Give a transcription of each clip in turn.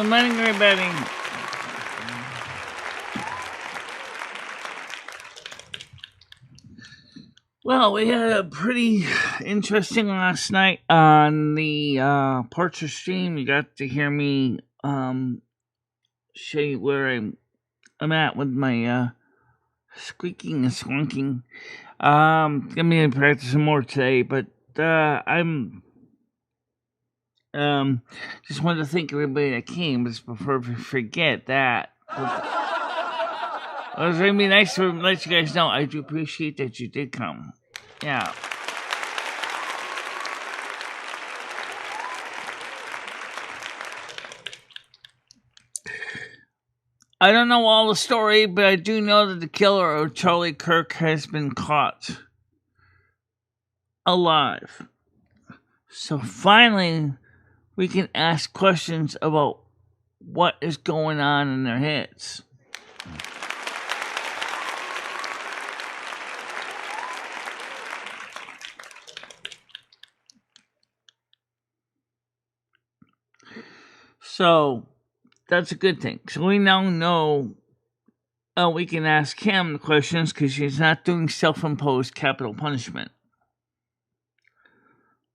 Good morning, everybody. Well, we had a pretty interesting last night on the portrait stream. You got to hear me show you where I'm at with my squeaking and squonking. Gonna be practicing more today, but I'm just wanted to thank everybody that came. Just before we forget that. It was really nice to let you guys know I do appreciate that you did come. Yeah. I don't know all the story, but I do know that the killer of Charlie Kirk has been caught alive. So finally, we can ask questions about what is going on in their heads. So that's a good thing. So we now know we can ask him the questions because he's not doing self-imposed capital punishment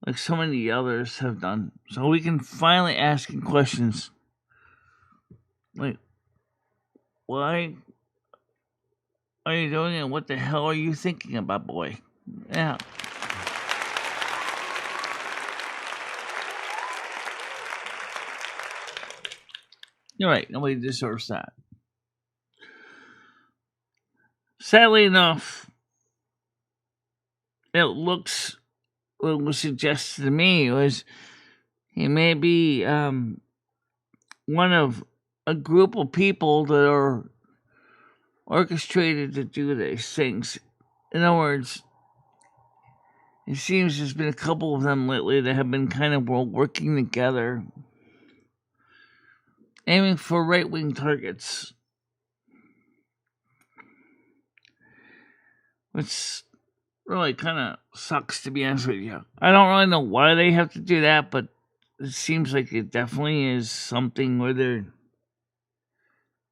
like so many others have done. So we can finally ask him questions like, why are you doing it? What the hell are you thinking about, boy? Yeah. You're right. Nobody deserves that. Sadly enough, it looks, what was suggested to me was he may be one of a group of people that are orchestrated to do these things. In other words, it seems there's been a couple of them lately that have been kind of working together, aiming for right-wing targets. Which really kind of sucks, to be honest with you. I don't really know why they have to do that, but it seems like it definitely is something where they're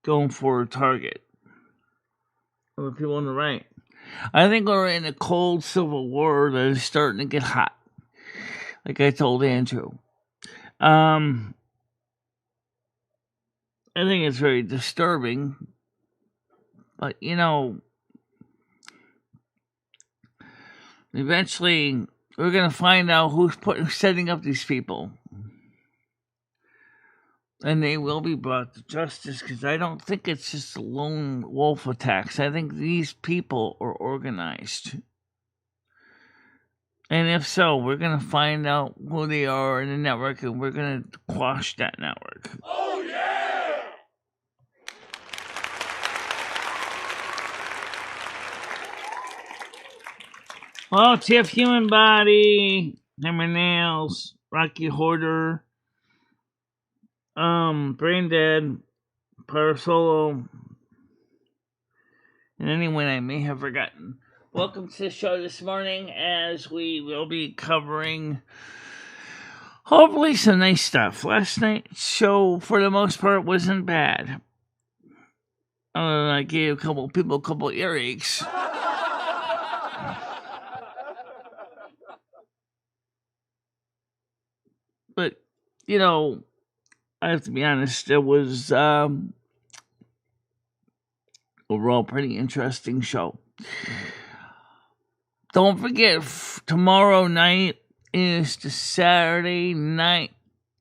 going for a target of the people on the right. I think we're in a cold civil war that is starting to get hot, like I told Andrew. I think it's very disturbing, but eventually we're going to find out who's setting up these people. And they will be brought to justice because I don't think it's just lone wolf attacks. I think these people are organized. And if so, we're going to find out who they are in the network and we're going to quash that network. Oh, yeah! Well, Tiff Human Body, Hammer Nails, Rocky Hoarder, Brain Dead, Parasolo, and anyone I may have forgotten. Welcome to the show this morning as we will be covering hopefully some nice stuff. Last night's show, for the most part, wasn't bad. I gave a couple people a couple earaches. But, I have to be honest, it was overall pretty interesting show. Don't forget, tomorrow night is the Saturday night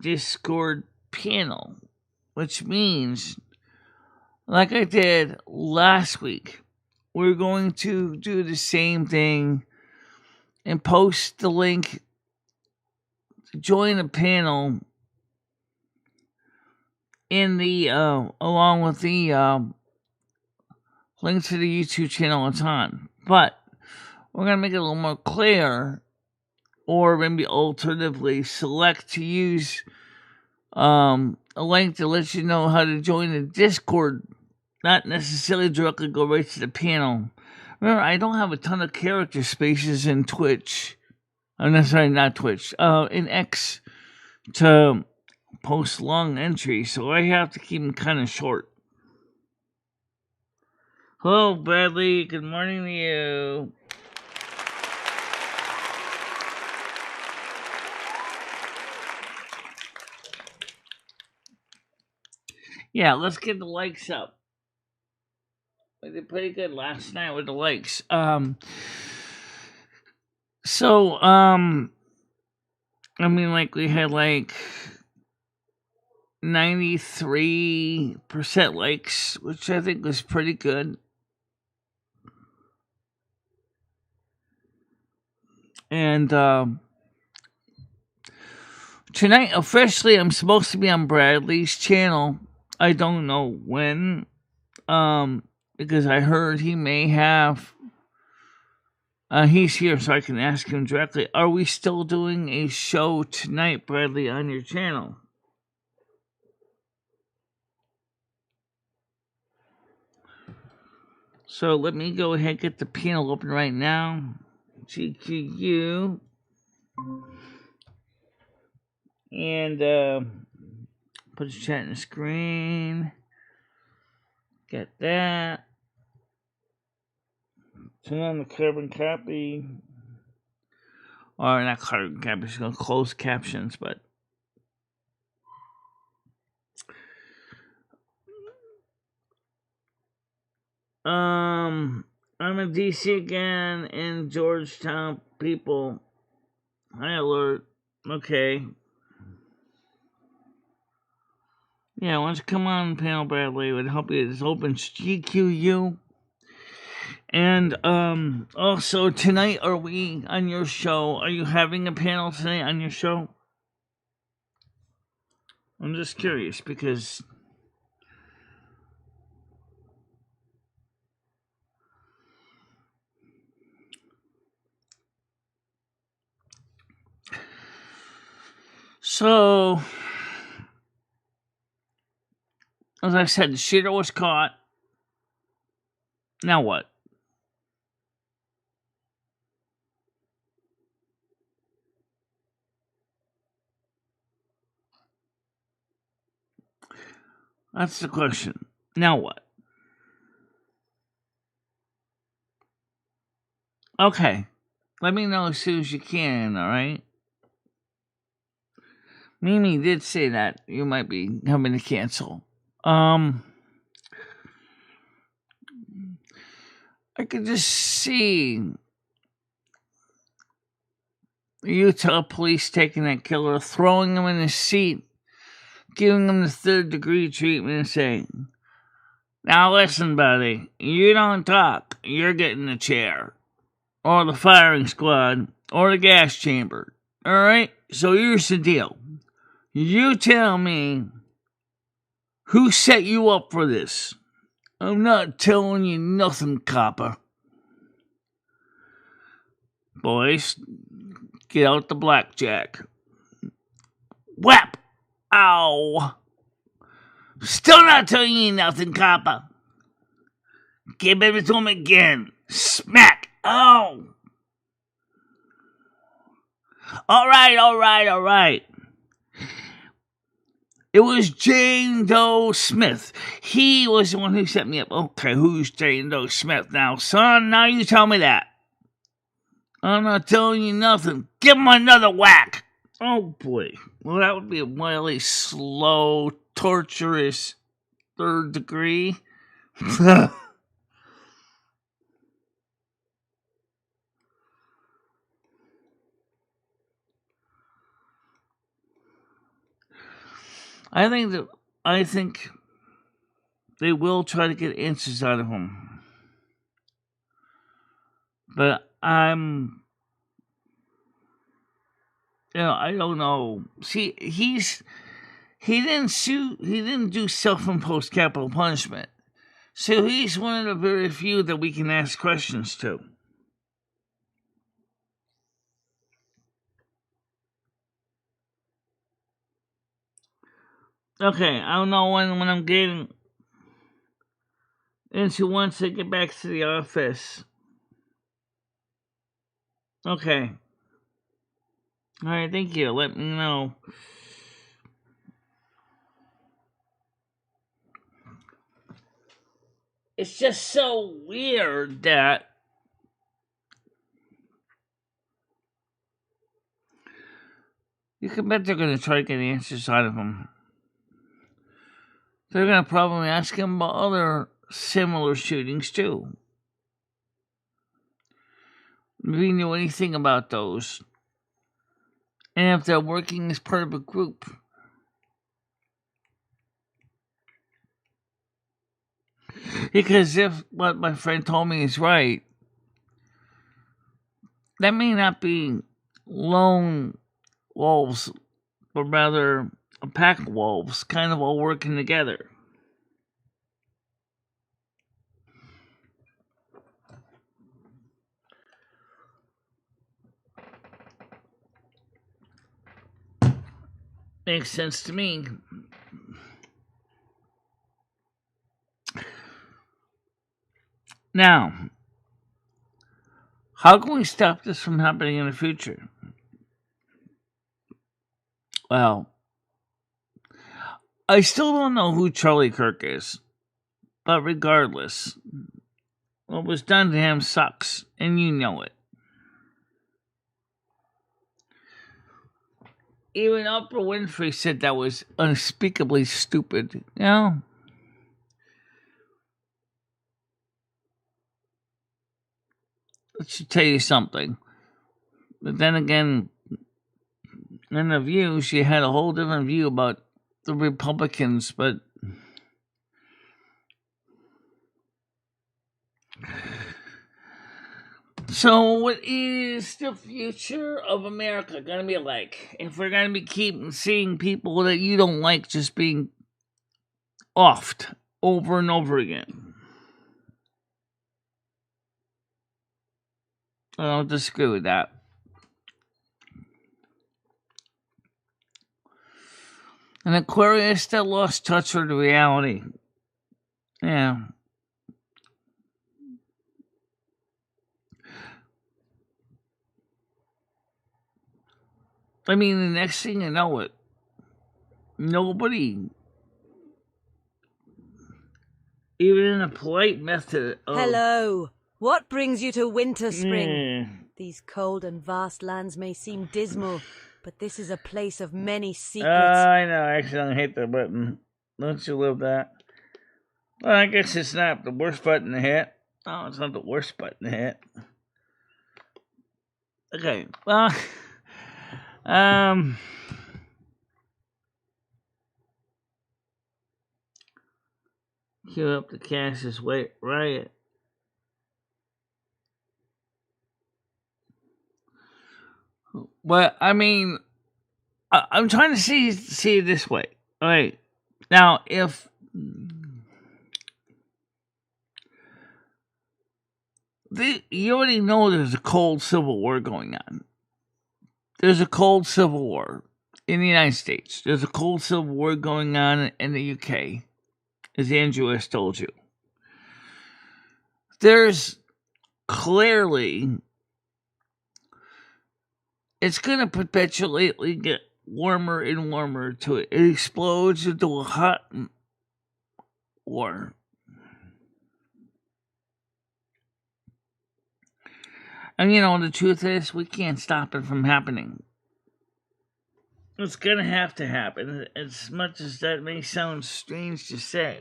Discord panel, which means, like I did last week, we're going to do the same thing and post the link to join the panel in the along with the link to the YouTube channel it's on. But we're going to make it a little more clear, or maybe alternatively select to use a link to let you know how to join the Discord, not necessarily directly go right to the panel. Remember, I don't have a ton of character spaces in Twitch. I'm sorry, not Twitch. In X to post long entries, so I have to keep them kind of short. Hello, Bradley. Good morning to you. Yeah, let's get the likes up. We did pretty good last night with the likes. So, I mean, like, we had, like, 93% likes, which I think was pretty good. And, tonight, officially, I'm supposed to be on Bradley's channel. I don't know when, because I heard he may have... he's here, so I can ask him directly. Are we still doing a show tonight, Bradley, on your channel? So let me go ahead and get the panel open right now. GQU. And put the chat in the screen. Get that. Turn on the carbon copy. Or not carbon copy, it's going to close captions, but I'm in DC again in Georgetown, people. High alert. Okay. Yeah, why don't you come on, panel, Bradley? It would help you. It's open GQU. And also tonight, are we on your show? Are you having a panel tonight on your show? I'm just curious because so, as I said, the shooter was caught. Now what? That's the question. Now what? Okay. Let me know as soon as you can, alright? Mimi did say that you might be having to cancel. I could just see the Utah police taking that killer, throwing him in his seat, giving him the 3rd-degree treatment, and saying, "Now listen, buddy, you don't talk, you're getting the chair, or the firing squad, or the gas chamber. Alright? So here's the deal. You tell me who set you up for this. I'm not telling you nothing, copper. Boys, get out the blackjack." Whap! Ow! "Still not telling you nothing, copper. Give it to him again. Smack! Oh! Alright. It was Jane Doe Smith. He was the one who set me up." Okay, who's Jane Doe Smith now, son? Now you tell me that. "I'm not telling you nothing. Give him another whack." Oh boy. Well, that would be a really slow, torturous 3rd degree. I think they will try to get answers out of him. But I don't know. See, he didn't do self-imposed capital punishment. So he's one of the very few that we can ask questions to. Okay, I don't know when I'm getting into once I get back to the office. Okay. Alright, thank you. Let me know. it's just so weird that you can bet they're going to try to get answers out of him. They're going to probably ask him about other similar shootings, too. If he knew anything about those. And if they're working as part of a group. Because if what my friend told me is right, that may not be lone wolves, but rather a pack of wolves kind of all working together. Makes sense to me. Now, how can we stop this from happening in the future? Well, I still don't know who Charlie Kirk is, but regardless, what was done to him sucks, and you know it. Even Oprah Winfrey said that was unspeakably stupid. You know? That should tell you something. But then again, in The View, she had a whole different view about the Republicans, but so what is the future of America going to be like if we're going to be keep seeing people that you don't like just being offed over and over again? I don't disagree with that. An Aquarius that lost touch with reality. Yeah. I mean, the next thing you know it, nobody, even in a polite method of... Hello. What brings you to winter spring? These cold and vast lands may seem dismal, but this is a place of many secrets. I know, I accidentally hit the button. Don't you love that? Well, I guess it's not the worst button to hit. Oh, it's not the worst button to hit. Okay, well, cue up the Cassius riot. Well, I mean, I'm trying to see it this way. All right, now if you already know there's a cold civil war going on. There's a cold civil war in the United States. There's a cold civil war going on in the UK, as Andrew has told you. There's clearly, it's going to perpetually get warmer and warmer to it. It explodes into a hot war. And you know, the truth is, we can't stop it from happening. It's going to happen, as much as that may sound strange to say.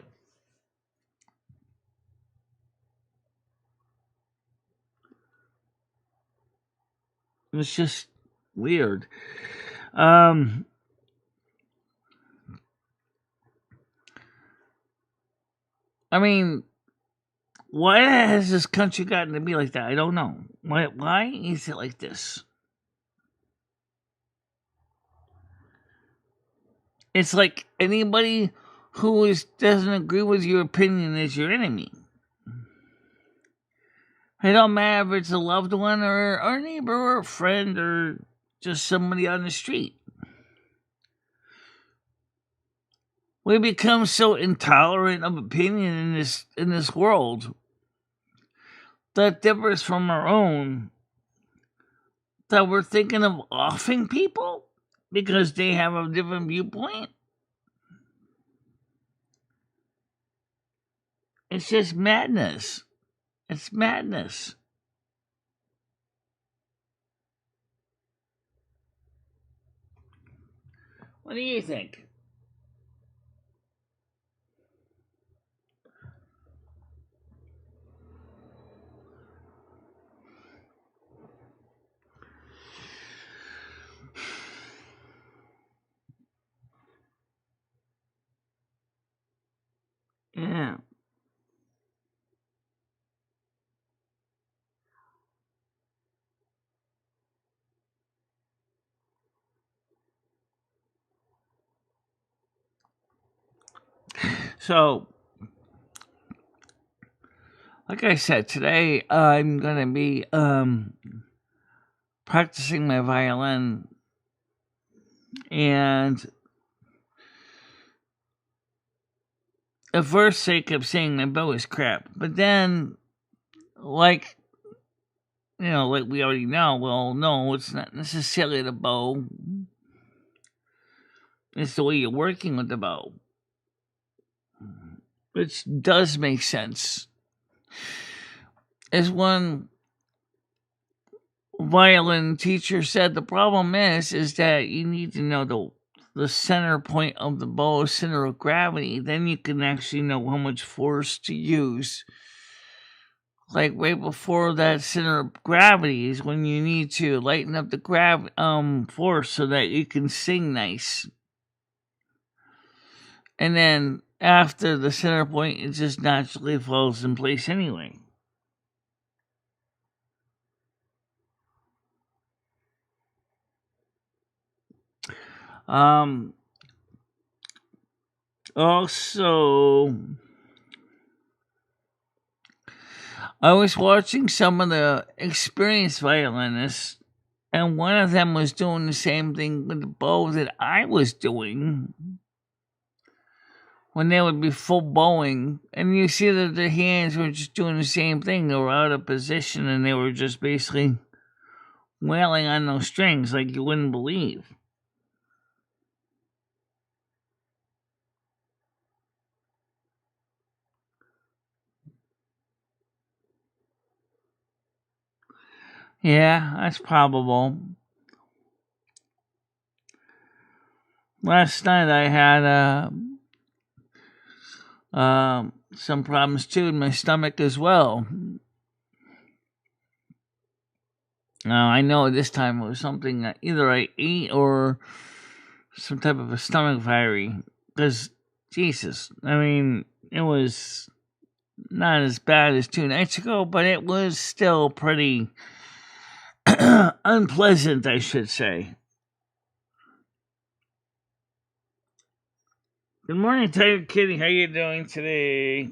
It's just weird. I mean, why has this country gotten to be like that? I don't know. Why is it like this? It's like anybody who doesn't agree with your opinion is your enemy. It don't matter if it's a loved one or a neighbor or a friend or just somebody on the street. We become so intolerant of opinion in this world that differs from our own that we're thinking of offing people because they have a different viewpoint. It's just madness. It's madness. What do you think? Yeah. So, like I said, today I'm gonna be practicing my violin, and at first I kept saying my bow is crap, but then, like like we already know, well, no, it's not necessarily the bow. It's the way you're working with the bow, which does make sense. As one violin teacher said, the problem is that you need to know the center point of the bow, center of gravity. Then you can actually know how much force to use. Like right before that center of gravity is when you need to lighten up the force so that you can sing nice. And then after the center point, it just naturally falls in place anyway. Also, I was watching some of the experienced violinists, and one of them was doing the same thing with the bow that I was doing when they would be full bowing. And you see that their hands were just doing the same thing. They were out of position, and they were just basically wailing on those strings like you wouldn't believe. Yeah, that's probable. Last night I had some problems too in my stomach as well. I know this time it was something that either I ate or some type of a stomach virus. Because, Jesus, I mean, it was not as bad as 2 nights ago, but it was still pretty unpleasant, I should say. Good morning, Tiger Kitty. How you doing today?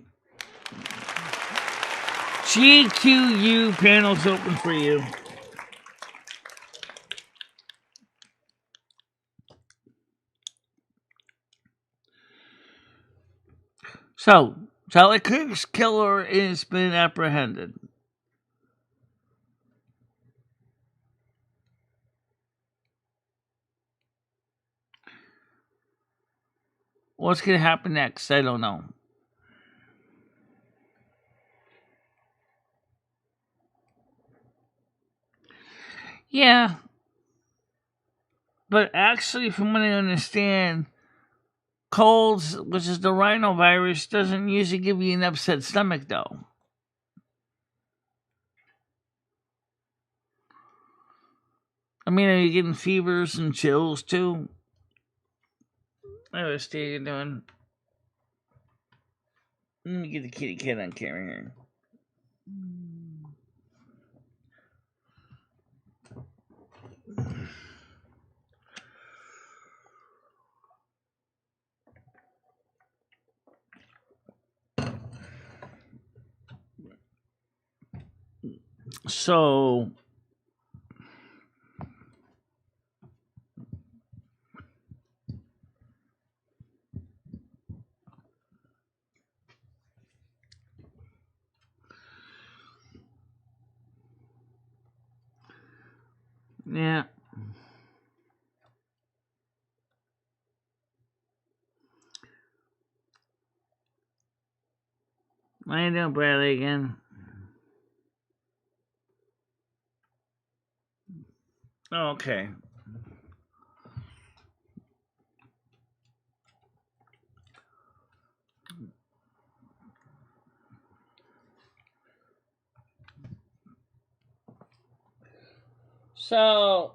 GQU panel's open for you. So, Charlie Cook's killer has been apprehended. What's going to happen next? I don't know. Yeah. But actually, from what I understand, colds, which is the rhinovirus, doesn't usually give you an upset stomach, though. I mean, are you getting fevers and chills, too? What state are you doing? Let me get the kitty cat on camera here. So, yeah. How you doing, Bradley, again? Oh, okay. So,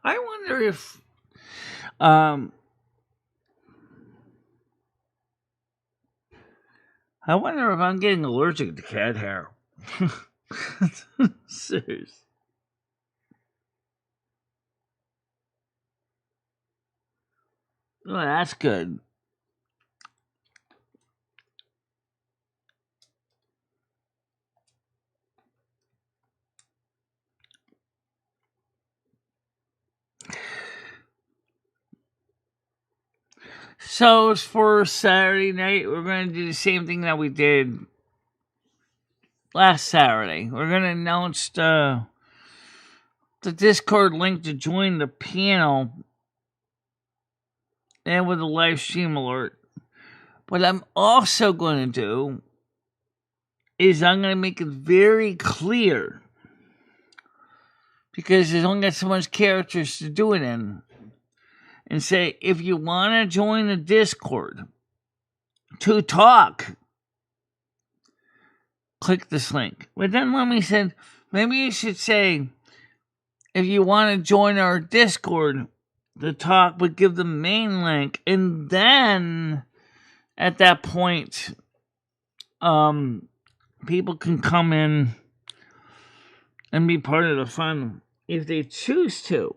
I wonder if, I wonder if I'm getting allergic to cat hair. Serious. Oh, that's good. So, as for Saturday night, we're going to do the same thing that we did last Saturday. We're going to announce the Discord link to join the panel and with a live stream alert. What I'm also going to do is I'm going to make it very clear, because there's only got so much characters to do it in, and say, if you want to join the Discord to talk, click this link. But then when we said, maybe you should say, if you want to join our Discord to talk, but give the main link, and then at that point, people can come in and be part of the fun if they choose to.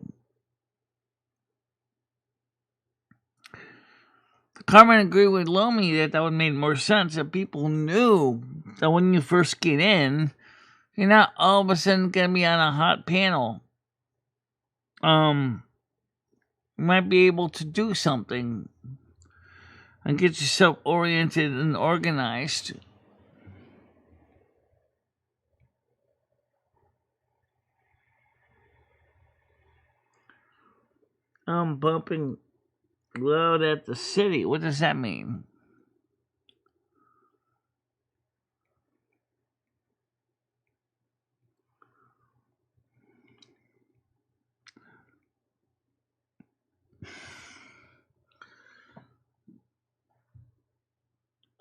Carmen agreed with Lomi that would make more sense if people knew that when you first get in, you're not all of a sudden going to be on a hot panel. You might be able to do something and get yourself oriented and organized. I'm bumping loud at the city. What does that mean?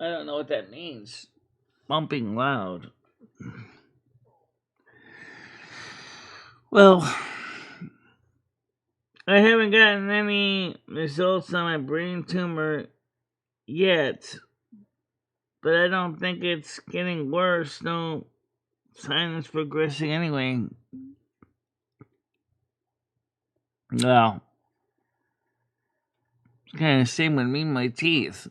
I don't know what that means. Bumping loud. Well, I haven't gotten any results on my brain tumor yet, but I don't think it's getting worse. No sign it's progressing anyway. Well, it's kind of the same with me and my teeth.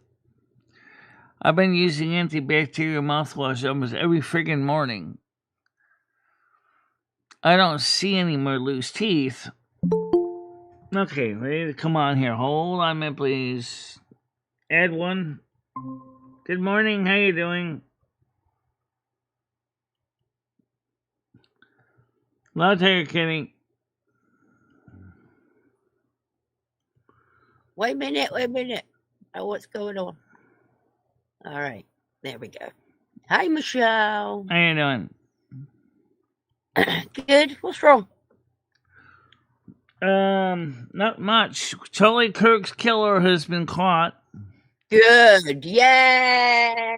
I've been using antibacterial mouthwash almost every friggin' morning. I don't see any more loose teeth. Okay, ready to come on here. Hold on a minute, please. Add one. Good morning, how you doing? Loud Tiger Kitty. Wait a minute. Oh, what's going on? All right, there we go. Hi, Michelle. How you doing? Good. What's wrong? Not much. Charlie Kirk's killer has been caught. Good. Yes.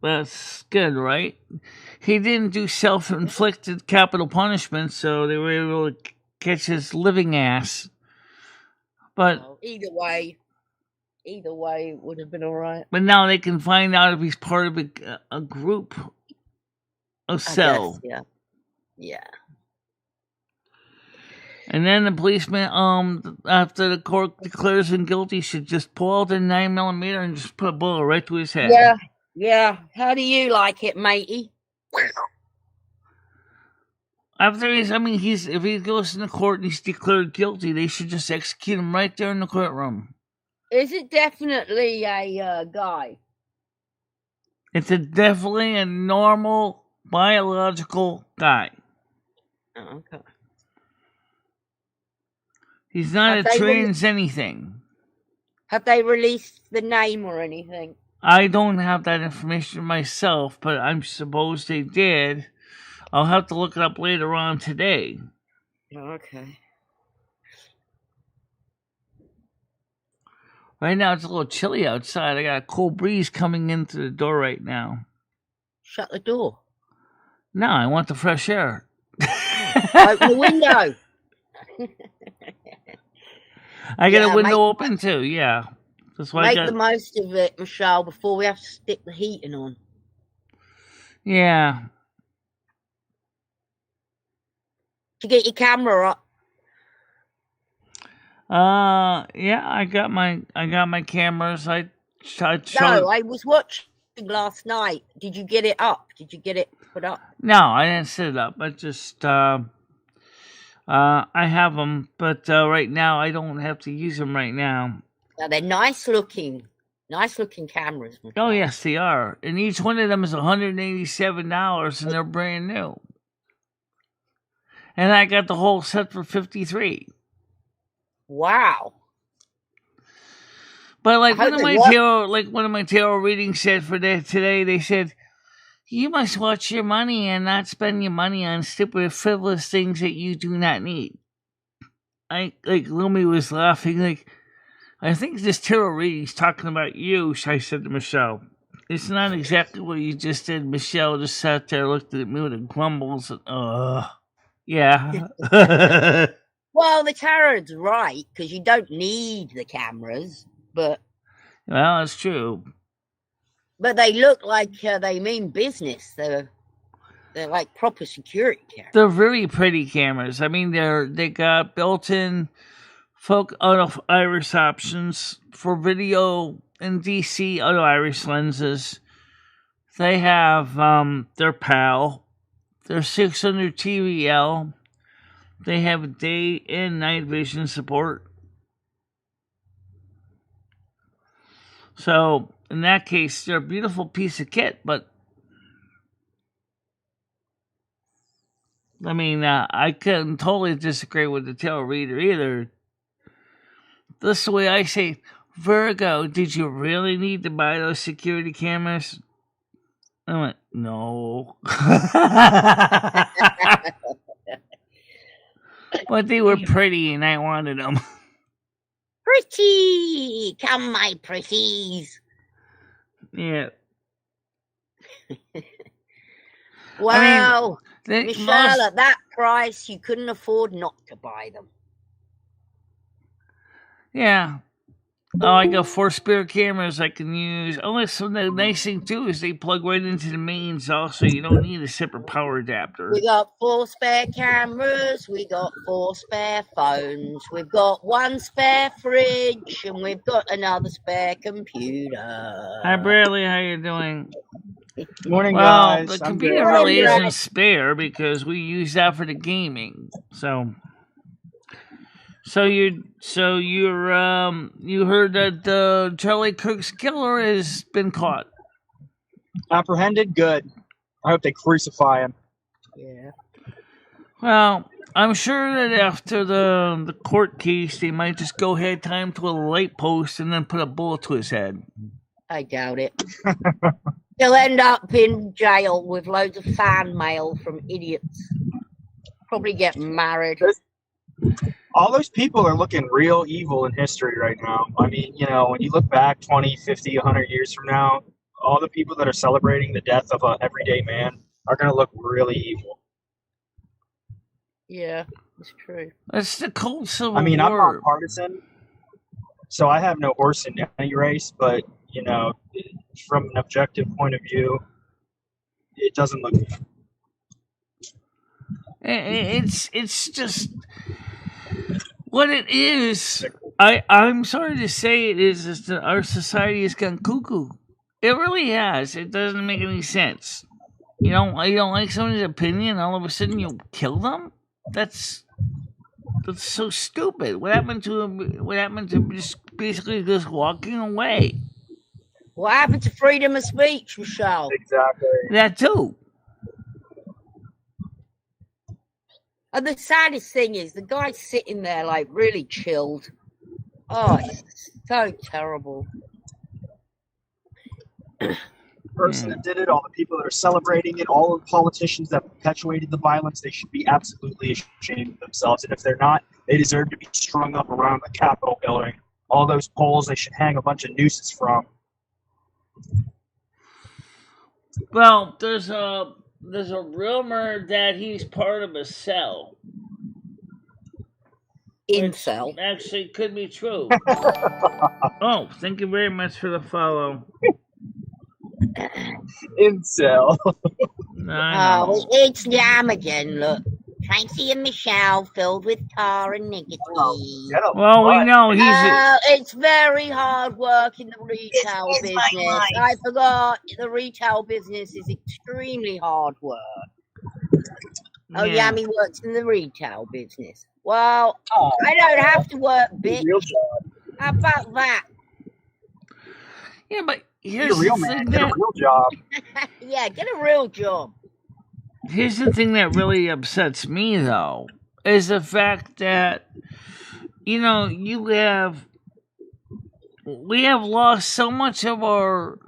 That's good, right? He didn't do self-inflicted capital punishment, so they were able to catch his living ass. But either way, it would have been all right. But now they can find out if he's part of a group, a cell. Yeah. And then the policeman, after the court declares him guilty, should just pull out the 9mm and just put a bullet right to his head. Yeah. How do you like it, matey? if he goes into court and he's declared guilty, they should just execute him right there in the courtroom. Is it definitely a guy? It's definitely a normal biological guy. Oh, okay. He's not a trans anything. Have they released the name or anything? I don't have that information myself, but I'm supposed they did. I'll have to look it up later on today. Okay. Right now it's a little chilly outside. I got a cool breeze coming in through the door right now. Shut the door. No, I want the fresh air. Open the window. I got a window open too, yeah. That's why make the most of it, Michelle, before we have to stick the heating on. Yeah. Did you get your camera up? Yeah, I got my cameras. I showed... No, I was watching last night. Did you get it up? Did you get it put up? No, I didn't set it up. I just I have them, but right now I don't have to use them right now. Now, they're nice looking cameras. Oh yes, they are, and each one of them is $187, and they're brand new. And I got the whole set for $53. Wow. But like one of my tarot readings said for today, they said, you must watch your money and not spend your money on stupid, frivolous things that you do not need. Lumi was laughing, like, I think this tarot reading's talking about you, I said to Michelle. It's not exactly what you just did. Michelle just sat there, looked at me with a grumbles, and, yeah. Well, the tarot's right, because you don't need the cameras, but... Well, that's true. But they look like they mean business. They're like proper security cameras. They're very pretty cameras. I mean, they got built-in auto iris options for video and DC auto iris lenses. They have their PAL. They're 600 TVL. They have day and night vision support. So, in that case, they're a beautiful piece of kit, but I mean, I couldn't totally disagree with the tarot reader either. This is the way I say, Virgo, did you really need to buy those security cameras? I went, no. But they were pretty and I wanted them. Pretty! Come, my pretties. Yeah. Wow. Michelle, at that price, you couldn't afford not to buy them. Yeah. Oh, I got 4 spare cameras I can use. So the nice thing, too, is they plug right into the mains also. You don't need a separate power adapter. We got 4 spare cameras. We got 4 spare phones. We've got 1 spare fridge. And we've got another spare computer. Hi, Bradley. How you doing? Morning, guys. The computer really isn't spare because we use that for the gaming. So you heard that Charlie Kirk's killer has been caught. Apprehended? Good. I hope they crucify him. Yeah. Well, I'm sure that after the court case, they might just go ahead, tie him to a light post, and then put a bullet to his head. I doubt it. He'll end up in jail with loads of fan mail from idiots. Probably get married. All those people are looking real evil in history right now. I mean, when you look back 20, 50, 100 years from now, all the people that are celebrating the death of an everyday man are going to look really evil. Yeah, it's true. It's the cold Civil War. I mean, I'm not partisan, so I have no horse in any race, but, from an objective point of view, it doesn't look good. It's just what it is. I'm sorry to say it is that our society has gone cuckoo. It really has. It doesn't make any sense. You don't like somebody's opinion, all of a sudden you kill them? That's so stupid. What happened to him? What happened to just basically just walking away? What happened to freedom of speech, Michelle? Exactly. That too. And the saddest thing is the guy's sitting there like really chilled. Oh, it's so terrible. The person that did it, all the people that are celebrating it, all the politicians that perpetuated the violence, they should be absolutely ashamed of themselves. And if they're not, they deserve to be strung up around the Capitol building. All those poles, they should hang a bunch of nooses from. Well, there's a rumor that he's part of a cell. Incel. Actually, could be true. Oh, thank you very much for the follow. Incel. Oh, it's Yam again, look. Tracy and Michelle filled with tar and nicotine. Well, we know he's... it's very hard work in the retail business. I forgot, the retail business is extremely hard work. Oh, Yummy works in the retail business. Well, I don't have to work, bitch. How about that? Yeah, but here's a real man. Get a real job. Yeah, get a real job. Here's the thing that really upsets me, though, is the fact that, we have lost so much of our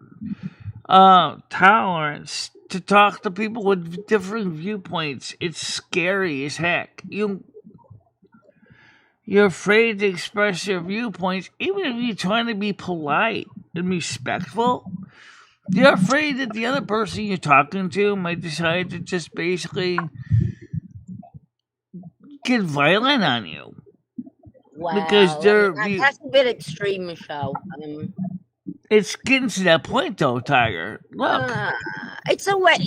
tolerance to talk to people with different viewpoints. It's scary as heck. You're afraid to express your viewpoints, even if you're trying to be polite and respectful. You're afraid that the other person you're talking to might decide to just basically get violent on you. Wow, because that's a bit extreme, Michelle. It's getting to that point, though, Tiger. Look. It's a way,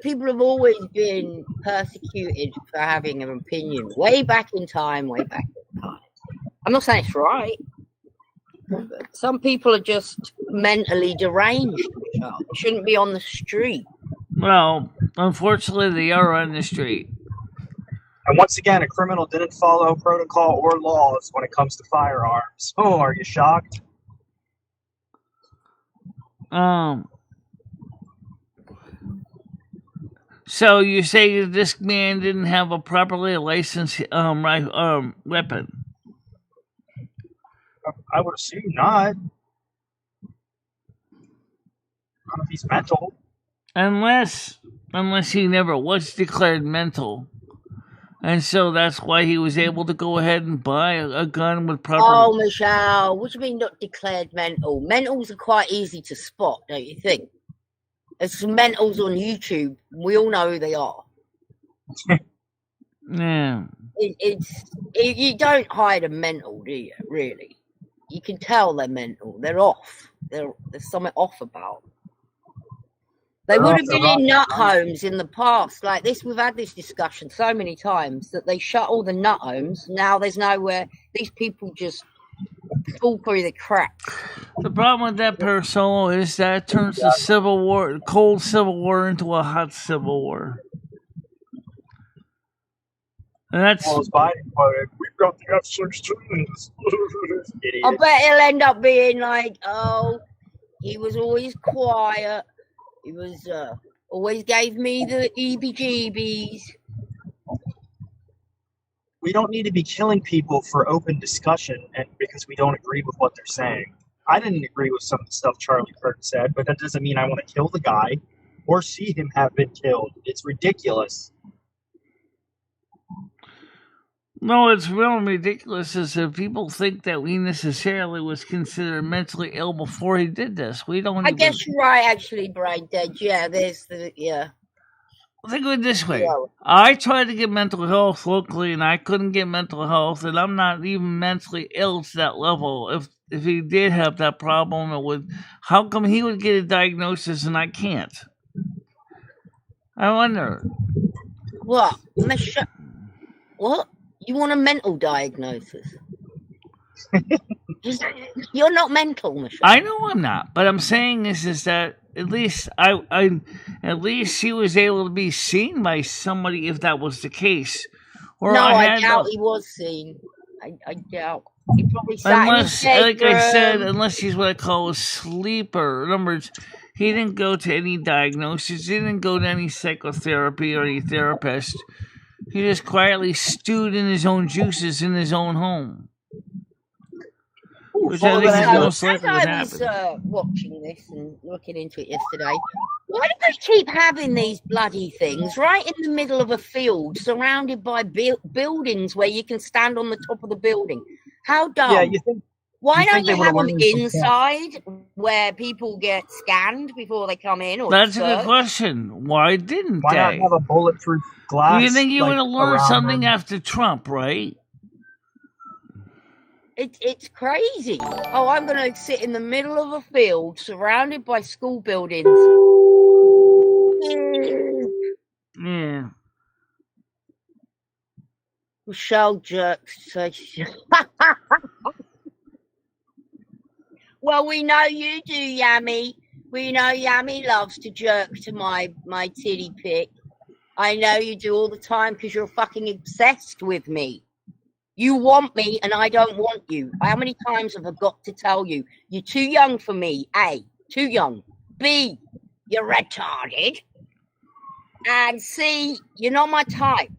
people have always been persecuted for having an opinion. Way back in time. I'm not saying it's right. But some people are just mentally deranged, Michelle. They shouldn't be on the street. Well, unfortunately, they are on the street. And once again, a criminal didn't follow protocol or laws when it comes to firearms. Oh, are you shocked? So you say this man didn't have a properly licensed weapon? I would assume not. Not if he's mental. Unless he never was declared mental. And so that's why he was able to go ahead and buy a gun with proper... Oh, Michelle, what do you mean not declared mental? Mentals are quite easy to spot, don't you think? There's some mentals on YouTube. We all know who they are. Yeah. You don't hide a mental, do you, really? You can tell they're mental. They're off. There's something off about them. They would have been in nut homes in the past. Like this, we've had this discussion so many times that they shut all the nut homes. Now there's nowhere. These people just fall through the cracks. The problem with that parasolo is that it turns the cold civil war into a hot civil war. And that's... Well, as Biden quoted, we've got the F-16s. I bet he'll end up being like, oh, he was always quiet. He was always gave me the EBGBs. We don't need to be killing people for open discussion and because we don't agree with what they're saying. I didn't agree with some of the stuff Charlie Kirk said, but that doesn't mean I want to kill the guy or see him have been killed. It's ridiculous. No, it's real ridiculous is if people think that he necessarily was considered mentally ill before he did this. We don't. I guess you're right, actually, Brain Dead. Yeah, Think of it this way. Yeah. I tried to get mental health locally, and I couldn't get mental health, and I'm not even mentally ill to that level. If he did have that problem, how come he would get a diagnosis and I can't? I wonder. What? What? You want a mental diagnosis? You're not mental, Michelle. I know I'm not, but I'm saying is that at least at least she was able to be seen by somebody if that was the case. Or No, I had doubt he was seen. I doubt. He probably sat in his unless, like I said, bedroom. unless he's what I call a sleeper. In other words, he didn't go to any diagnosis, he didn't go to any psychotherapy or any therapist. He just quietly stewed in his own juices in his own home. Which I think is most likely what happened. I was watching this and looking into it yesterday. Why do they keep having these bloody things right in the middle of a field, surrounded by buildings where you can stand on the top of the building? How dumb! Yeah, you think? Why don't you have them inside where people get scanned before they come in? Or that's a good question. Why didn't Why not have a bulletproof glass? You think you would have learned something after Trump, right? It's crazy. Oh, I'm going to sit in the middle of a field surrounded by school buildings. Yeah. Michelle jerks. Well, we know you do, Yummy. We know Yummy loves to jerk to my titty pic. I know you do all the time because you're fucking obsessed with me. You want me and I don't want you. How many times have I got to tell you? You're too young for me. A, too young. B, you're retarded. And C, you're not my type.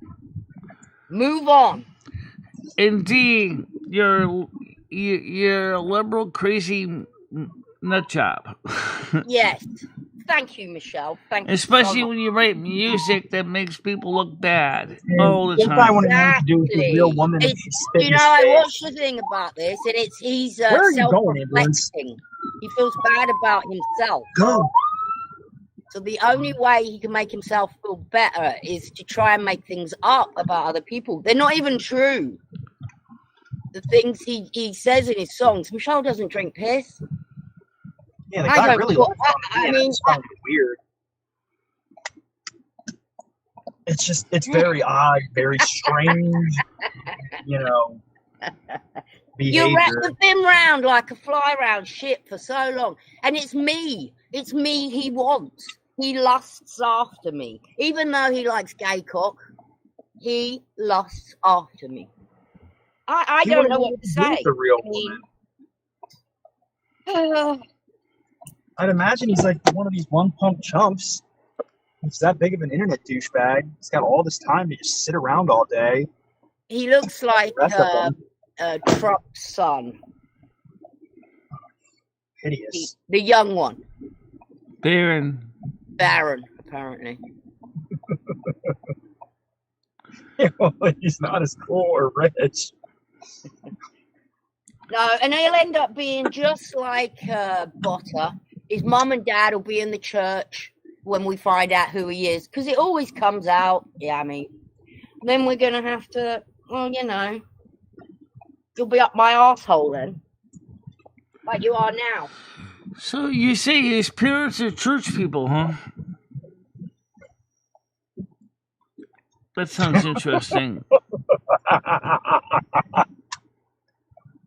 Move on. Indeed, you're a liberal crazy nut job. Yes. Thank you, Michelle. Thank you. Especially when you write music that makes people look bad all the time. I want to do with the real woman. You know, I watched the thing about this, and he's self-reflecting. He feels bad about himself. Go. So the only way he can make himself feel better is to try and make things up about other people. They're not even true. The things he says in his songs. Michelle doesn't drink piss. Yeah, the guy really looks weird. It's very odd, very strange, behavior. You've been round like a fly round shit for so long. And it's me he wants. He lusts after me. Even though he likes gay cock, he lusts after me. I don't know what to say. The real woman. I'd imagine he's like one of these one-pump chumps. He's that big of an internet douchebag. He's got all this time to just sit around all day. He looks like Trump's son. Hideous. The young one. Baron, apparently. He's not as cool or rich. No, and he'll end up being just like Botter. His mum and dad will be in the church when we find out who he is, because it always comes out. Yeah, I mean, then we're going to have to, you'll be up my arsehole then, like you are now. So you say his parents are church people, huh? That sounds interesting.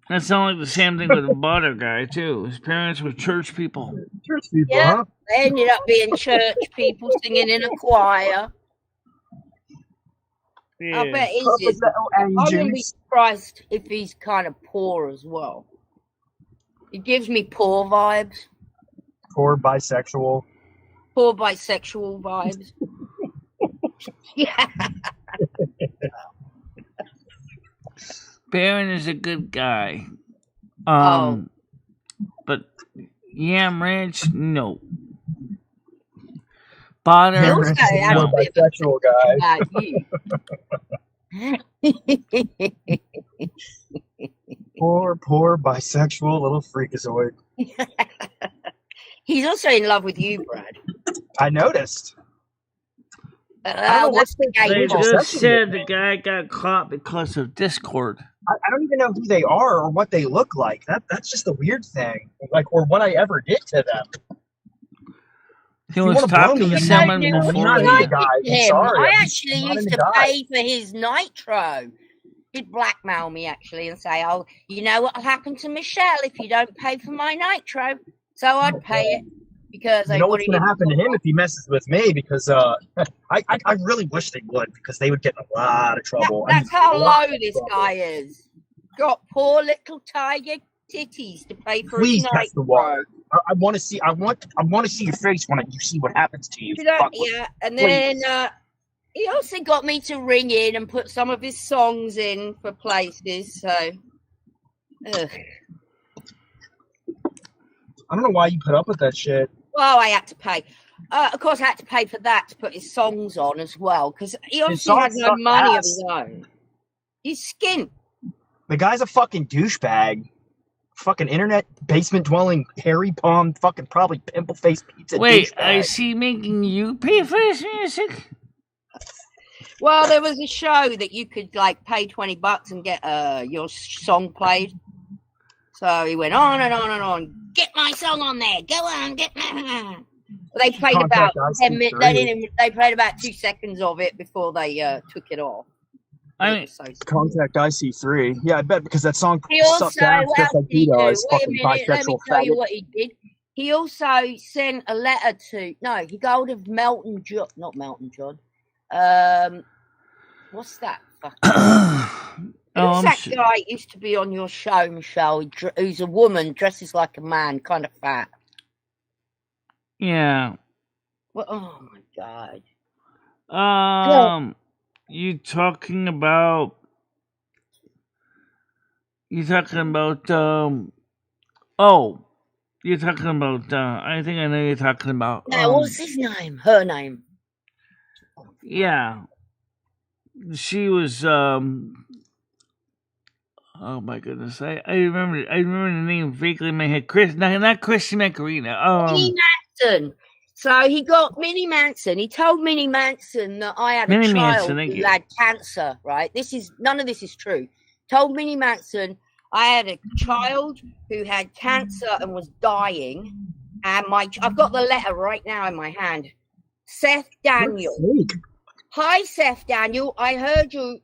That sounds like the same thing with the Butter guy, too. His parents were church people. Church people, yeah, huh? They ended up being church people singing in a choir. Yeah. I bet I wouldn't be surprised if he's kind of poor as well. It gives me poor vibes. Poor bisexual. Poor bisexual vibes. Yeah. Baron is a good guy. But Yam Ranch, no. Butter, no. Bisexual guy. Poor bisexual little freakazoid. He's also in love with you, Brad. I noticed. What's the game? They just said the guy got caught because of Discord. I don't even know who they are or what they look like. That's just the weird thing. Or what I ever did to them. He was talking to someone before. I actually used to pay for his nitro. He'd blackmail me actually and say, "Oh, you know what'll happen to Michelle if you don't pay for my nitro?" So I'd pay it because You know what's going to happen to him if he messes with me? Because I really wish they would, because they would get in a lot of trouble. That's how low this guy is. Got poor little tiger titties to pay for his nitro. Test the water. I want to see. I want to see your face when you see what happens to you. Yeah, and then he also got me to ring in and put some of his songs in for places. So, ugh. I don't know why you put up with that shit. Well, I had to pay. Of course, I had to pay for that to put his songs on as well, because he obviously had no money of his own. He's skint. The guy's a fucking douchebag. Fucking internet basement dwelling, hairy palm, fucking probably pimple face pizza. Wait, douchebag. is he making you pay for his music? Well, there was a show that you could like pay $20 and get your song played. So he went on and on and on. Get my song on there. Go on, get my. They played about 10 minutes. They played about 2 seconds of it before they took it off. I mean, Contact IC3. Yeah, I bet, because that song sucked down just like he does. Fucking bisexual. Let me tell you what he did. He also sent a letter to. No, he got hold of Melton John. Not Melton John. What's that? Who's that guy used to be on your show, Michelle? Who's a woman, dresses like a man, kind of fat. Yeah. Well, oh my god. You talking about? You're talking about? Oh, you're talking about? I think I know you're talking about. No, what's his name? Her name. Yeah. She was. Oh my goodness! I remember the name vaguely in my head. Not Christy Macarena. Minnie Manson. So he got Minnie Manson. He told Minnie Manson that I had a child who had cancer. Right? None of this is true. Told Minnie Manson I had a child who had cancer and was dying, and I've got the letter right now in my hand. Seth Daniel. Hi, Seth Daniel. I heard you.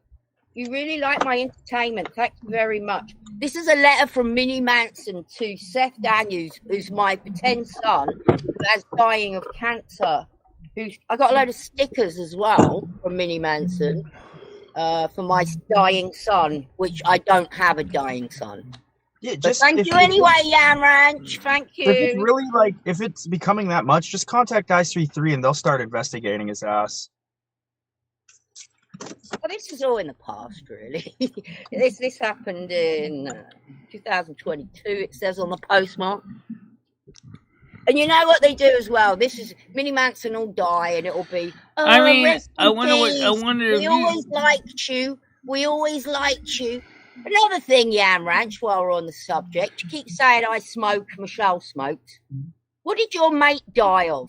You really like my entertainment. Thank you very much. This is a letter from Minnie Manson to Seth Daniels, who's my pretend son, who's dying of cancer. I got a load of stickers as well from Minnie Manson for my dying son, which I don't have a dying son. Yeah, thank you anyway, Yam Ranch. Thank you. If it's really if it's becoming that much, just contact IC3 and they'll start investigating his ass. Well, this is all in the past, really. This happened in 2022, it says on the postmark. And you know what they do as well? This is Minnie Manson will die, and it'll be. Oh, I wonder. We always liked you. We always liked you. Another thing, Yam Ranch. While we're on the subject, you keep saying I smoke. Michelle smoked. What did your mate die of?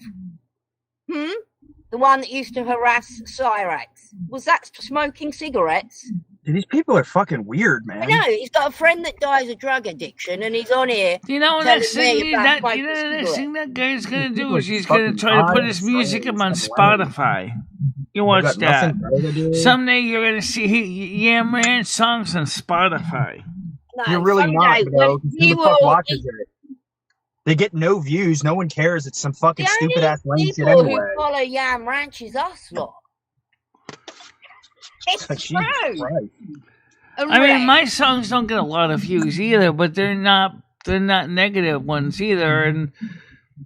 The one that used to harass Cyrax. Was that smoking cigarettes? These people are fucking weird, man. I know. He's got a friend that dies of drug addiction, and he's on here. You know what that thing that guy's gonna do is he's gonna try to put his music up on Spotify. You watch that. Someday you're gonna see Yam Ranch songs on Spotify. No, you're really not, bro. Who the fuck watches it? They get no views. No one cares. It's some fucking stupid ass lame shit anyway. Who follow Yam Ranch is us lot. It's true. I mean, my songs don't get a lot of views either, but they're not negative ones either. And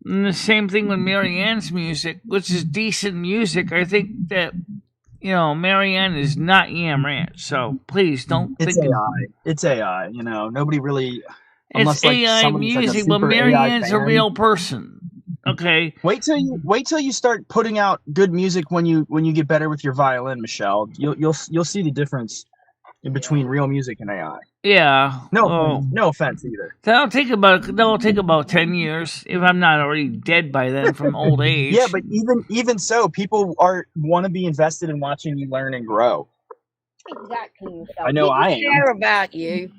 the same thing with Marianne's music, which is decent music. I think that Marianne is not Yam Ranch, so please don't. It's AI. It's AI. Nobody really. It's AI music, but Marianne's a real person. Okay. Wait till you start putting out good music when you get better with your violin, Michelle. You'll see the difference in between real music and AI. Yeah. No offense either. That'll take about 10 years if I'm not already dead by then from old age. Yeah, but even so, people want to be invested in watching you learn and grow. Exactly. I know I am. Care about you.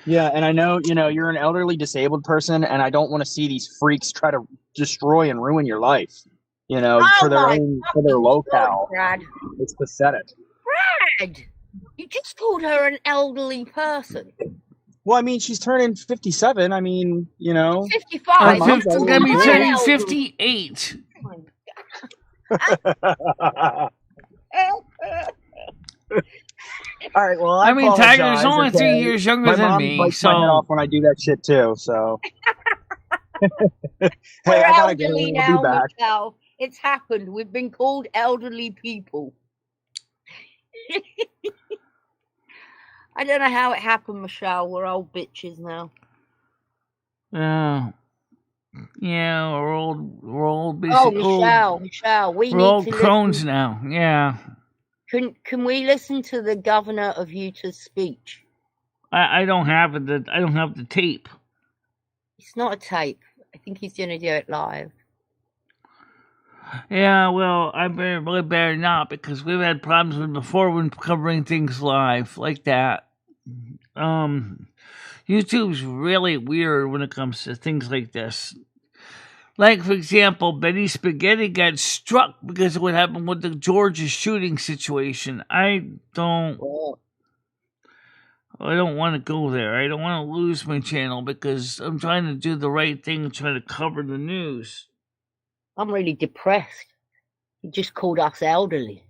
Yeah, and I know, you're an elderly disabled person, and I don't want to see these freaks try to destroy and ruin your life, for their locale. Brad. It's pathetic. Brad! You just called her an elderly person. Well, I mean, she's turning 57. I mean, you know. 55. mom's It's elderly, going to be too. turning 58. All right, well, I mean, Tiger's apologize, only 3 okay? years younger My than mom me, bites my head off so when I do that shit too. So, hey, We're I gotta go. elderly I'll be now, back. Michelle. It's happened. We've been called elderly people. I don't know how it happened, Michelle. We're old bitches now. yeah, we're old. We're old. Oh, Old, Michelle, we we're need old to crones listen. now. Yeah, Can we listen to the governor of Utah's speech? I don't have it. I don't have the tape. It's not a tape. I think he's going to do it live. Yeah, well, I really better not, because we've had problems with before when covering things live like that. YouTube's really weird when it comes to things like this. Like, for example, Betty Spaghetti got struck because of what happened with the Georgia shooting situation. I don't want to go there. I don't want to lose my channel because I'm trying to do the right thing and trying to cover the news. I'm really depressed. He just called us elderly.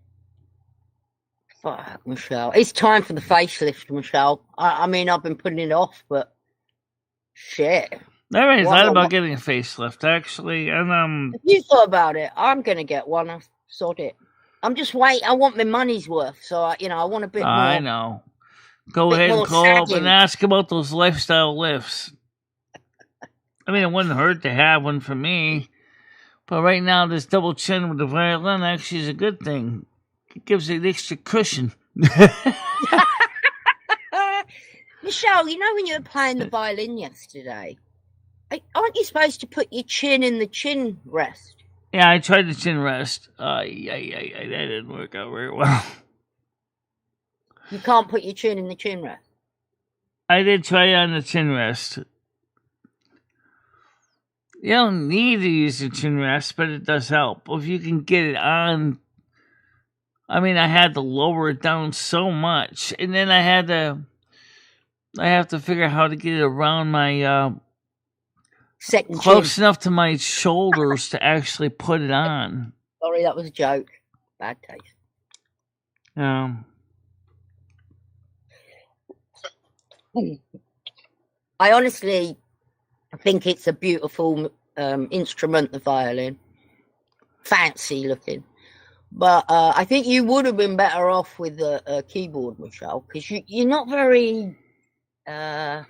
Fuck, Michelle. It's time for the facelift, Michelle. I mean, I've been putting it off, but shit. I already thought about getting a facelift, actually, and If you thought about it, I'm gonna get one. I've sort it. I'm just waiting. I want my money's worth, so I want a bit more. I know. Go ahead and call up and ask about those lifestyle lifts. I mean, it wouldn't hurt to have one for me, but right now this double chin with the violin actually is a good thing. It gives it an extra cushion. Michelle, you know when you were playing the violin yesterday, aren't you supposed to put your chin in the chin rest? Yeah, I tried the chin rest. That didn't work out very well. You can't put your chin in the chin rest. I did try it on the chin rest. You don't need to use the chin rest, but it does help. If you can get it on, I mean, I had to lower it down so much, and then I have to figure out how to get it around my second close chin. enough to my shoulders to actually put it on. Sorry, that was a joke. Bad taste. I honestly think it's a beautiful instrument, the violin. Fancy looking. But I think you would have been better off with a keyboard, Michelle, because you're not very fine.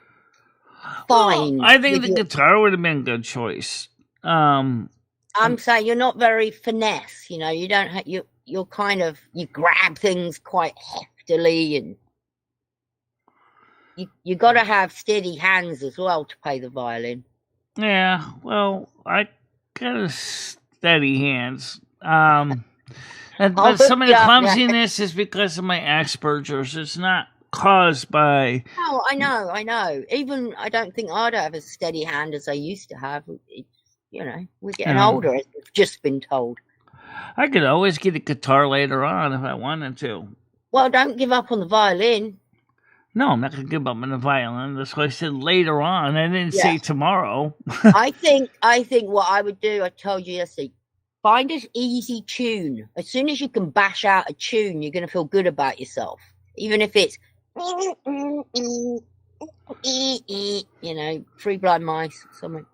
Well, I think the guitar would have been a good choice. I'm saying you're not very finesse. You know, you don't have you're kind of you grab things quite heftily, and you got to have steady hands as well to play the violin. Yeah, well, I got steady hands. But some of the clumsiness is because of my Asperger's. It's not caused by. Oh, I know. Even I don't think I'd have as steady hand as I used to have. You know, we're getting older, as we've just been told. I could always get a guitar later on if I wanted to. Well, don't give up on the violin. No, I'm not going to give up on the violin. That's why I said later on. I didn't say tomorrow. I think what I would do, I told you yesterday, find an easy tune. As soon as you can bash out a tune, you're going to feel good about yourself. Even if it's, you know, Three Blind Mice or something.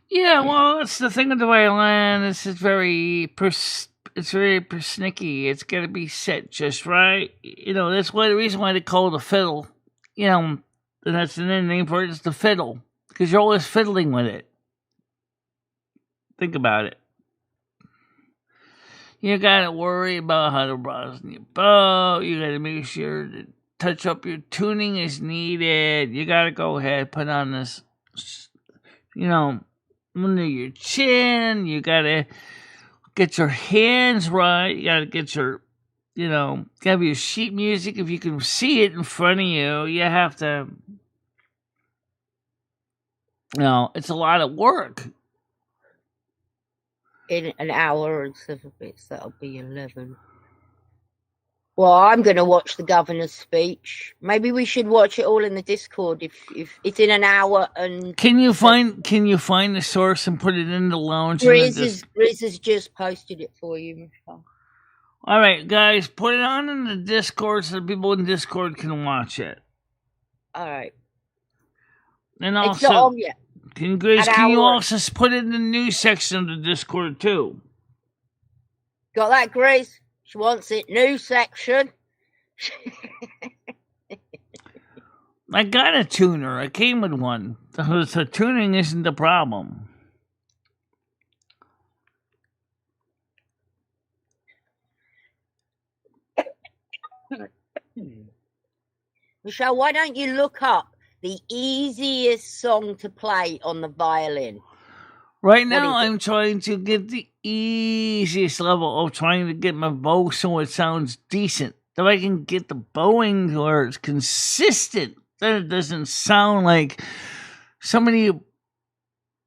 Yeah, well, that's the thing with the violin. It's very persnickety. It's got to be set just right. You know, that's the reason why they call it a fiddle. You know, and that's the name for it. It's the fiddle, because you're always fiddling with it. Think about it. You gotta worry about how to rosin your bow. You gotta make sure to touch up your tuning is needed. You gotta go ahead, put on this, you know, under your chin. You gotta get your hands right. You gotta get your, you know, have your sheet music. If you can see it in front of you, you have to, you know, it's a lot of work. In an hour and 7 bits, that'll be 11. Well, I'm going to watch the governor's speech. Maybe we should watch it all in the Discord if it's in an hour. And Can you find the source and put it in the lounge? Riz has just posted it for you, Michelle. All right, guys, put it on in the Discord so the people in Discord can watch it. All right. And It's also, not on yet. can you also put it in the news section of the Discord too? Got that, Grace? She wants it. New section. I got a tuner. I came with one. So tuning isn't the problem. Michelle, why don't you look up the easiest song to play on the violin? Right now, I'm trying to get the easiest level of trying to get my bow so it sounds decent. If I can get the bowing where it's consistent, then it doesn't sound like somebody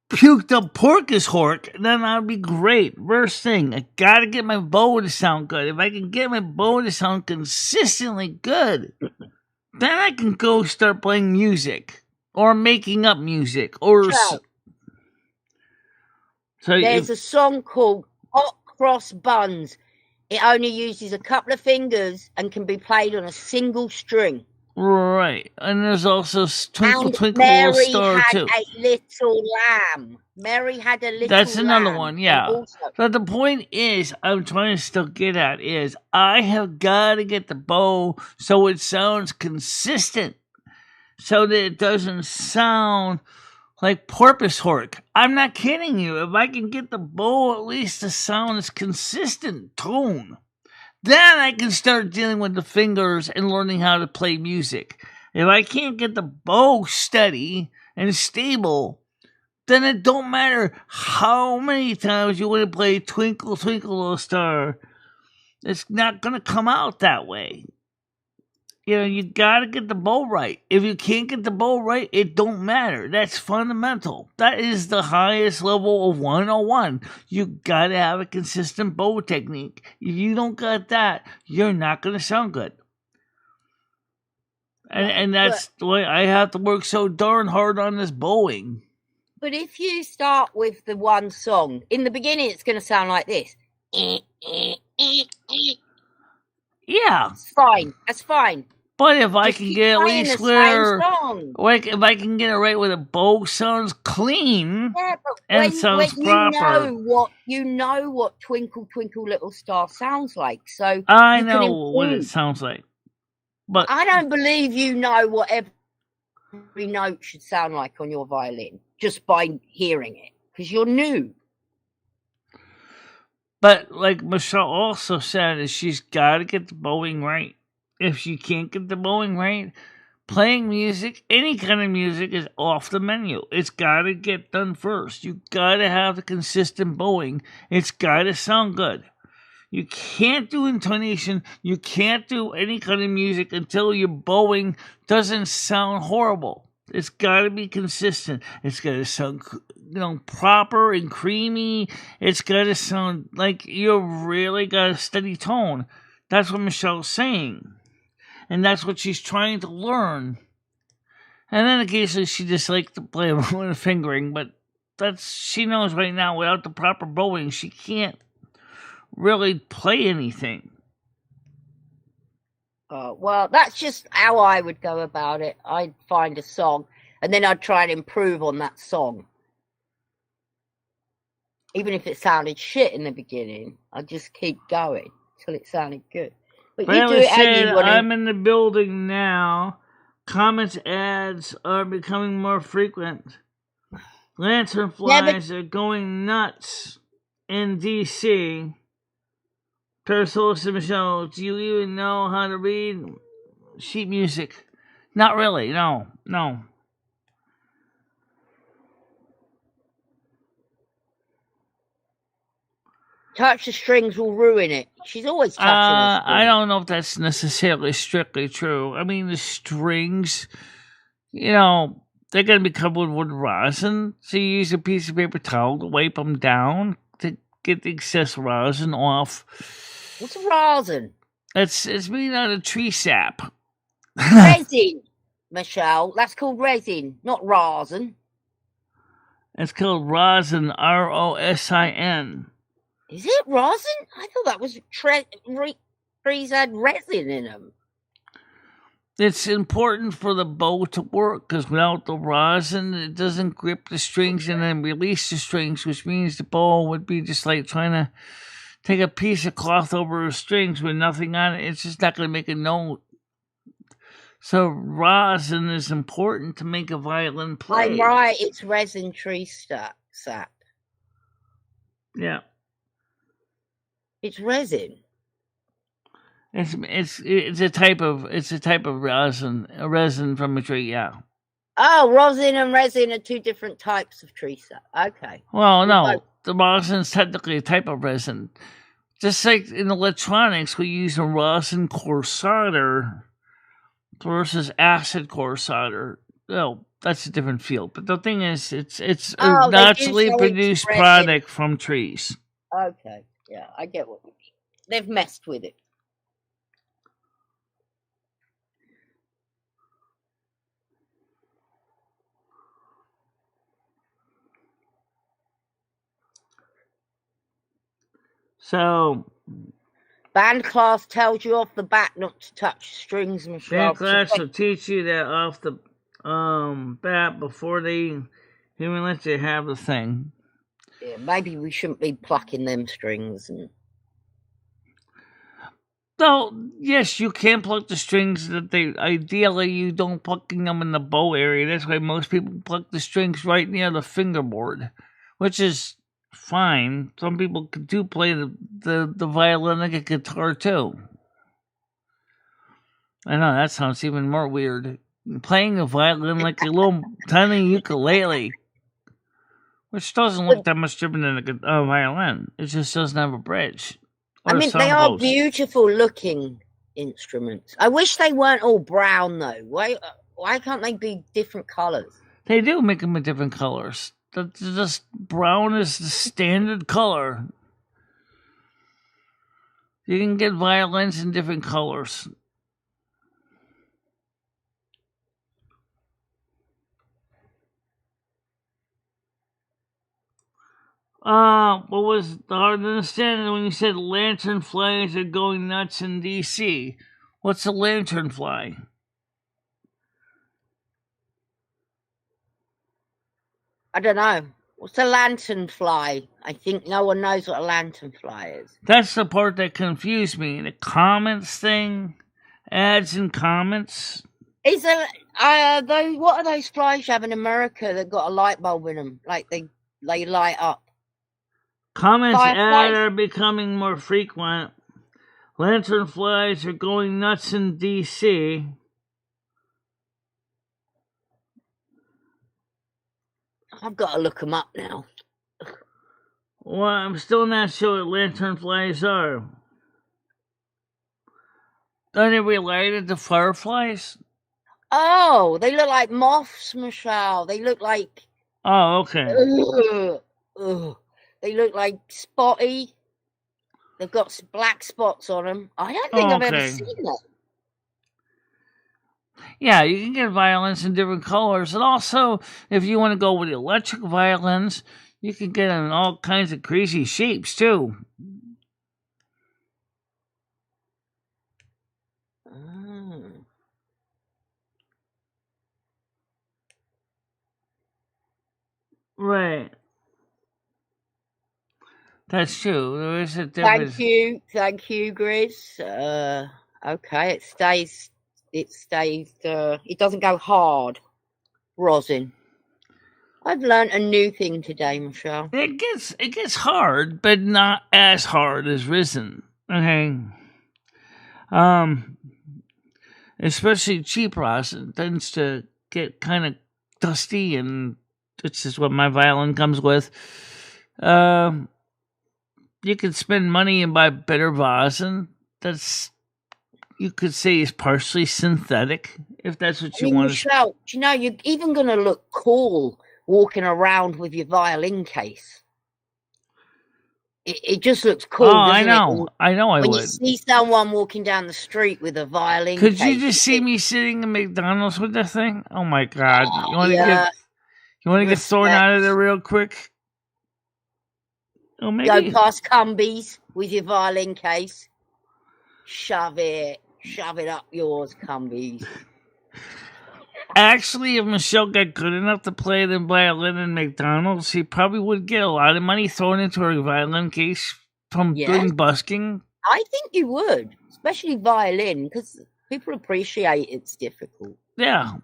puked up porcus hork, then that'd be great. First thing, I gotta get my bow to sound good. If I can get my bow to sound consistently good, then I can go start playing music or making up music or. So there's a song called Hot Cross Buns. It only uses a couple of fingers and can be played on a single string. Right. And there's also Twinkle Twinkle Mary Little Star had too. a little lamb. Mary had a little That's another lamb. one, yeah. But the point is, I'm trying to still get at is I have got to get the bow so it sounds consistent, so that it doesn't sound like porpoise hork. I'm not kidding you. If I can get the bow at least to sound as consistent tone, then I can start dealing with the fingers and learning how to play music. If I can't get the bow steady and stable, then it don't matter how many times you want to play Twinkle Twinkle Little Star. It's not going to come out that way. You know, you got to get the bow right. If you can't get the bow right, it don't matter. That's fundamental. That is the highest level of 101. You got to have a consistent bow technique. If you don't got that, you're not going to sound good. And that's why I have to work so darn hard on this bowing. But if you start with the one song, in the beginning it's going to sound like this. Yeah. It's fine. That's fine. But if I can get at least where, like, if I can get it right where the bow sounds clean and sounds proper. You know what Twinkle Twinkle Little Star sounds like. So I know what it sounds like. But I don't believe you know what every note should sound like on your violin just by hearing it, because you're new. But like Michelle also said, is she's got to get the bowing right. If she can't get the bowing right, playing music, any kind of music, is off the menu. It's got to get done first. You got to have the consistent bowing. It's got to sound good. You can't do intonation. You can't do any kind of music until your bowing doesn't sound horrible. It's got to be consistent. It's got to sound, proper and creamy. It's got to sound like you really got a steady tone. That's what Michelle's saying. And that's what she's trying to learn. And then occasionally she just likes to play with a fingering, but she knows right now without the proper bowing, she can't really play anything. Well, that's just how I would go about it. I'd find a song, and then I'd try and improve on that song. Even if it sounded shit in the beginning, I'd just keep going till it sounded good. But you do it how you want. I'm in the building now. Comments ads are becoming more frequent. Lantern flies are going nuts in D.C. Parasolis and Michelle, do you even know how to read sheet music? Not really, no. Touch the strings will ruin it. She's always touching the strings. I don't know if that's necessarily strictly true. I mean, the strings, they're going to be covered with rosin, so you use a piece of paper towel to wipe them down to get the excess rosin off. What's rosin? It's made out of tree sap. Resin, Michelle. That's called resin, not rosin. It's called rosin, R-O-S-I-N. Is it rosin? I thought that was trees had resin in them. It's important for the bow to work because without the rosin, it doesn't grip the strings and then release the strings, which means the bow would be just like trying to take a piece of cloth over the strings with nothing on it. It's just not going to make a note. So rosin is important to make a violin play. I'm right. It's resin tree sap. Yeah. It's resin. It's a type of resin, a resin from a tree. Yeah. Oh, rosin and resin are two different types of tree sap. Okay. Well, no, the rosin is technically a type of resin. Just like in electronics, we use a rosin core solder versus acid core solder. Well, that's a different field. But the thing is, it's a naturally produced product from trees. Okay. Yeah, I get what you mean. They've messed with it. So, band class tells you off the bat not to touch strings, Michelle. Band class will teach you that off the bat before they even let you have the thing. Yeah, maybe we shouldn't be plucking them strings. So, yes, you can pluck the strings. That they ideally you don't plucking them in the bow area. That's why most people pluck the strings right near the fingerboard, which is fine. Some people do play the violin like a guitar too. I know that sounds even more weird. Playing a violin like a little tiny ukulele, which doesn't look that much different than a violin. It just doesn't have a bridge. I mean, they are beautiful looking instruments. I wish they weren't all brown though. Why can't they be different colors? They do make them in different colors. Just brown is the standard color. You can get violins in different colors. What was the hard to understand when you said lantern flies are going nuts in DC? What's a lantern fly? I don't know. What's a lantern fly? I think no one knows what a lantern fly is. That's the part that confused me. The comments thing, ads and comments. Is there what are those flies you have in America that got a light bulb in them? Like they light up. Comments ad are becoming more frequent. Lantern flies are going nuts in DC. I've got to look them up now. Well, I'm still not sure what lantern flies are. Are they related to fireflies? Oh, they look like moths, Michelle. They look like... Oh, okay. They look like spotty. They've got black spots on them. I don't think I've ever seen that. Yeah, you can get violins in different colors. And also, if you want to go with electric violins, you can get them in all kinds of crazy shapes, too. Right. That's true. There is a difference. Thank you, Grizz. Okay, it doesn't go hard. Rosin. I've learned a new thing today, Michelle. It gets hard, but not as hard as resin. Okay. Especially cheap rosin tends to get kind of dusty, and this is what my violin comes with. You can spend money and buy better rosin. That's, you could say, is partially synthetic, if that's what you want. Michelle, do you know, you're even going to look cool walking around with your violin case. It just looks cool, Oh, doesn't I know. it? I know I When you would. see someone walking down the street with a violin Could case, you just see me sitting in McDonald's with that thing? Oh my God! You want to yeah, get thrown out of there respect. real quick? Oh, Go maybe. past Cumbies with your violin case. Shove it up yours, Cumbies. Actually, if Michelle got good enough to play the violin in McDonald's, she probably would get a lot of money thrown into her violin case from doing busking. I think you would, especially violin, because people appreciate it's difficult. Yeah.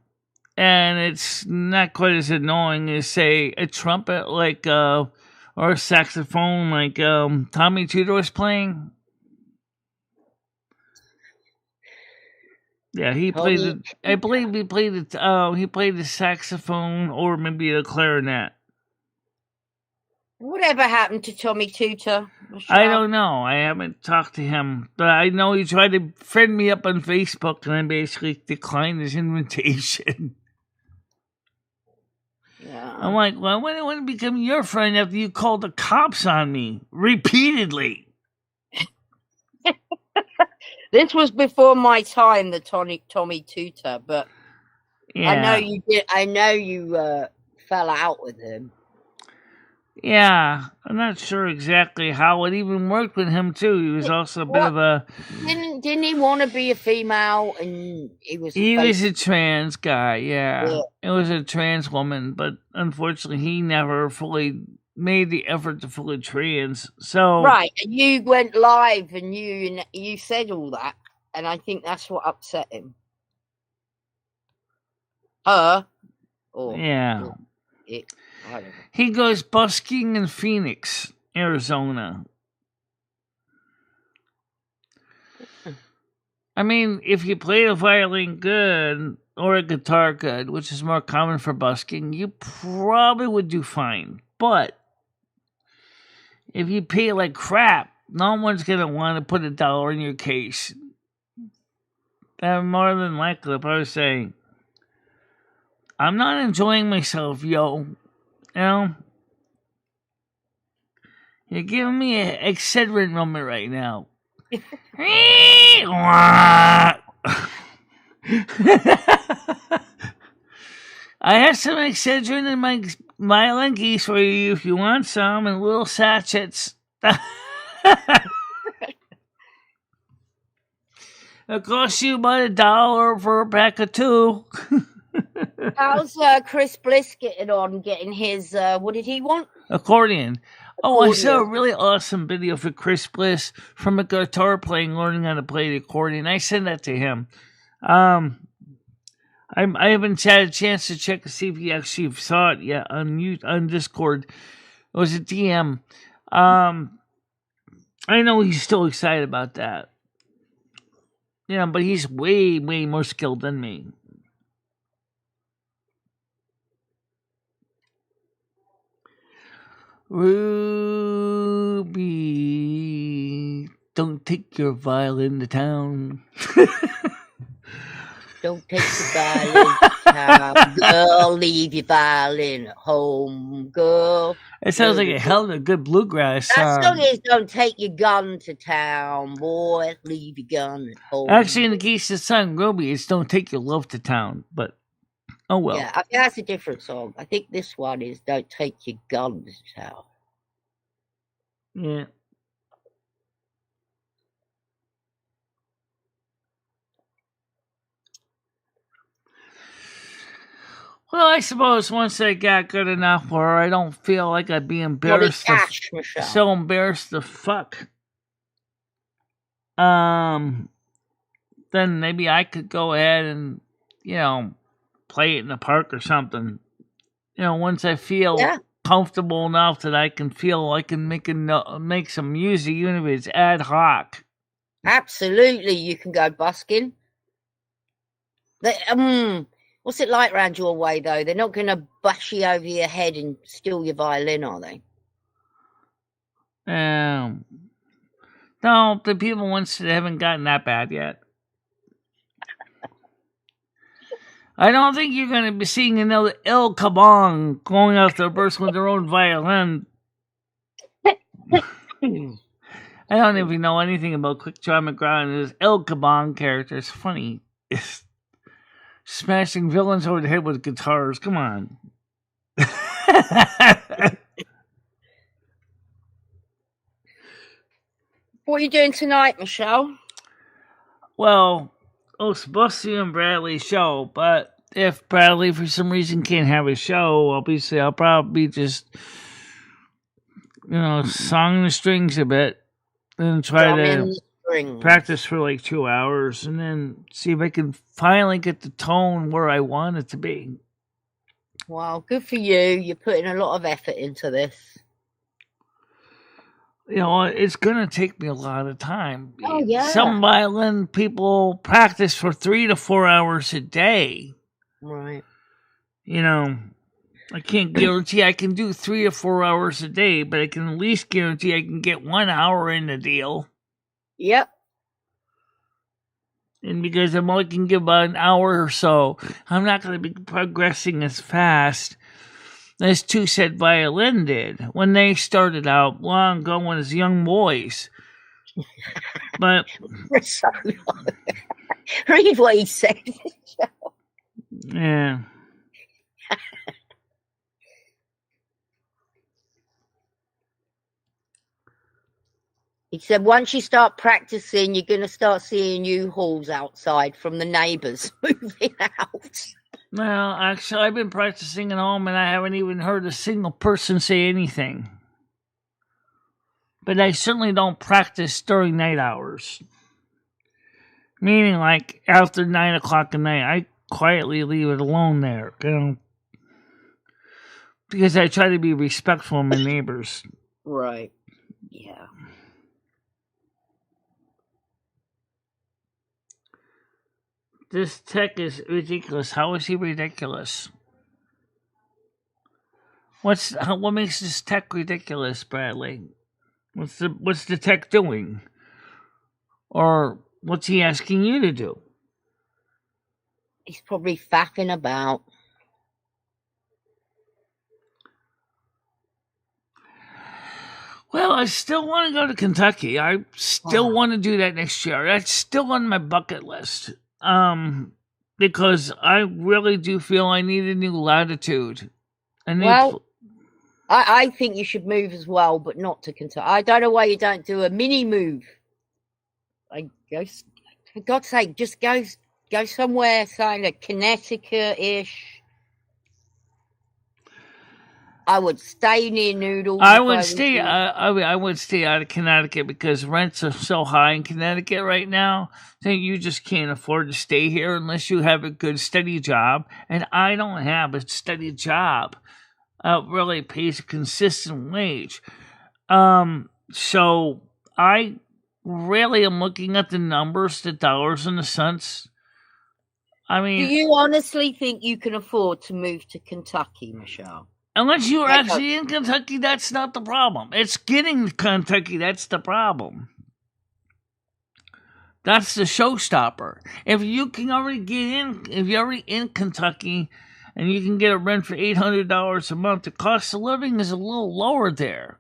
And it's not quite as annoying as, say, a trumpet or a saxophone like Tommy Tudor was playing. Yeah, he played the. I believe he played the. He played the saxophone or maybe the clarinet. Whatever happened to Tommy Tudor? I don't know. I haven't talked to him, but I know he tried to friend me up on Facebook, and I basically declined his invitation. Yeah. I'm like, well, when I want to become your friend after you called the cops on me repeatedly. This was before my time, the Tommy Tudor, but Yeah. I know you did. I know you fell out with him. Yeah, I'm not sure exactly how it even worked with him too. He was also a bit of a. Didn't he want to be a female, and he was? He was a trans guy. Yeah, it was a trans woman, but unfortunately, he never fully made the effort to fully trans. So right, and you went live and you said all that, and I think that's what upset him. Her, or yeah. It, I don't know. He goes busking in Phoenix, Arizona. I mean, if you play the violin good or a guitar good, which is more common for busking, you probably would do fine. But if you pay like crap, no one's going to want to put $1 in your case. And more than likely, if I was saying, I'm not enjoying myself, yo. You know? You're giving me an Excedrin moment right now. I have some Excedrin in my violin case for you if you want some, in little sachets. It'll cost you about $1 for a pack of 2. How's Chris Bliss getting his, what did he want? Accordion. Oh, I saw a really awesome video for Chris Bliss from a guitar playing, learning how to play the accordion. I sent that to him. I haven't had a chance to check to see if he actually saw it yet on Discord. It was a DM. I know he's still excited about that. Yeah, but he's way, way more skilled than me. Ruby, don't take your violin to town. Don't take your violin to town, girl. Leave your violin at home, girl. It sounds like a hell of a good bluegrass song. That song is "Don't take your gun to town, boy. Leave your gun at home." Actually, in the case of the song Ruby, it's "Don't take your love to town." But oh well. Yeah, I think that's a different song. I think this one is "Don't take your gun to town." Yeah. Well, I suppose once I got good enough where I don't feel like I'd be embarrassed, so embarrassed to fuck, then maybe I could go ahead and, play it in the park or something. Once I feel comfortable enough that I can feel I can make some music, even if it's ad hoc. Absolutely, you can go busking. What's it like round your way, though? They're not going to bash you over your head and steal your violin, are they? No, the people once haven't gotten that bad yet. I don't think you're going to be seeing another El Kabong going out the burst with their own violin. I don't even know anything about Quick Draw McGraw and his El Caban character. It's funny. It's smashing villains over the head with guitars. Come on. What are you doing tonight, Michelle? Well, it's supposed to be on Bradley's show, but if Bradley for some reason can't have a show, obviously I'll probably just, song the strings a bit and try to practice for like 2 hours and then see if I can finally get the tone where I want it to be. Well, good for you. You're putting a lot of effort into this. It's going to take me a lot of time. Oh, yeah. Some violin people practice for 3 to 4 hours a day. Right. I can't guarantee I can do 3 or 4 hours a day, but I can at least guarantee I can get 1 hour in the deal. Yep. And because I'm only can give about an hour or so, I'm not going to be progressing as fast as Two Set Violin did when they started out long ago as young boys. But read what he said. Yeah. He said, once you start practicing, you're going to start seeing U-Hauls outside from the neighbours moving out. Well, actually, I've been practicing at home and I haven't even heard a single person say anything. But I certainly don't practice during night hours. Meaning, like, after 9 o'clock at night, I quietly leave it alone there. Because I try to be respectful of my neighbors. Right. Yeah. This tech is ridiculous. How is he ridiculous? What makes this tech ridiculous, Bradley? What's the tech doing? Or what's he asking you to do? He's probably faffing about. Well, I still want to go to Kentucky. I still want to do that next year. That's still on my bucket list. Because I really do feel I need a new latitude. I think you should move as well, but not to Kentucky. I don't know why you don't do a mini move. For God's sake, just go somewhere, say like Connecticut-ish. I would stay near Noodles. I would stay out of Connecticut because rents are so high in Connecticut right now that you just can't afford to stay here unless you have a good steady job. And I don't have a steady job. Really pays a consistent wage. So I really am looking at the numbers, the dollars and the cents. I mean, do you honestly think you can afford to move to Kentucky, Michelle? Unless you're actually in Kentucky, that's not the problem. It's getting to Kentucky that's the problem. That's the showstopper. If you can already get in, if you're already in Kentucky and you can get a rent for $800 a month, the cost of living is a little lower there.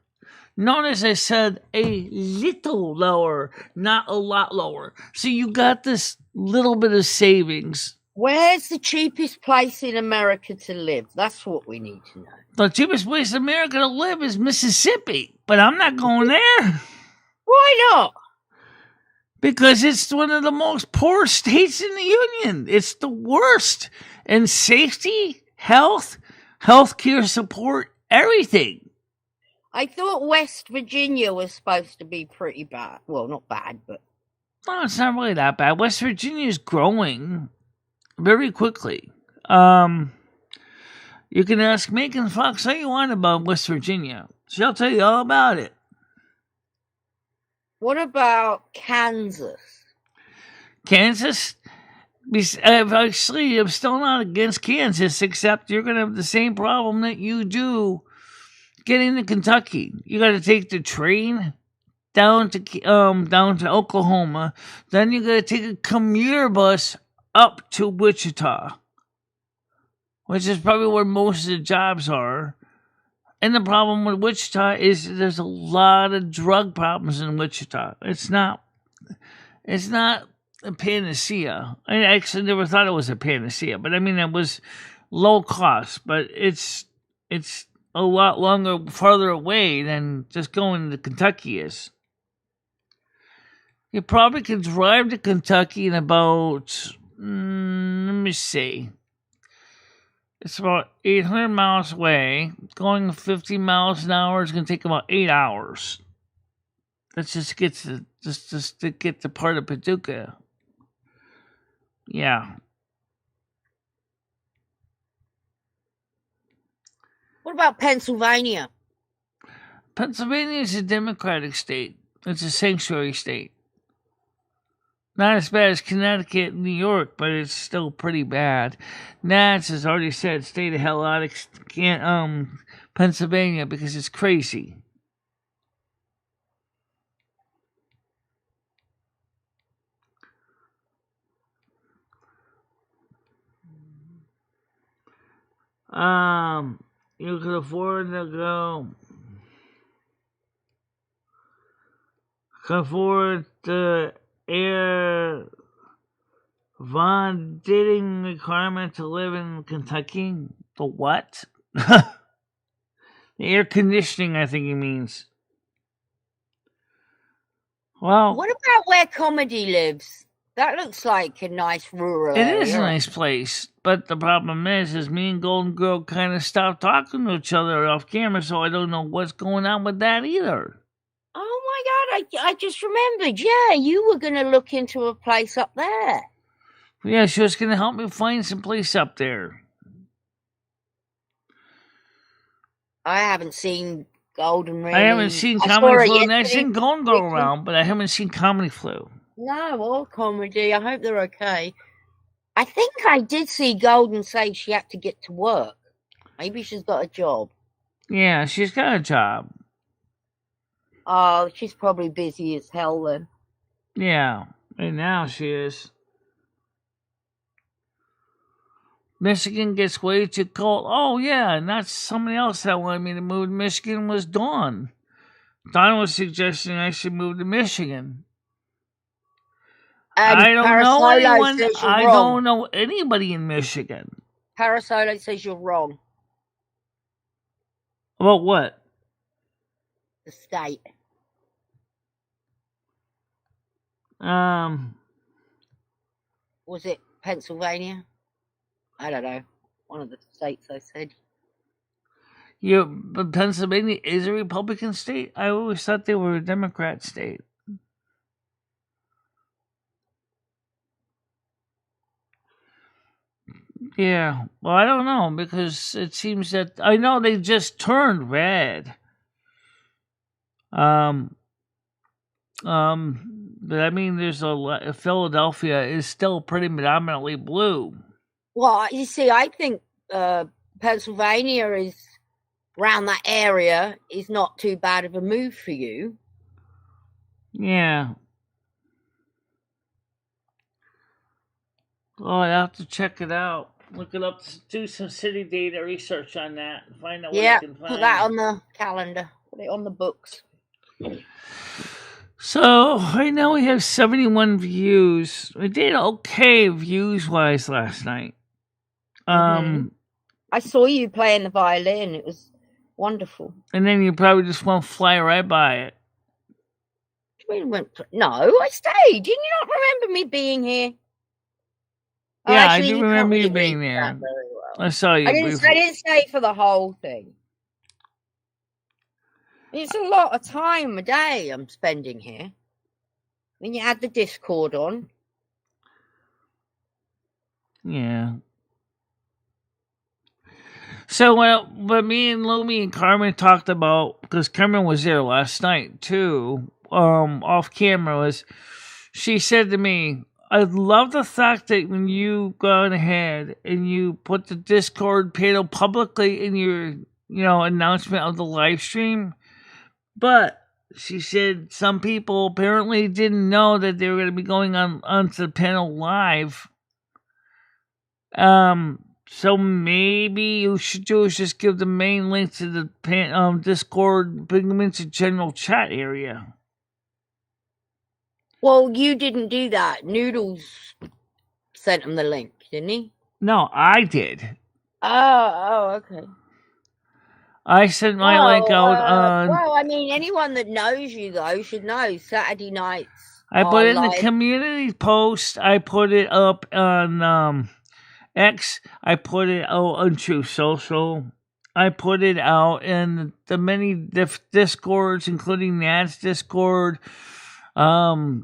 Notice I said a little lower, not a lot lower. So you got this little bit of savings. Where's the cheapest place in America to live? That's what we need to know. The cheapest place in America to live is Mississippi, but I'm not going there. Why not? Because it's one of the most poor states in the union. It's the worst. And safety, healthcare support, everything. I thought West Virginia was supposed to be pretty bad. Well, not bad, but... No, it's not really that bad. West Virginia is growing very quickly. You can ask Megan Fox all you want about West Virginia. She'll tell you all about it. What about Kansas? Kansas? Actually, I'm still not against Kansas, except you're going to have the same problem that you do getting to Kentucky. You got to take the train down to Oklahoma. Then you got to take a commuter bus up to Wichita, which is probably where most of the jobs are. And the problem with Wichita is there's a lot of drug problems in Wichita. It's not a panacea. I actually never thought it was a panacea, but I mean it was low cost, but it's a lot farther away than just going to Kentucky is. You probably could drive to Kentucky in about, let me see. It's about 800 miles away. Going 50 miles an hour is going to take about 8 hours. That's just to get to part of Paducah. Yeah. What about Pennsylvania? Pennsylvania is a Democratic state. It's a sanctuary state. Not as bad as Connecticut and New York, but it's still pretty bad. Nats has already said, stay the hell out of Pennsylvania because it's crazy. You could afford to go. Can afford the air bonding requirement to live in Kentucky. The what? The air conditioning, I think he means. Well, what about where Comedy lives? That looks like a nice rural area. It is a nice place, but the problem is me and Golden Girl kind of stopped talking to each other off camera, so I don't know what's going on with that either. Oh my God, I just remembered. Yeah, you were going to look into a place up there. Yeah, she was going to help me find some place up there. I haven't seen Golden really. I haven't seen Comedy Flu, and I've seen Golden Girl around, but I haven't seen Comedy Flu. No, or Comedy. I hope they're okay. I think I did see Golden say she had to get to work. Maybe she's got a job. Yeah, she's got a job. Oh, she's probably busy as hell then. Yeah, and now she is. Michigan gets way too cold. Oh, yeah, and that's somebody else that wanted me to move to Michigan was Dawn. Dawn was suggesting I should move to Michigan. I don't know anyone. I don't know anybody in Michigan. Parasolo says you're wrong. About what? The state. Was it Pennsylvania? I don't know. One of the states I said. Yeah, but Pennsylvania is a Republican state? I always thought they were a Democrat state. Yeah, well, I don't know, because it seems that I know they just turned red. But I mean, there's Philadelphia is still pretty predominantly blue. Well, you see, I think Pennsylvania is around that area is not too bad of a move for you. Yeah. Oh, I have to check it out. Look it up, do some city data research on that, and find out what you can find. Put that on the calendar. Put it on the books. So, right now we have 71 views. We did okay views-wise last night. I saw you playing the violin. It was wonderful. And then you probably just won't fly right by it. No, I stayed. Did you not remember me being here? Yeah, I do remember you being there. I saw you. I didn't stay for the whole thing. It's a lot of time a day I'm spending here. Then you add the Discord on. Yeah. So, but me and Lumi and Carmen talked about, because Carmen was there last night too, off camera, she said to me, I love the fact that when you go ahead and you put the Discord panel publicly in your, announcement of the live stream. But she said some people apparently didn't know that they were going to be going onto the panel live. So maybe you should do is just give the main link to the Discord, bring them into general chat area. Well, you didn't do that. Noodles sent him the link, didn't he? No, I did. Oh, okay. I sent my link out on. Well, I mean, anyone that knows you though should know Saturday nights. I put it in live. the community post. I put it up on X. I put it out on Truth Social. I put it out in the many Discords, including NASQ Discord, a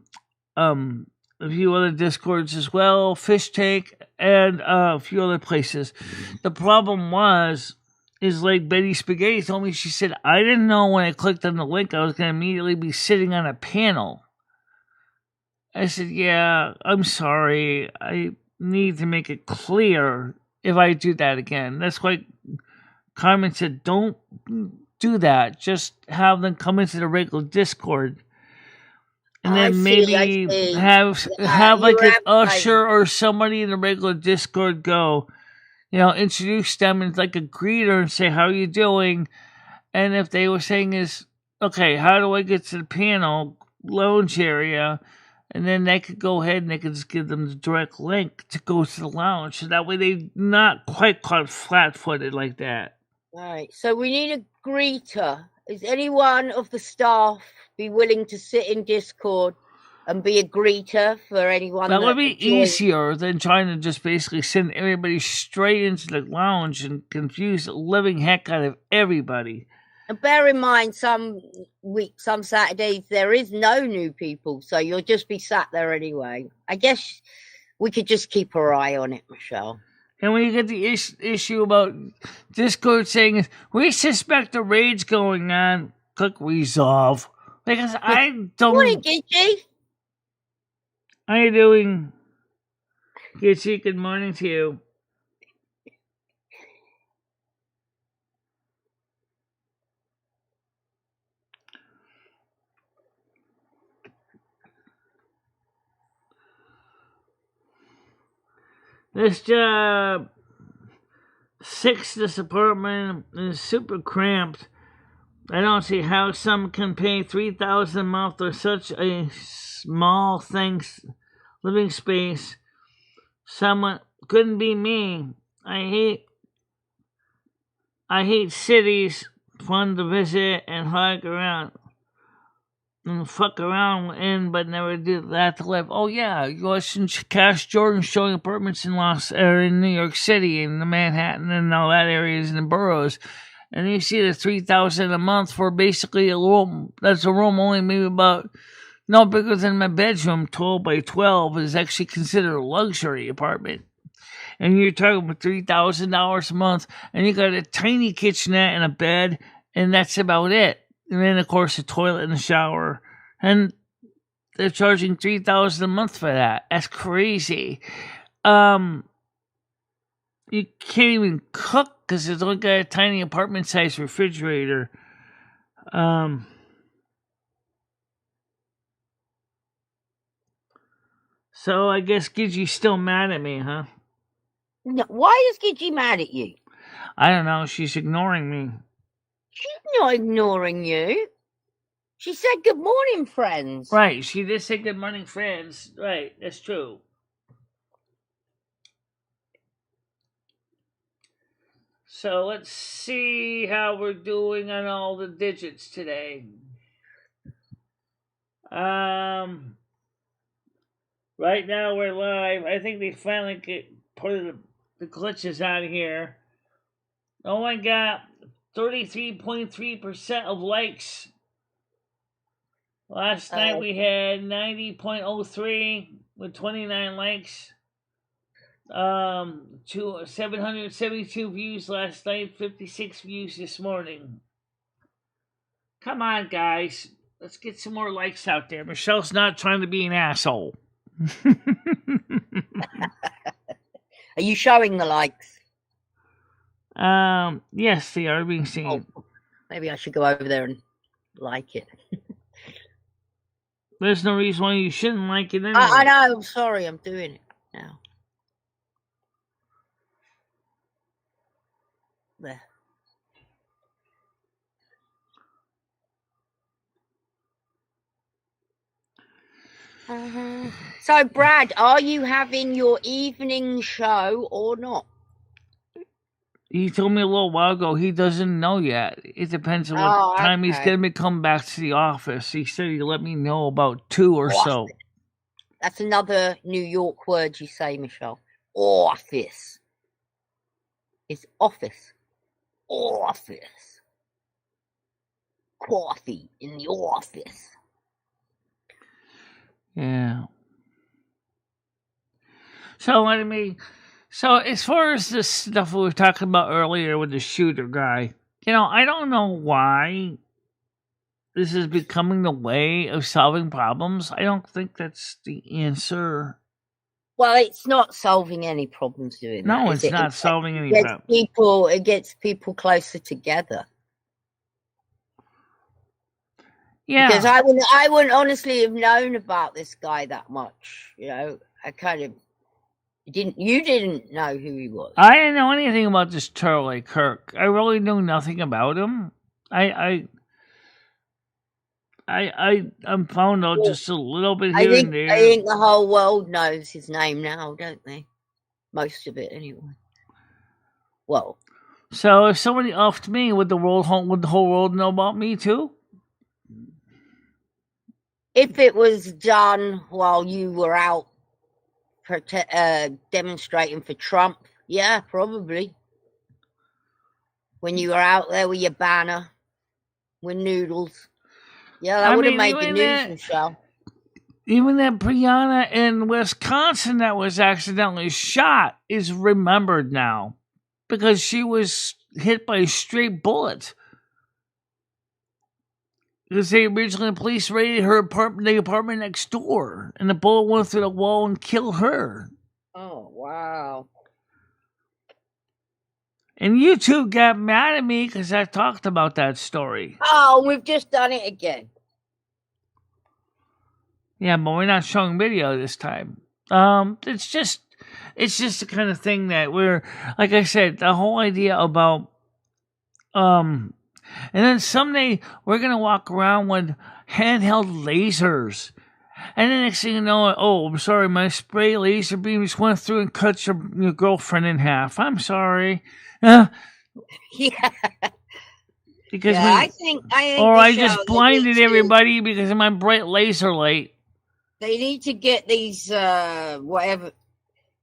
few other Discords as well, Fish Tank, and a few other places. The problem is like Betty Spaghetti told me, she said, I didn't know when I clicked on the link I was going to immediately be sitting on a panel. I said, yeah, I'm sorry. I need to make it clear if I do that again. That's why Carmen said, don't do that. Just have them come into the regular Discord. And then maybe have like an usher or somebody in the regular Discord go, introduce them as like a greeter and say, how are you doing? And if they were saying is, okay, how do I get to the panel lounge area? And then they could go ahead and they could just give them the direct link to go to the lounge. So that way they're not quite caught flat-footed like that. All right. So we need a greeter. Is anyone of the staff be willing to sit in Discord and be a greeter for anyone? That would be easier than trying to just basically send everybody straight into the lounge and confuse the living heck out of everybody. And bear in mind, some weeks, some Saturdays, there is no new people, so you'll just be sat there anyway. I guess we could just keep our eye on it, Michelle. And when you get the issue about Discord saying, we suspect a raid's going on, click resolve. Because I don't... Morning, Gitchy. How you doing? Gitchy, good morning to you. This job, this apartment is super cramped. I don't see how some can pay $3,000 a month for such a small living space. Someone couldn't be me. I hate cities, fun to visit and hike around. And fuck around in, but never do that to live. Oh yeah, you watching Cash Jordan showing apartments in New York City and the Manhattan and all that areas and the boroughs, and you see the $3,000 a month for basically a room. That's a room only maybe about no bigger than my bedroom, 12 by 12, is actually considered a luxury apartment. And you're talking about $3,000 a month, and you got a tiny kitchenette and a bed, and that's about it. And then, of course, a toilet and a shower. And they're charging $3,000 a month for that. That's crazy. You can't even cook because it's only got a tiny apartment-sized refrigerator. So I guess Gidgey's still mad at me, huh? No, why is Gidgey mad at you? I don't know. She's ignoring me. She's not ignoring you. She said good morning, friends. Right, she did say good morning, friends. Right, that's true. So let's see how we're doing on all the digits today. Right now we're live. I think they finally put the glitches out of here. Oh my god. 33.3% of likes. Last night we had 90.03 with 29 likes. 772 views last night, 56 views this morning. Come on, guys. Let's get some more likes out there. Michelle's not trying to be an asshole. Are you showing the likes? Yes, they are being seen. Oh, maybe I should go over there and like it. There's no reason why you shouldn't like it anyway. I know, I'm sorry, I'm doing it now. there. So, Brad, are you having your evening show or not? He told me a little while ago he doesn't know yet. It depends on what time he's going to be coming back to the office. He said he'd let me know about 2 or so. That's another New York word you say, Michelle. Office. It's office. Office. Coffee in the office. Yeah. So as far as this stuff we were talking about earlier with the shooter guy, I don't know why this is becoming the way of solving problems. I don't think that's the answer. Well, it's not solving any problems doing that. No, it's not solving any problems. It gets people closer together. Yeah. Because I wouldn't honestly have known about this guy that much. I kind of you didn't know who he was. I didn't know anything about this Charlie Kirk. I really knew nothing about him. I found out just a little bit here and there. I think the whole world knows his name now, don't they? Most of it, anyway. Well, so if somebody offed me, would the whole world know about me too? If it was done while you were out demonstrating for Trump, yeah, probably. When you were out there with your banner, with noodles. Yeah, that would have made the news, Michelle. Even that Brianna in Wisconsin that was accidentally shot is remembered now because she was hit by a straight bullet. Because the police raided her apartment, the apartment next door, and the bullet went through the wall and killed her. Oh, wow. And you two got mad at me because I talked about that story. Oh, we've just done it again. Yeah, but we're not showing video this time. It's just the kind of thing that we're, like I said, the whole idea about, and then someday we're going to walk around with handheld lasers. And the next thing you know, I'm sorry, my spray laser beam just went through and cut your girlfriend in half. I'm sorry. Yeah. Because I think I just blinded everybody because of my bright laser light. They need to get these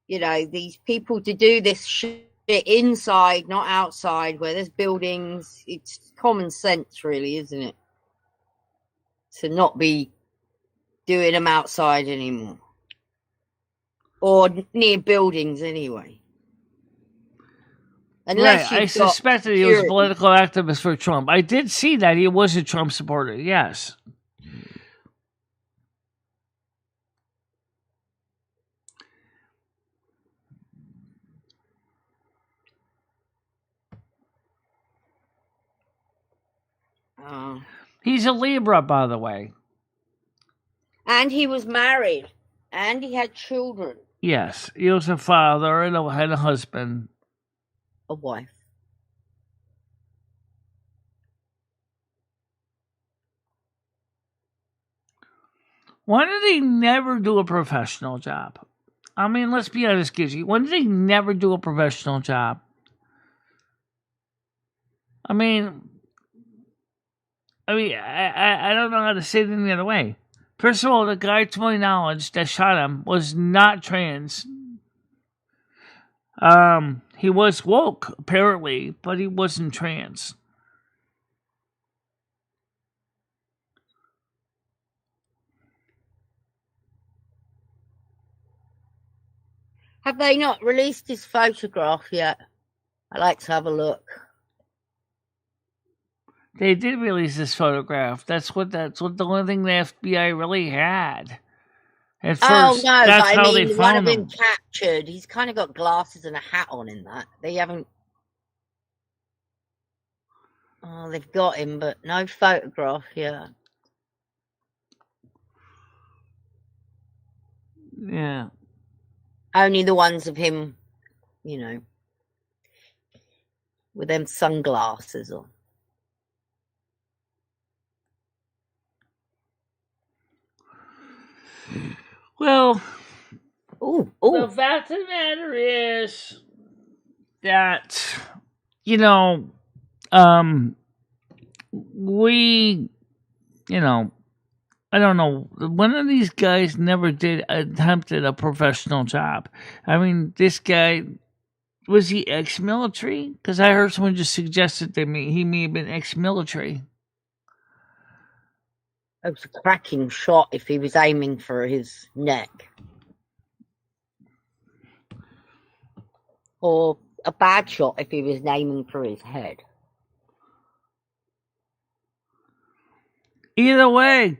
these people to do this shit inside, not outside, where there's buildings. It's common sense, really, isn't it? To not be doing them outside anymore. Or near buildings, anyway. Unless I suspected he was a political activist for Trump. I did see that he was a Trump supporter, yes. He's a Libra, by the way. And he was married. And he had children. Yes, he was a father and had a husband. A wife. Why did he never do a professional job? I mean, let's be honest, Gizzy. Why did he never do a professional job? I don't know how to say it any other way. First of all, the guy, to my knowledge, that shot him was not trans. He was woke, apparently, but he wasn't trans. Have they not released his photograph yet? I'd like to have a look. They did release this photograph. That's what the only thing the FBI really had. At first, that's how they found one of him. him captured. He's kind of got glasses and a hat on in that. They haven't. Oh, they've got him, but no photograph yet. Yeah. Only the ones of him, with them sunglasses on. Well, Oh, the fact of the matter is that, you know, we, you know, I don't know. One of these guys never did attempted a professional job. I mean, this guy, was he ex-military? Because I heard someone just suggested that he may have been ex-military. It was a cracking shot if he was aiming for his neck. Or a bad shot if he was aiming for his head. Either way,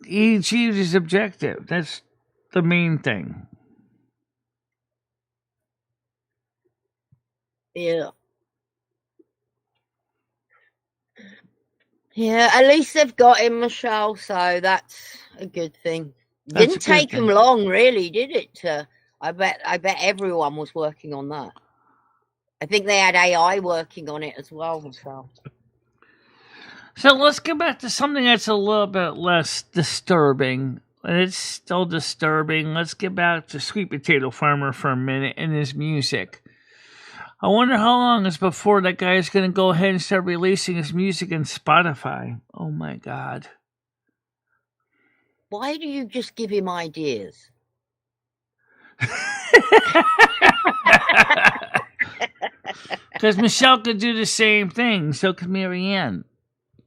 he achieved his objective. That's the main thing. Yeah. Yeah, at least they've got him, Michelle, so that's a good thing. Didn't take him long, really, did it? I bet everyone was working on that. I think they had AI working on it as well, Michelle. So let's get back to something that's a little bit less disturbing. It's still disturbing. Let's get back to Sweet Potato Farmer for a minute and his music. I wonder how long it's before that guy is going to go ahead and start releasing his music on Spotify. Oh my God. Why do you just give him ideas? Because Michelle could do the same thing. So could Marianne.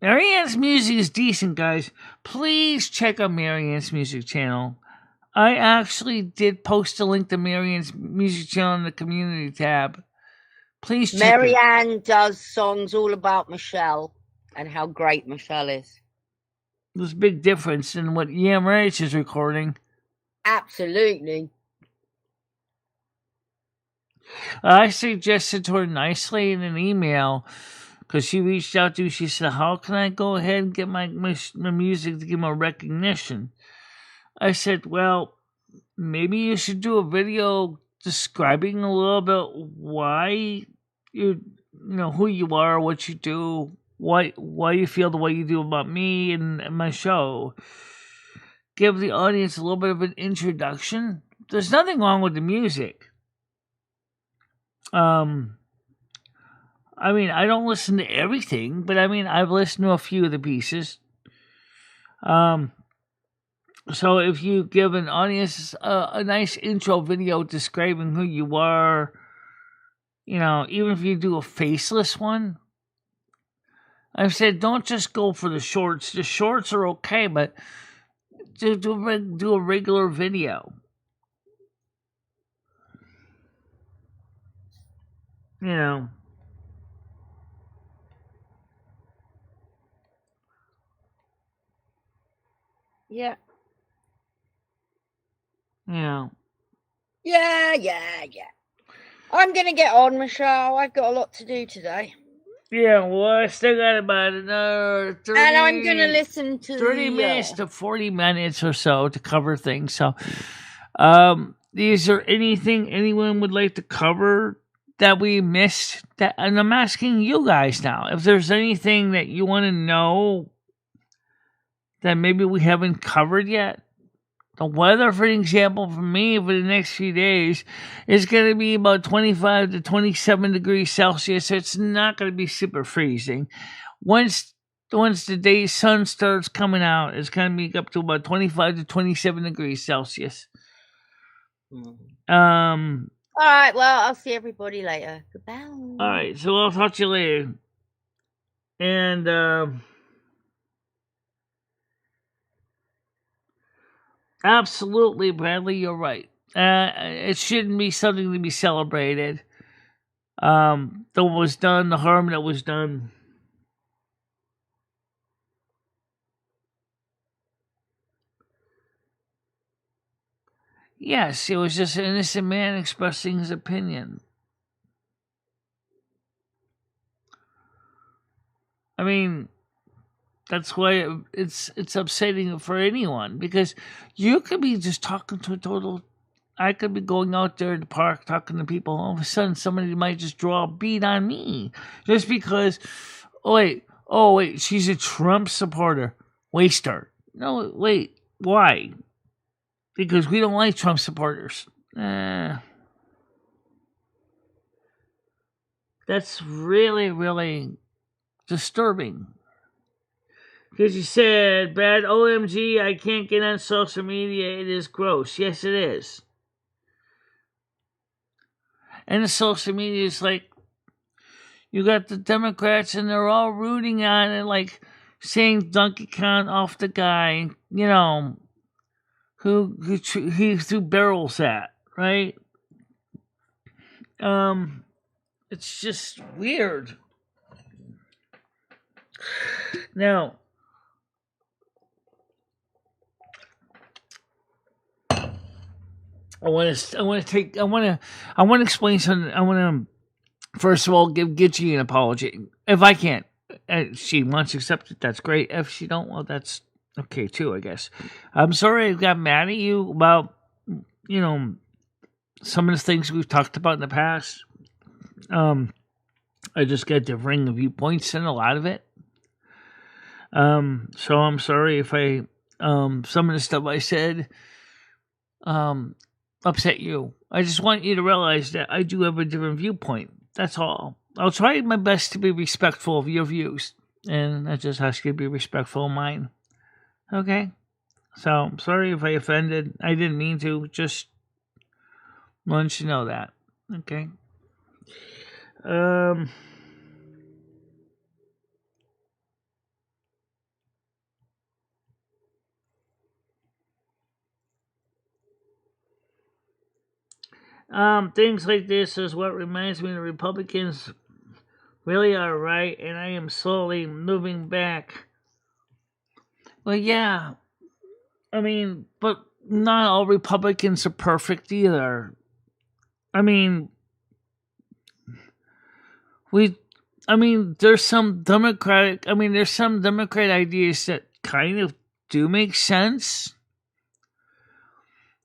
Marianne's music is decent, guys. Please check out Marianne's music channel. I actually did post a link to Marianne's music channel in the community tab. Please check Marianne does songs all about Michelle and how great Michelle is. There's a big difference in what Yamrich is recording. Absolutely. I suggested to her nicely in an email, because she reached out to me. She said, how can I go ahead and get my music to give more recognition? I said, well, maybe you should do a video describing a little bit why you know who you are, what you do, why you feel the way you do about me and my show. Give the audience a little bit of an introduction. There's nothing wrong with the music. I mean, I don't listen to everything, but I mean, I've listened to a few of the pieces. So if you give an audience a nice intro video describing who you are, you know, even if you do a faceless one, I've said don't just go for the shorts. The shorts are okay, but do a regular video. You know. Yeah. Yeah. Yeah. I'm going to get on, Michelle. I've got a lot to do today. Yeah, well, I still got about another 30... And I'm going to listen to 30 minutes to 40 minutes or so to cover things. So, is there anything anyone would like to cover that we missed? And I'm asking you guys now, if there's anything that you want to know that maybe we haven't covered yet. The weather, for example, for me for the next few days is going to be about 25 to 27 degrees Celsius. So it's not going to be super freezing. Once the day sun starts coming out, it's going to be up to about 25 to 27 degrees Celsius. All right, well, I'll see everybody later. Goodbye. All right, so I'll talk to you later. And absolutely, Bradley, you're right. It shouldn't be something to be celebrated. That was done, the harm that was done. Yes, it was just an innocent man expressing his opinion. I mean, that's why it's upsetting for anyone, because you could be just talking to a total I could be going out there in the park talking to people. All of a sudden, somebody might just draw a bead on me just because. Oh wait, she's a Trump supporter. Waste her. No, wait, why? Because we don't like Trump supporters. That's really, really disturbing. Because you said, bad OMG, I can't get on social media. It is gross. Yes, it is. And the social media is like, you got the Democrats and they're all rooting on it, like saying Donkey Kong off the guy, you know, who he threw barrels at, right? It's just weird. Now, I want to explain something. I want to first of all give Gitchy an apology if I can. If she wants to accept it, that's great. If she don't, well, that's okay too, I guess. I'm sorry I got mad at you about, you know, some of the things we've talked about in the past. I just got differing viewpoints in a lot of it. So I'm sorry if I some of the stuff I said upset you. I just want you to realize that I do have a different viewpoint. That's all. I'll try my best to be respectful of your views, and I just ask you to be respectful of mine. Okay? So, I'm sorry if I offended. I didn't mean to. Just want you to know that. Okay? Things like this is what reminds me the Republicans really are right, and I am slowly moving back. Well, yeah. I mean, but not all Republicans are perfect either. I mean, there's some Democratic ideas that kind of do make sense.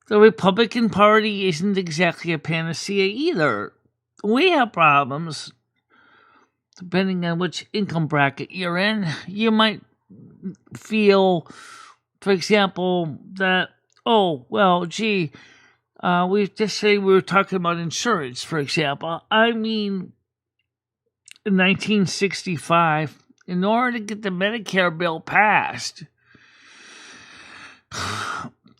The Republican Party isn't exactly a panacea either. We have problems. Depending on which income bracket you're in, you might feel, for example, that, oh, well, gee, we just say we were talking about insurance, for example. I mean, in 1965, in order to get the Medicare bill passed,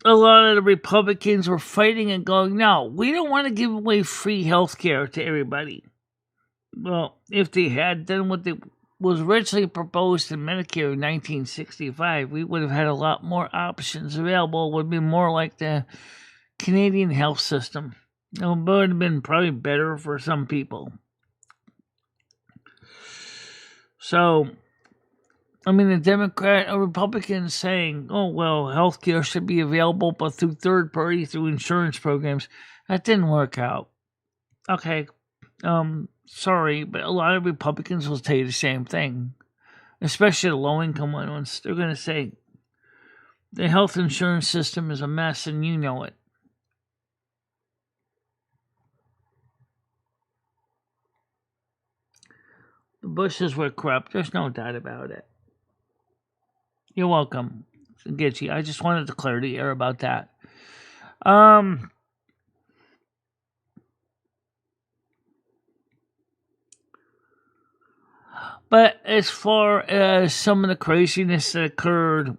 a lot of the Republicans were fighting and going, no, we don't want to give away free health care to everybody. Well, if they had done what was originally proposed in Medicare in 1965, we would have had a lot more options available. It would be more like the Canadian health system. It would have been probably better for some people. So, I mean, the Democrat or Republicans saying, oh, well, healthcare should be available, but through third party, through insurance programs, that didn't work out. Okay, sorry, but a lot of Republicans will tell you the same thing, especially the low-income ones. They're going to say, the health insurance system is a mess, and you know it. The Bushes were corrupt. There's no doubt about it. You're welcome, Gitchy. I just wanted to clear the air about that. But as far as some of the craziness that occurred,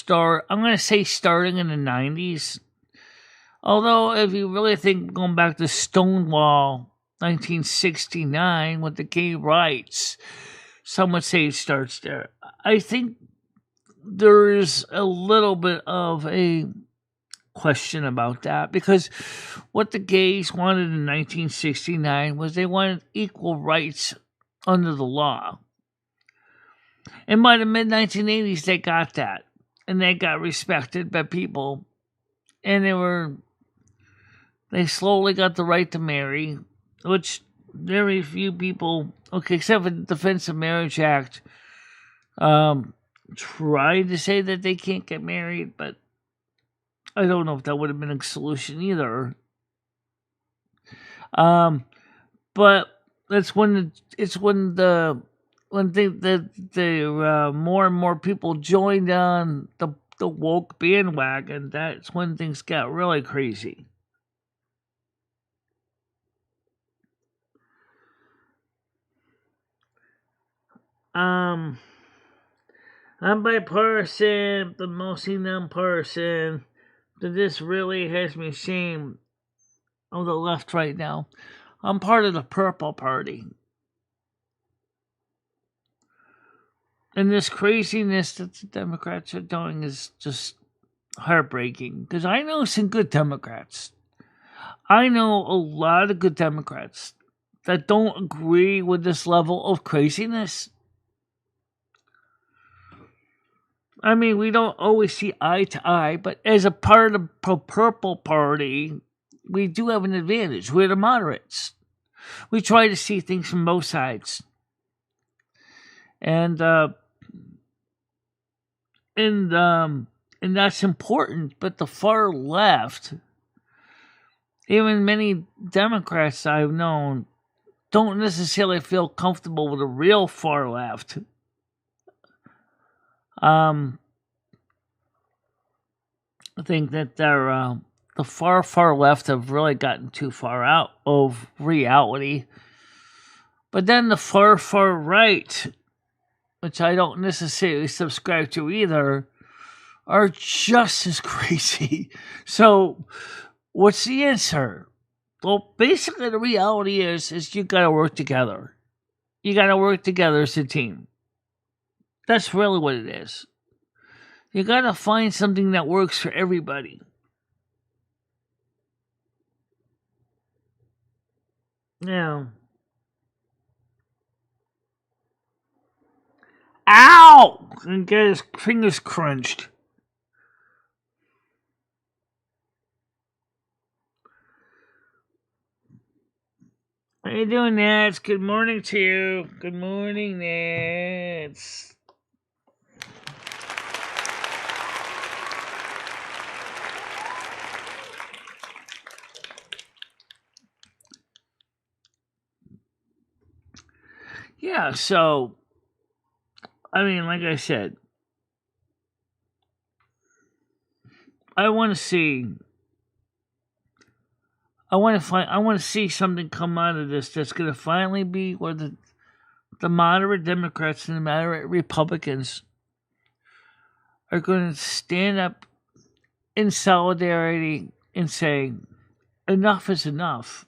I'm going to say starting in the 90s. Although, if you really think going back to Stonewall, 1969, with the gay rights, some would say it starts there. I think there's a little bit of a question about that, because what the gays wanted in 1969 was they wanted equal rights under the law. And by the mid-1980s, they got that. And they got respected by people. And they slowly got the right to marry, which very few people, okay, except for the Defense of Marriage Act, tried to say that they can't get married, but I don't know if that would have been a solution either. But it's when more and more people joined on the woke bandwagon, that's when things got really crazy. I'm bipartisan, but mostly non-partisan. But this really has me ashamed of the left right now. I'm part of the Purple Party. And this craziness that the Democrats are doing is just heartbreaking. Because I know some good Democrats. I know a lot of good Democrats that don't agree with this level of craziness. I mean, we don't always see eye to eye, but as a part of the Purple Party, we do have an advantage. We're the moderates. We try to see things from both sides. And that's important, but the far left, even many Democrats I've known, don't necessarily feel comfortable with the real far left. I think that the far left have really gotten too far out of reality. But then the far right, which I don't necessarily subscribe to either, are just as crazy. So, what's the answer? Well, basically the reality is you gotta work together. You gotta work together as a team. That's really what it is. You gotta find something that works for everybody. Now, ow! And get his fingers crunched. How you doing, Nats? Good morning to you. Good morning, Nats. Yeah, so, I mean, like I said, I want to see something come out of this that's going to finally be where the moderate Democrats and the moderate Republicans are going to stand up in solidarity and say, enough is enough.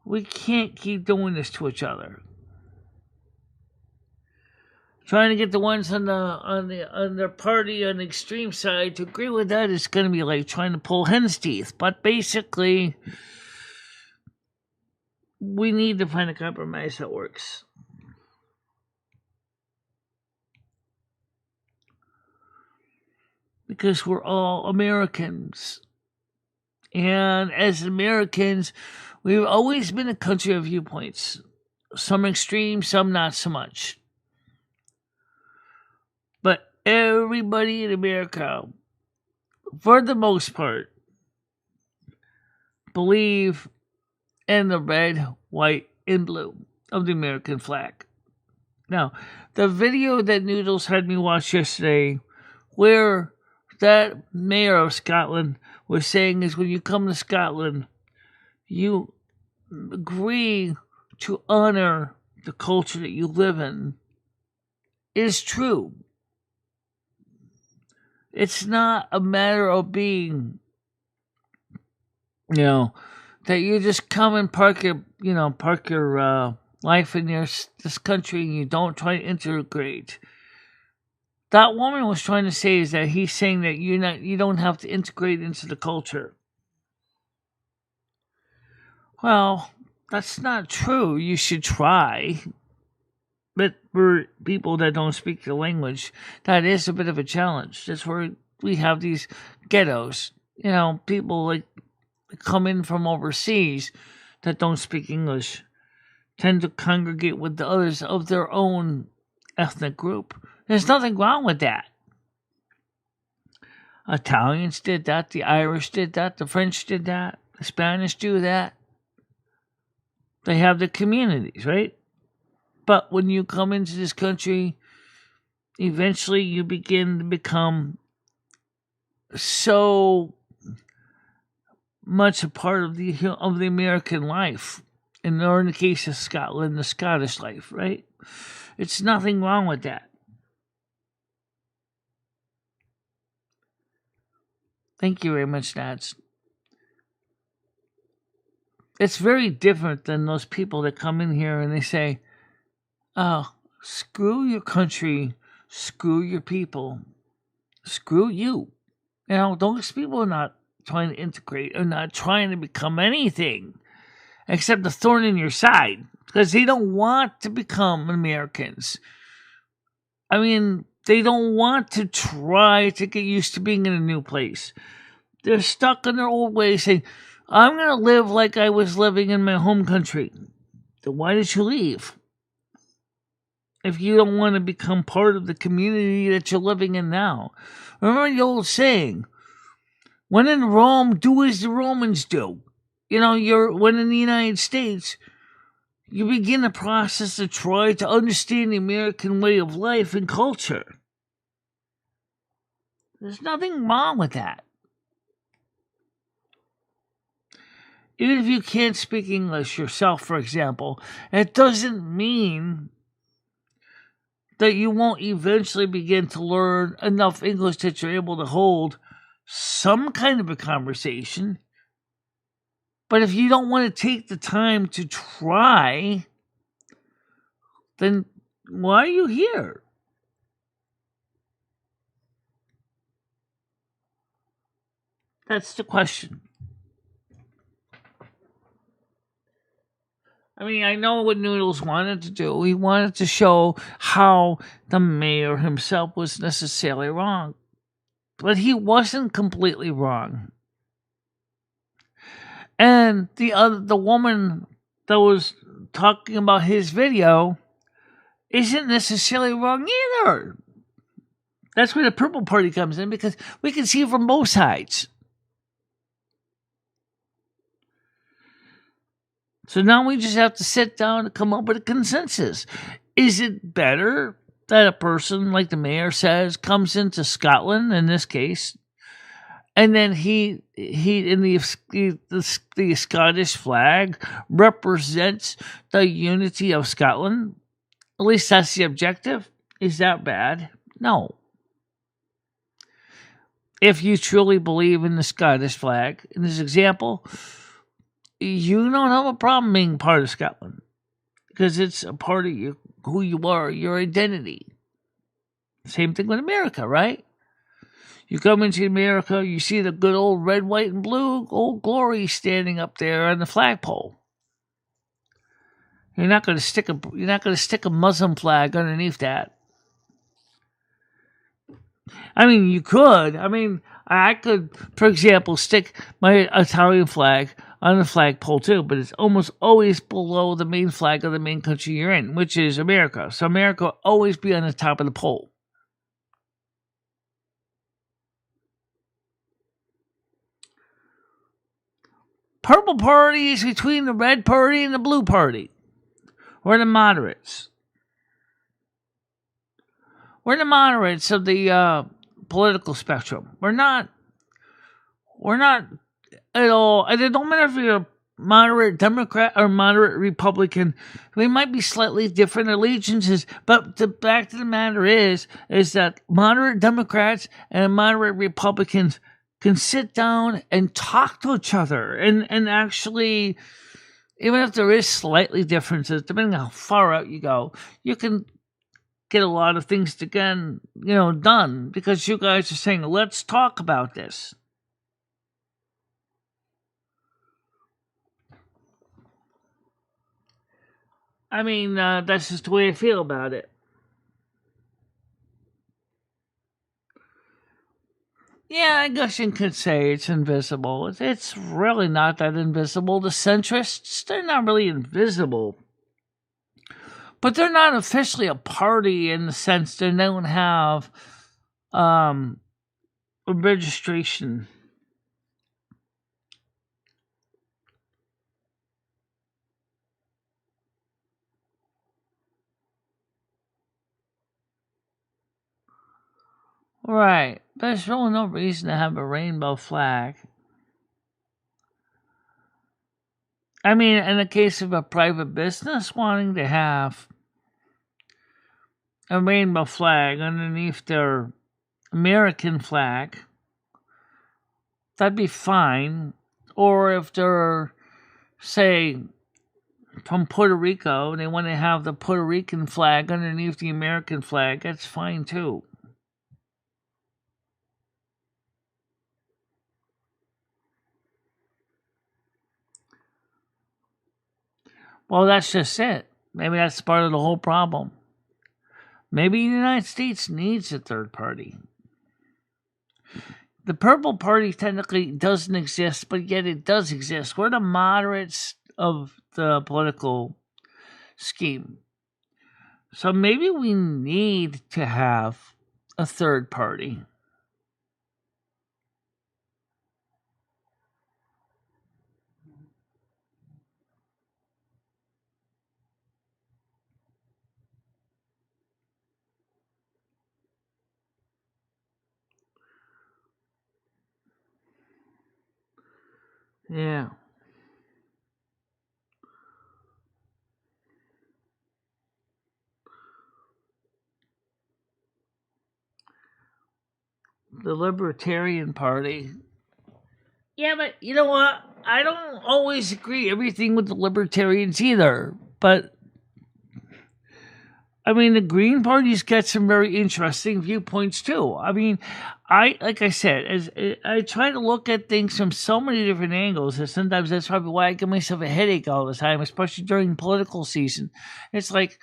We can't keep doing this to each other. Trying to get the ones on their party on the extreme side to agree with that is going to be like trying to pull hen's teeth. But basically, we need to find a compromise that works. Because we're all Americans. And as Americans, we've always been a country of viewpoints. Some extreme, some not so much. But everybody in America, for the most part, believe in the red, white, and blue of the American flag. Now, the video that Noodles had me watch yesterday, where that mayor of Scotland was saying is when you come to Scotland, you agree to honor the culture that you live in, is true. It's not a matter of being, that you just come and park your life in this country and you don't try to integrate. That woman was trying to say is that he's saying that you don't have to integrate into the culture. Well, that's not true. You should try. But for people that don't speak the language, that is a bit of a challenge. That's where we have these ghettos. People like come in from overseas that don't speak English tend to congregate with the others of their own ethnic group. There's nothing wrong with that. Italians did that, the Irish did that, the French did that. The Spanish do that. They have the communities, right? But when you come into this country, eventually you begin to become so much a part of the American life. And or in the case of Scotland, the Scottish life, right? It's nothing wrong with that. Thank you very much, Nads. It's very different than those people that come in here and they say, oh, screw your country, screw your people, screw you. You know, those people are not trying to integrate, are not trying to become anything except a thorn in your side because they don't want to become Americans. I mean, they don't want to try to get used to being in a new place. They're stuck in their old ways saying, I'm going to live like I was living in my home country. Then why did you leave? If you don't want to become part of the community that you're living in now. Remember the old saying, when in Rome, do as the Romans do. You know, when in the United States, you begin a process to try to understand the American way of life and culture. There's nothing wrong with that. Even if you can't speak English yourself, for example, it doesn't mean that you won't eventually begin to learn enough English that you're able to hold some kind of a conversation. But if you don't want to take the time to try, then why are you here? That's the question. I mean, I know what Noodles wanted to do. He wanted to show how the mayor himself was necessarily wrong. But he wasn't completely wrong. And the woman that was talking about his video isn't necessarily wrong either. That's where the Purple Party comes in, because we can see from both sides. So now we just have to sit down and come up with a consensus. Is it better that a person, like the mayor says, comes into Scotland, in this case, and then he in the Scottish flag represents the unity of Scotland? At least that's the objective. Is that bad? No. If you truly believe in the Scottish flag, in this example, you don't have a problem being part of Scotland because it's a part of you, who you are, your identity. Same thing with America, right? You come into America, you see the good old red, white, and blue Old Glory standing up there on the flagpole. You're not going to stick a Muslim flag underneath that. I mean, you could. I mean, I could, for example, stick my Italian flag on the flagpole too, but it's almost always below the main flag of the main country you're in, which is America. So America will always be on the top of the pole. Purple Party is between the red party and the blue party. We're the moderates. We're the moderates of the political spectrum. We're not at all. And it don't matter if you're a moderate Democrat or moderate Republican. We might be slightly different allegiances, but the fact of the matter is that moderate Democrats and moderate Republicans can sit down and talk to each other and actually, even if there is slightly differences, depending on how far out you go, you can get a lot of things done because you guys are saying, let's talk about this. I mean, that's just the way I feel about it. Yeah, I guess you could say it's invisible. It's really not that invisible. The centrists, they're not really invisible. But they're not officially a party in the sense they don't have a registration. Right. There's really no reason to have a rainbow flag. I mean, in the case of a private business wanting to have a rainbow flag underneath their American flag, that'd be fine. Or if they're, say, from Puerto Rico and they want to have the Puerto Rican flag underneath the American flag, that's fine too. Well, that's just it. Maybe that's part of the whole problem. Maybe the United States needs a third party. The Purple Party technically doesn't exist, but yet it does exist. We're the moderates of the political scheme. So maybe we need to have a third party. Yeah. The Libertarian Party. Yeah, but you know what? I don't always agree everything with the Libertarians either. But I mean, the Green Party's got some very interesting viewpoints too. I mean, like I said, as I try to look at things from so many different angles, and sometimes that's probably why I give myself a headache all the time, especially during political season. It's like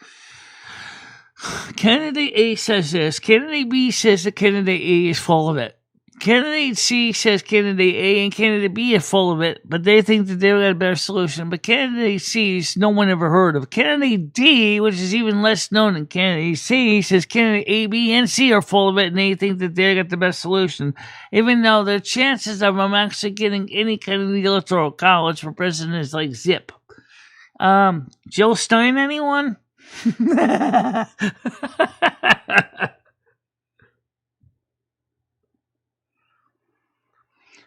candidate A says this, candidate B says that candidate A is full of it. Candidate C says candidate A and candidate B are full of it, but they think that they've got a better solution. But candidate C's no one ever heard of. Candidate D, which is even less known than candidate C, says candidate A, B, and C are full of it, and they think that they got the best solution. Even though the chances of them actually getting any kind of the electoral college for president is like zip. Joe Stein, anyone?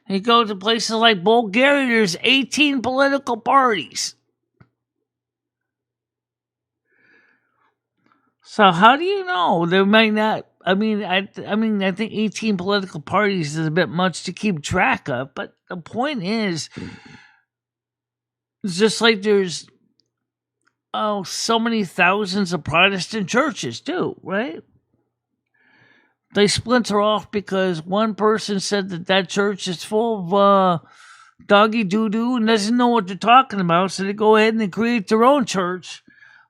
You go to places like Bulgaria, there's 18 political parties. So how do you know there might not? I mean, I think 18 political parties is a bit much to keep track of. But the point is, it's just like there's so many thousands of Protestant churches too, right? They splinter off because one person said that church is full of doggy doo-doo and doesn't know what they're talking about, so they go ahead and they create their own church.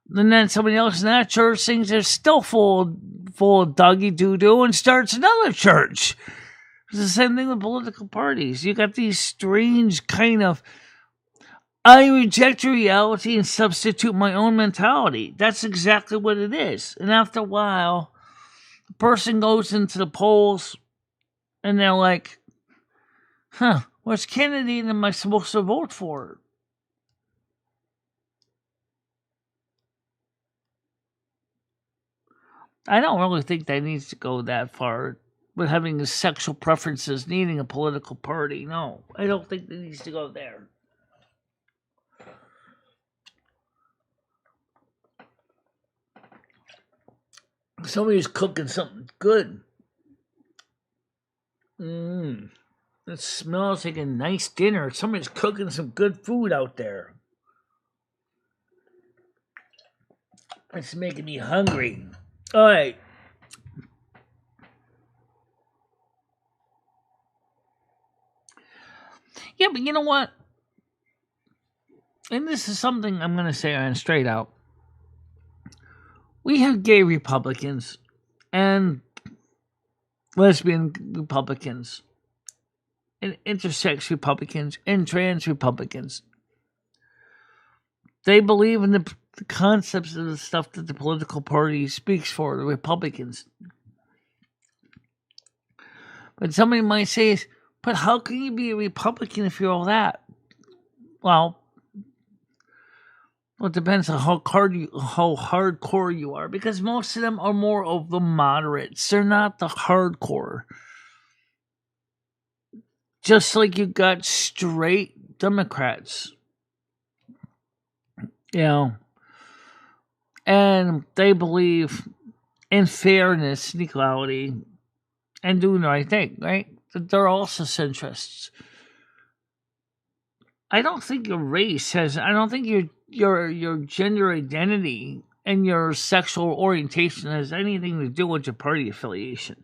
And then somebody else in that church thinks they're still full of doggy doo-doo and starts another church. It's the same thing with political parties. You got these strange kind of, I reject reality and substitute my own mentality. That's exactly what it is. And after a while, the person goes into the polls and they're like, which candidate am I supposed to vote for? I don't really think that needs to go that far with having the sexual preferences needing a political party. No, I don't think it needs to go there. Somebody's cooking something good. It smells like a nice dinner. Somebody's cooking some good food out there. It's making me hungry. All right. Yeah, but you know what? And this is something I'm going to say on straight out. We have gay Republicans and lesbian Republicans and intersex Republicans and trans Republicans. They believe in the concepts of the stuff that the political party speaks for, the Republicans. But somebody might say, but how can you be a Republican if you're all that? Well, Well, it depends on how hardcore you are, because most of them are more of the moderates. They're not the hardcore. Just like you got straight Democrats, you know, and they believe in fairness and equality and doing the right thing, right? They're also centrists. I don't think your race has. I don't think your gender identity and your sexual orientation has anything to do with your party affiliation.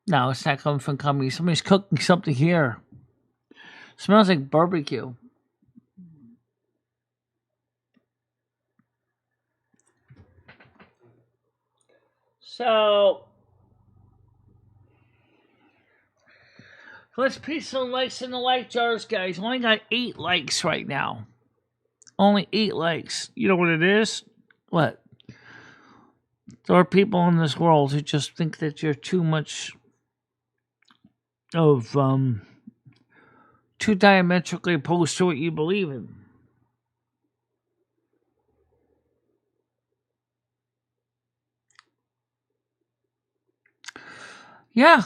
No, it's not coming from company. Somebody's cooking something here. Smells like barbecue. So let's put some likes in the like jars, guys. Only got 8 likes right now. Only 8 likes. You know what it is? What? There are people in this world who just think that you're too much of too diametrically opposed to what you believe in. Yeah,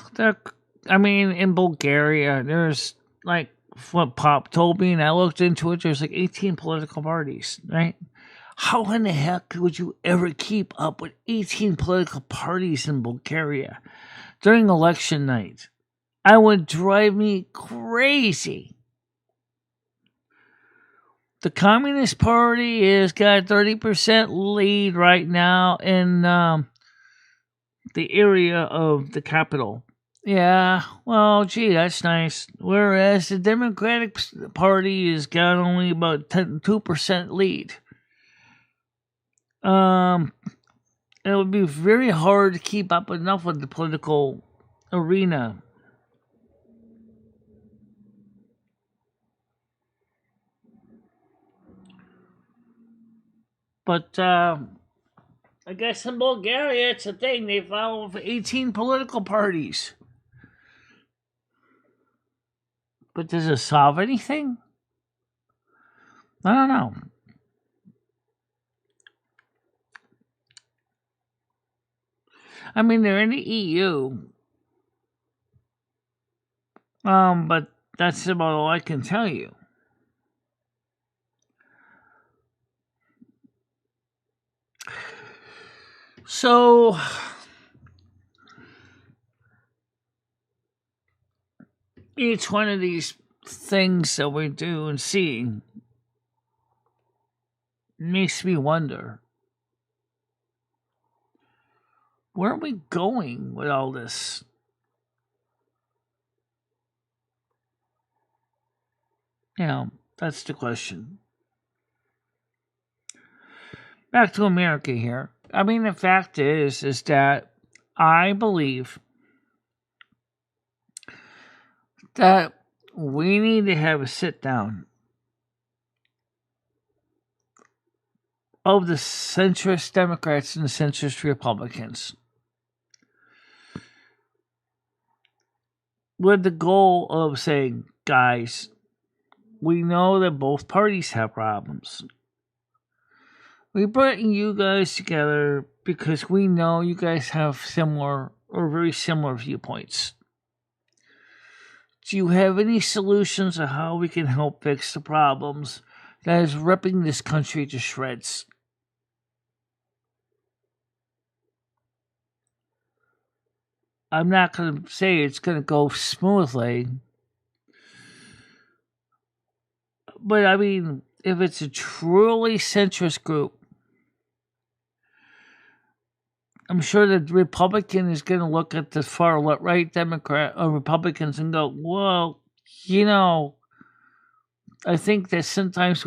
I mean, in Bulgaria, there's like what Pop told me, and I looked into it. There's like 18 political parties, right? How in the heck would you ever keep up with 18 political parties in Bulgaria during election night? I would drive me crazy. The Communist Party has got a 30% lead right now in the area of the capital. Yeah, well, gee, that's nice. Whereas the Democratic Party has got only about 2% lead. It would be very hard to keep up enough with the political arena. But I guess in Bulgaria, it's a thing. They follow 18 political parties. But does it solve anything? I don't know. I mean, they're in the EU. But that's about all I can tell you. So, each one of these things that we do and see makes me wonder, where are we going with all this? You know, that's the question. Back to America here. I mean, the fact is that I believe that we need to have a sit down of the centrist Democrats and the centrist Republicans with the goal of saying, guys, we know that both parties have problems. We brought you guys together because we know you guys have similar or very similar viewpoints. Do you have any solutions on how we can help fix the problems that is ripping this country to shreds? I'm not going to say it's going to go smoothly, but I mean, if it's a truly centrist group, I'm sure the Republican is going to look at the far right Democrat or Republicans and go, well, you know, I think that sometimes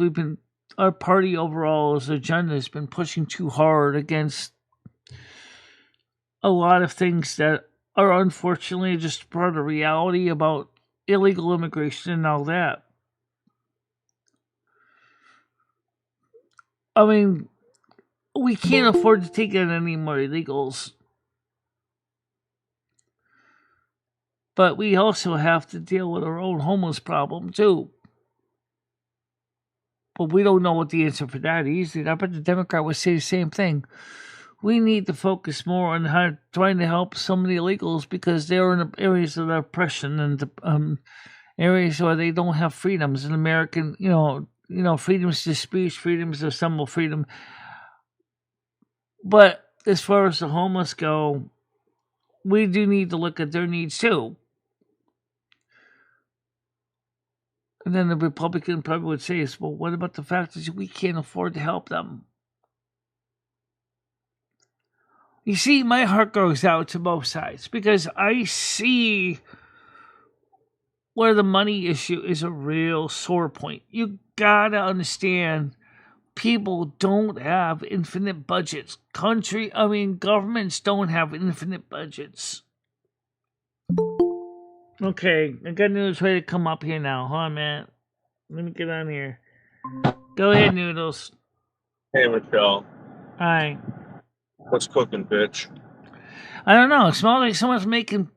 our party overall's agenda has been pushing too hard against a lot of things that are unfortunately just part of reality about illegal immigration and all that. I mean, we can't afford to take in any more illegals. But we also have to deal with our own homeless problem, too. But we don't know what the answer for that is. I bet the Democrat would say the same thing. We need to focus more on trying to help some of the illegals because they're in areas of oppression and areas where they don't have freedoms. In American, freedoms to speech, freedoms of symbol, freedom. But as far as the homeless go, we do need to look at their needs too. And then the Republican probably would say, well, what about the fact that we can't afford to help them? You see, my heart goes out to both sides because I see where the money issue is a real sore point. You gotta understand, people don't have infinite budgets. Governments don't have infinite budgets. Okay, I got Noodles ready to come up here now. Hold on, man. Let me get on here. Go ahead, Noodles. Hey, Michelle. Hi. What's cooking, bitch? I don't know. It smells like someone's making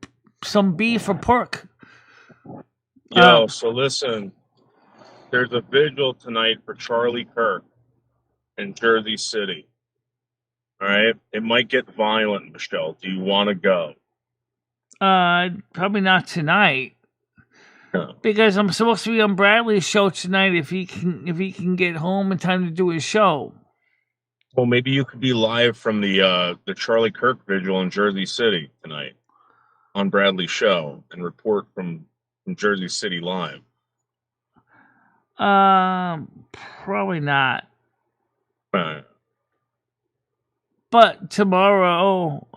some beef or pork. Yo, so listen. There's a vigil tonight for Charlie Kirk in Jersey City. All right? It might get violent, Michelle. Do you want to go? Probably not tonight. No. Because I'm supposed to be on Bradley's show tonight if he can get home in time to do his show. Well, maybe you could be live from the Charlie Kirk vigil in Jersey City tonight on Bradley's show and report from Jersey City live. Probably not. But tomorrow,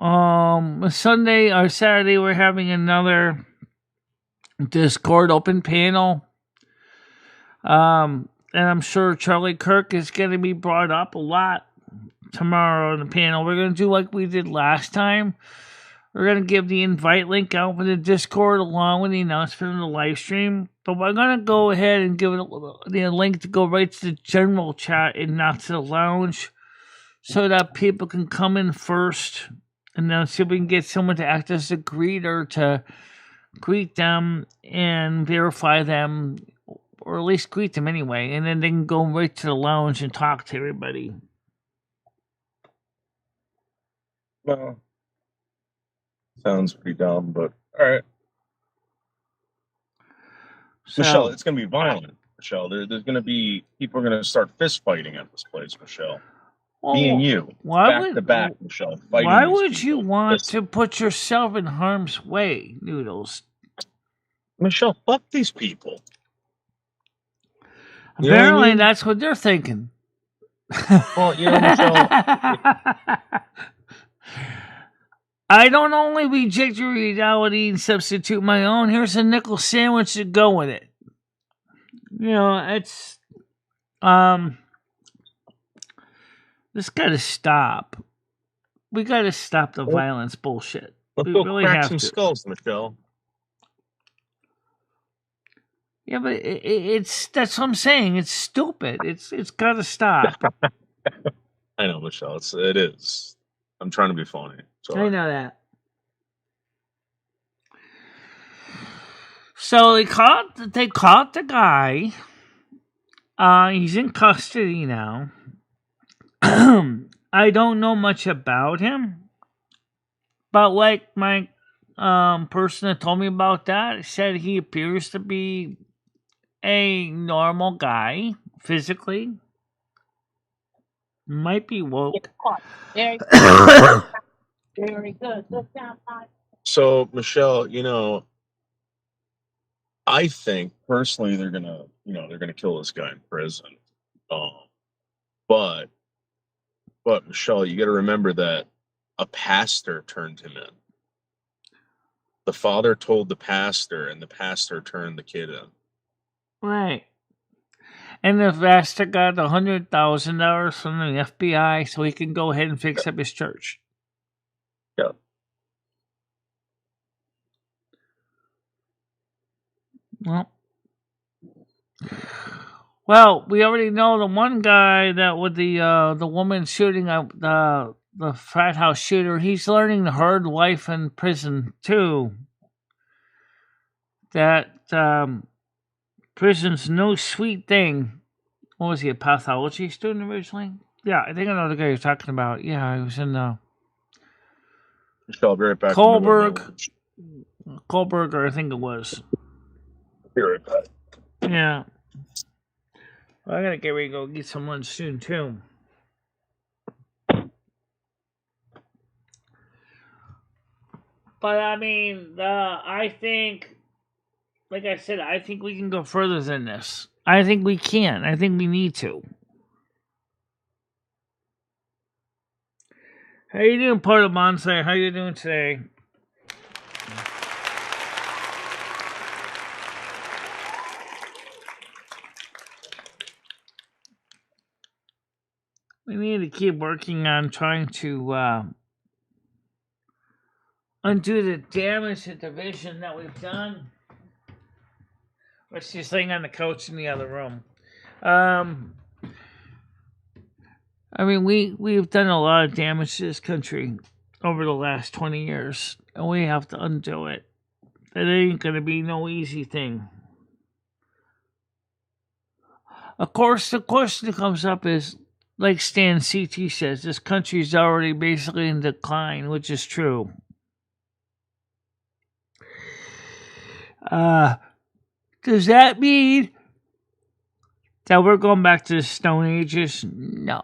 Sunday or Saturday, we're having another Discord open panel. And I'm sure Charlie Kirk is going to be brought up a lot tomorrow on the panel. We're going to do like we did last time. We're going to give the invite link out for the Discord along with the announcement of the live stream. But we're going to go ahead and give it the link to go right to the general chat and not to the lounge so that people can come in first and then see if we can get someone to act as a greeter to greet them and verify them, or at least greet them anyway, and then they can go right to the lounge and talk to everybody. Well, sounds pretty dumb, but all right. So, Michelle, it's going to be violent, Michelle. There's going to be people are going to start fist fighting at this place, Michelle. Me and you, back to back, Michelle. Why would you want to put yourself in harm's way, Noodles? Michelle, fuck these people. Apparently, that's what they're thinking. Well, Michelle. I don't only reject your reality and substitute my own. Here's a nickel sandwich to go with it. It's this gotta stop. We gotta stop the violence bullshit. Let's we go really crack have some to. skulls, Michelle. Yeah, but that's what I'm saying. It's stupid. It's gotta stop. I know, Michelle. It is. I'm trying to be funny. I know that. So they caught the guy. He's in custody now. I don't know much about him, but like my person that told me about that said he appears to be a normal guy physically. Might be woke. Very good. Very good. Good job, Mike. So, Michelle, I think personally they're gonna kill this guy in prison. But Michelle, you got to remember that a pastor turned him in. The father told the pastor, and the pastor turned the kid in. Right. And the pastor got $100,000 from the FBI so he can go ahead and fix up his church. Yeah. Well, we already know the one guy that with the woman shooting up the frat house shooter. He's learning the hard life in prison too. that prison's no sweet thing. What was he, a pathology student originally? Yeah, I think I know the guy you're talking about. Yeah, he was in I'll be right back. Kohlberg, I think it was. Be right back. Yeah. Well, I gotta get ready to go get some lunch soon, too. But, I mean, I think, like I said, I think we can go further than this. I think we can. I think we need to. How you doing, part of Bonsai? How you doing today? We need to keep working on trying to undo the damage to the vision that we've done. Let's just laying on the couch in the other room. I mean, we've done a lot of damage to this country over the last 20 years, and we have to undo it. It ain't gonna be no easy thing. Of course, the question that comes up is, like Stan CT says, this country's already basically in decline, which is true. Does that mean that we're going back to the Stone Ages? No.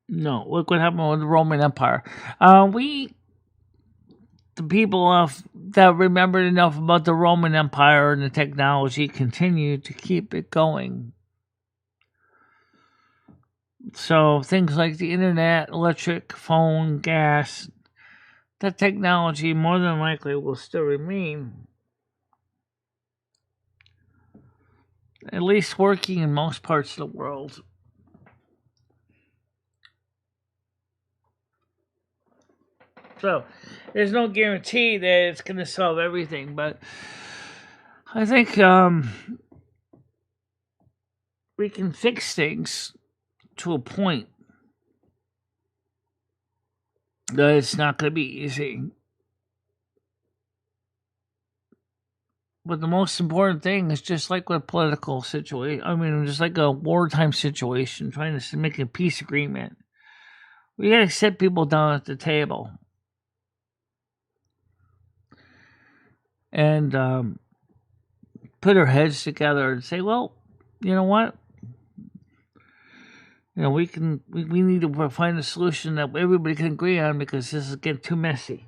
No. Look what happened with the Roman Empire. The people that remembered enough about the Roman Empire and the technology continued to keep it going. So things like the internet, electric, phone, gas, that technology more than likely will still remain. At least working in most parts of the world. So, there's no guarantee that it's going to solve everything, but I think we can fix things to a point. That it's not going to be easy. But the most important thing is just like with political situation. I mean, just like a wartime situation, trying to make a peace agreement. We got to sit people down at the table and put our heads together and say, well, you know what? You know, we need to find a solution that everybody can agree on because this is getting too messy.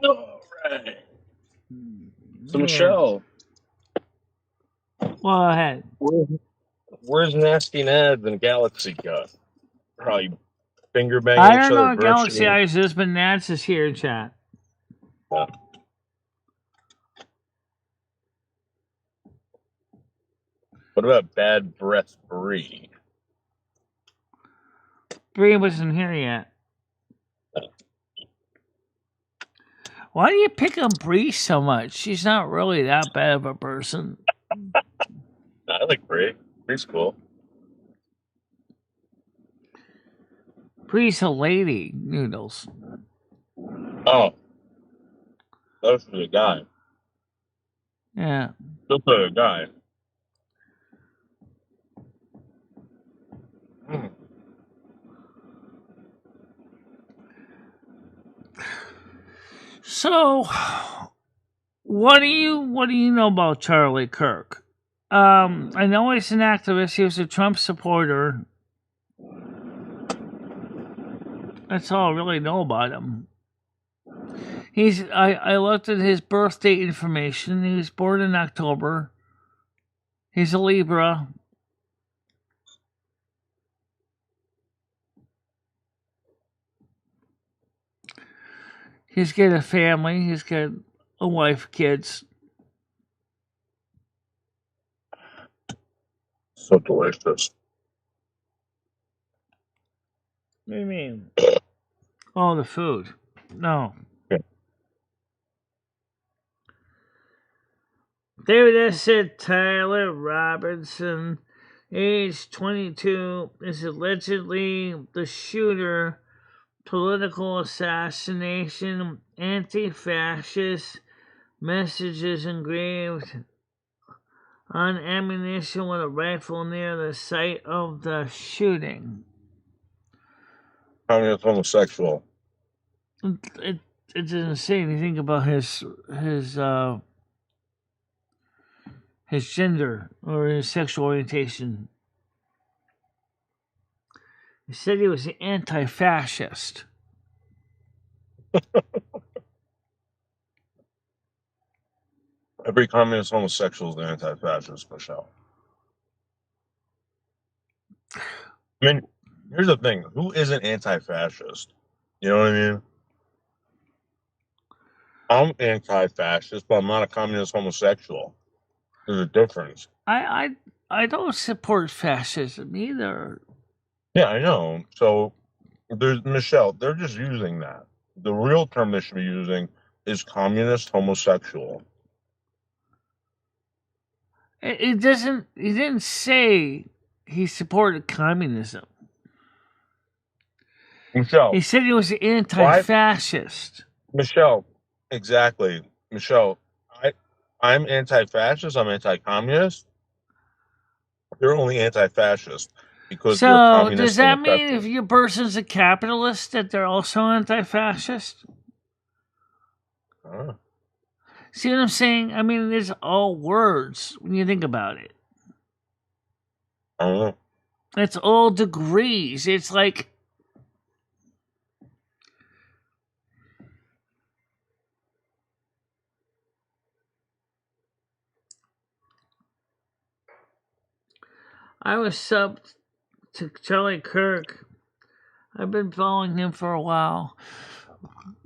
All right. So, Michelle. Go ahead. Where's Nasty Ned and Galaxy got? Probably finger banging I each don't know other what Galaxy virtually. Eyes is, but Nats is here in chat. Yeah. What about Bad Breath Bree? Bree wasn't here yet. Why do you pick on Bree so much? She's not really that bad of a person. I like Bree. Bree's cool. Bree's a lady, Noodles. Oh. That's for the guy. Yeah. Still for the guy. So, what do you know about Charlie Kirk? I know he's an activist. He was a Trump supporter. That's all I really know about him. I looked at his birth date information. He was born in October. He's a Libra. He's got a family. He's got a wife, kids. So delicious. What do you mean? Oh, the food. No. Yeah. David S. said Tyler Robinson, age 22, is allegedly the shooter political assassination, anti-fascist messages engraved on ammunition with a rifle near the site of the shooting. Communist homosexual. It doesn't say anything about his gender or his sexual orientation. He said he was an anti-fascist. Every communist homosexual is an anti-fascist, Michelle. I mean, here's the thing. Who isn't anti-fascist? You know what I mean? I'm anti-fascist, but I'm not a communist homosexual. There's a difference. I don't support fascism either. Yeah, I know. So, Michelle, they're just using that. The real term they should be using is communist homosexual. He didn't say he supported communism. Michelle. He said he was anti-fascist. Michelle, exactly. Michelle, I'm anti-fascist. I'm anti-communist. You're only anti-fascist because you're So communist. does that mean if your person's a capitalist that they're also anti-fascist? See what I'm saying? I mean, it's all words when you think about it. It's all degrees. It's like I was subbed to Charlie Kirk. I've been following him for a while.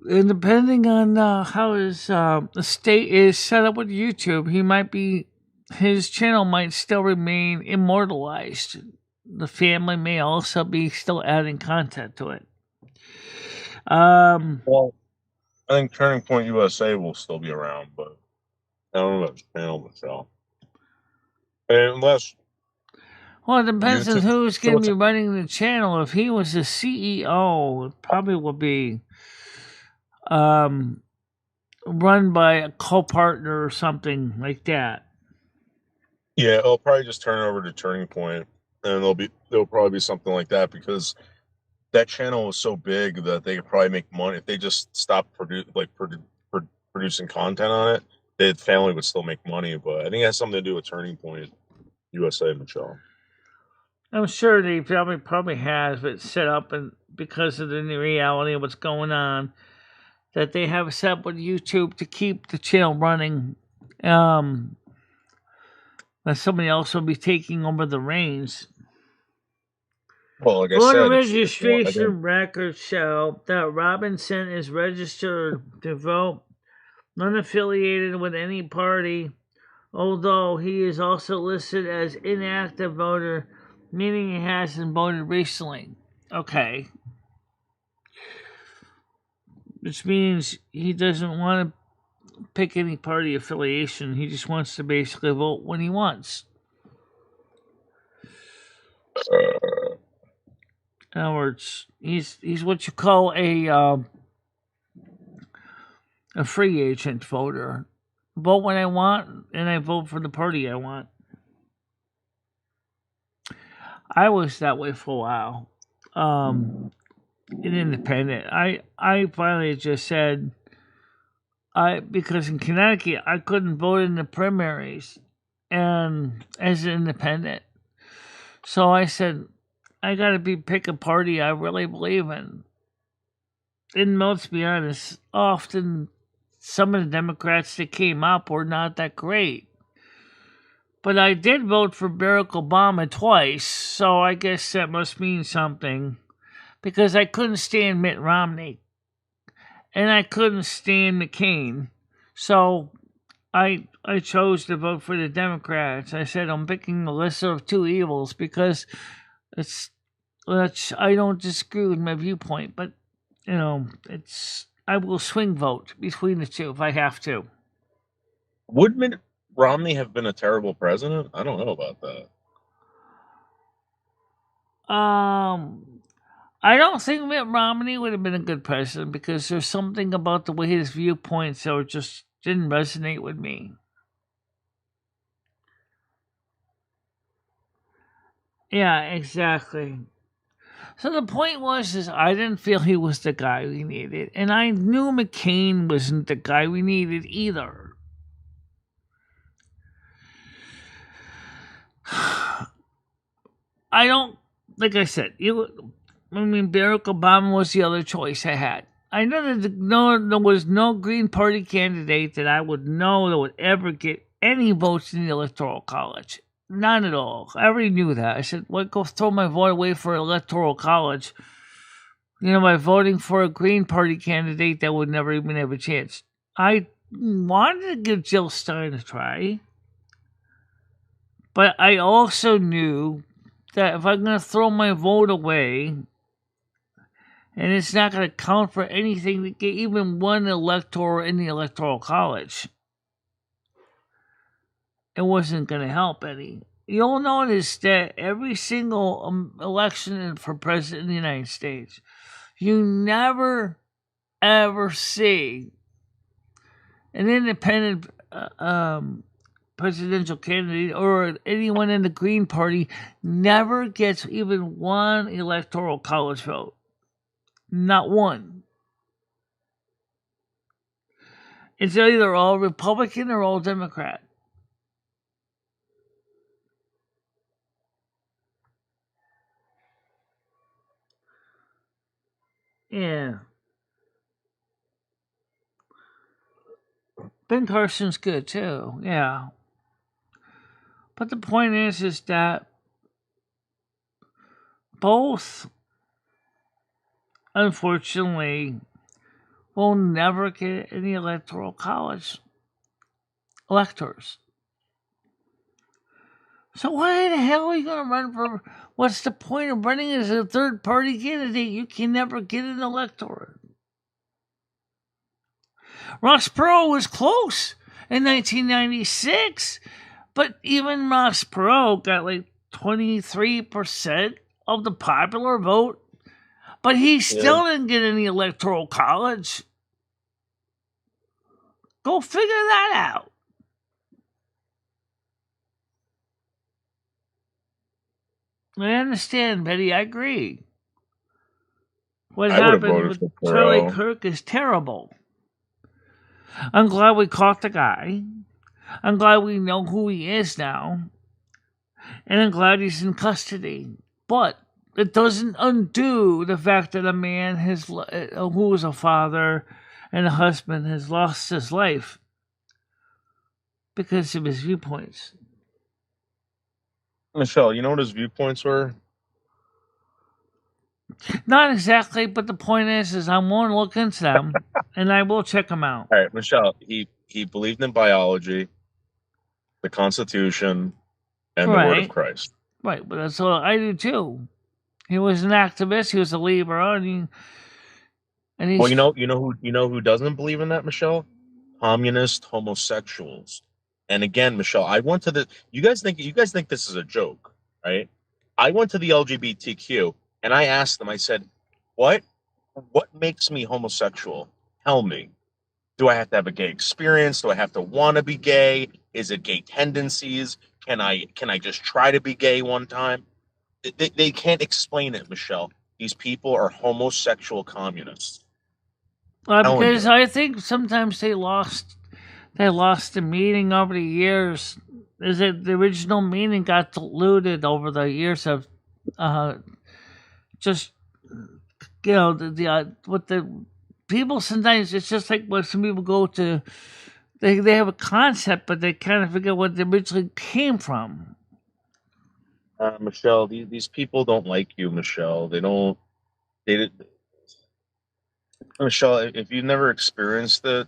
And depending on how his estate is set up with YouTube, his channel might still remain immortalized. The family may also be still adding content to it. Well, I think Turning Point USA will still be around, but I don't know about his channel, Michelle. Unless... Well, it depends on who's going to be running the channel. If he was the CEO, it probably will be run by a co-partner or something like that. Yeah, it'll probably just turn over to Turning Point, and there'll probably be something like that because that channel is so big that they could probably make money if they just stopped producing content on it. The family would still make money, but I think it has something to do with Turning Point USA, Michelle. I'm sure the family probably has it set up, and because of the reality of what's going on, that they have set up with YouTube to keep the channel running. That somebody else will be taking over the reins. Well, like I Voter said, registration records show that Robinson is registered to vote, unaffiliated with any party, although he is also listed as inactive voter, meaning he hasn't voted recently. Okay. Which means he doesn't want to pick any party affiliation. He just wants to basically vote when he wants. In other words, he's what you call a free agent voter. Vote when I want, and I vote for the party I want. I was that way for a while. An independent. I finally just said, because in Connecticut I couldn't vote in the primaries and as an independent. So I said, I gotta pick a party I really believe in. And let's be honest, often some of the Democrats that came up were not that great. But I did vote for Barack Obama twice, so I guess that must mean something. Because I couldn't stand Mitt Romney. And I couldn't stand McCain. So I chose to vote for the Democrats. I said I'm picking the lesser of two evils because I don't disagree with my viewpoint, but I will swing vote between the two if I have to. Would Mitt Romney have been a terrible president? I don't know about that. I don't think Mitt Romney would have been a good president because there's something about the way his viewpoints that just didn't resonate with me. Yeah, exactly. So the point is I didn't feel he was the guy we needed, and I knew McCain wasn't the guy we needed either. I don't, like I said, Barack Obama was the other choice I had. I know that there was no Green Party candidate that I would know that would ever get any votes in the Electoral College. None at all. I already knew that. I said, well, go throw my vote away for Electoral College, by voting for a Green Party candidate that would never even have a chance. I wanted to give Jill Stein a try, but I also knew that if I'm going to throw my vote away, and it's not going to count for anything to get even one elector in the Electoral College, it wasn't going to help any. You'll notice that every single election for president in the United States, you never, ever see an independent presidential candidate or anyone in the Green Party never gets even one Electoral College vote. Not one. It's either all Republican or all Democrat. Yeah. Ben Carson's good too, yeah. But the point is that both, unfortunately, will never get any Electoral College electors. So why the hell are you going to run for? What's the point of running as a third-party candidate? You can never get an electorate. Ross Perot was close in 1996, but even Ross Perot got like 23% of the popular vote, but he still didn't get any Electoral College. Go figure that out. I understand, Betty. I agree. What happened with Charlie Kirk is terrible. I'm glad we caught the guy. I'm glad we know who he is now. And I'm glad he's in custody. But it doesn't undo the fact that a man who is a father and a husband has lost his life because of his viewpoints. Michelle, you know what his viewpoints were? Not exactly, but the point is I won't look into them, and I will check them out. All right, Michelle, he believed in biology, the Constitution, and the Word of Christ. Right, but that's what I do too. He was an activist. He was a Libra, and he's... Well, you know who doesn't believe in that, Michelle? Communist homosexuals. And again, Michelle, I went to the. You guys think this is a joke, right? I went to the LGBTQ and I asked them. I said, "What makes me homosexual? Tell me. Do I have to have a gay experience? Do I have to want to be gay? Is it gay tendencies? Can I just try to be gay one time?" They can't explain it, Michelle. These people are homosexual communists. Because I think sometimes they lost the meaning over the years. Is that the original meaning got diluted over the years of just what the people sometimes it's just like when some people go to they have a concept but they kind of forget what it originally came from. Michelle, these people don't like you, Michelle. Michelle, if you've never experienced it,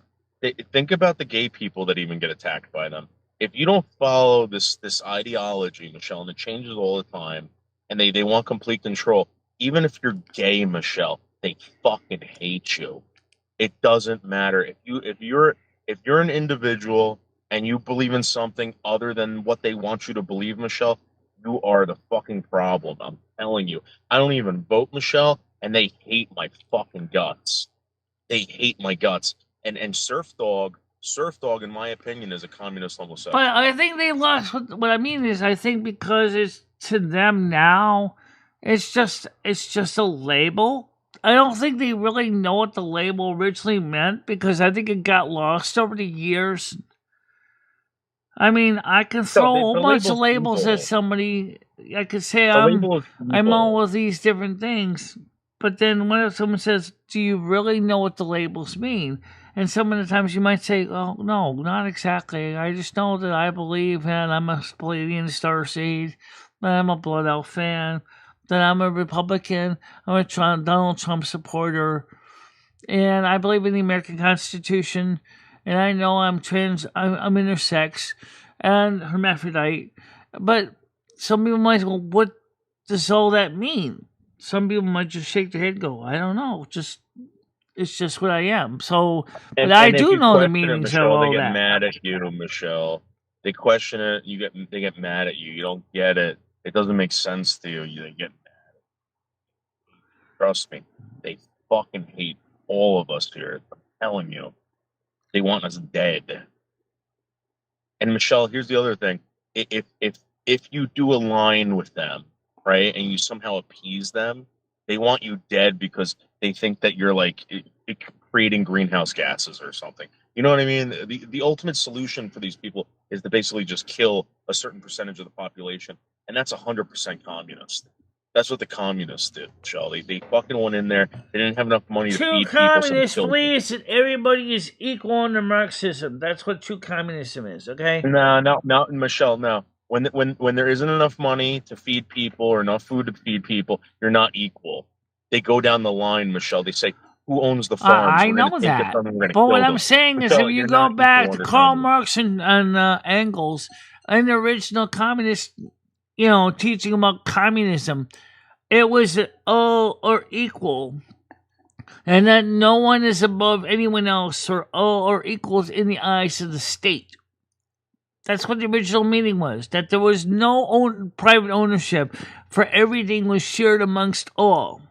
think about the gay people that even get attacked by them. If you don't follow this ideology, Michelle, and it changes all the time, and they want complete control, even if you're gay, Michelle, they fucking hate you. It doesn't matter if you're an individual and you believe in something other than what they want you to believe, Michelle, you are the fucking problem. I'm telling you. I don't even vote, Michelle, and they hate my fucking guts. They hate my guts. And Surf Dog, in my opinion, is a communist homosexual. But I think they lost. What I mean is, I think because it's to them now, it's just a label. I don't think they really know what the label originally meant, because I think it got lost over the years. I mean, I can throw a whole bunch of labels at somebody. I could say I'm all with these different things, but then what if someone says, "Do you really know what the labels mean?" And some of the times you might say, "Oh, no, not exactly. I just know that I believe that I'm a Palladian starseed, that I'm a Blood Elf fan, that I'm a Republican, I'm a Donald Trump supporter, and I believe in the American Constitution, and I know I'm I'm intersex and hermaphrodite." But some people might say, "Well, what does all that mean?" Some people might just shake their head and go, "I don't know. It's just what I am." So, but I do know the meanings of all that. They get mad at you, Michelle. They question it. They get mad at you. You don't get it. It doesn't make sense to you. They get mad. Trust me, they fucking hate all of us here. I'm telling you, they want us dead. And Michelle, here's the other thing: if you do align with them, right, and you somehow appease them, they want you dead because they think that you're like creating greenhouse gases or something. You know what I mean? The ultimate solution for these people is to basically just kill a certain percentage of the population, and that's 100% communist. That's what the communists did, Michelle. They fucking went in there. They didn't have enough money to feed people. Communists believes that everybody is equal under Marxism. That's what true communism is, okay? No, Michelle, no. When there isn't enough money to feed people or enough food to feed people, you're not equal. They go down the line, Michelle. They say, who owns the farms? I know that. But what I'm saying is, if you go back to Karl Marx and Engels and the original communist, teaching about communism, it was all or equal, and that no one is above anyone else, or all or equals in the eyes of the state. That's what the original meaning was, that there was no private ownership, for everything was shared amongst all.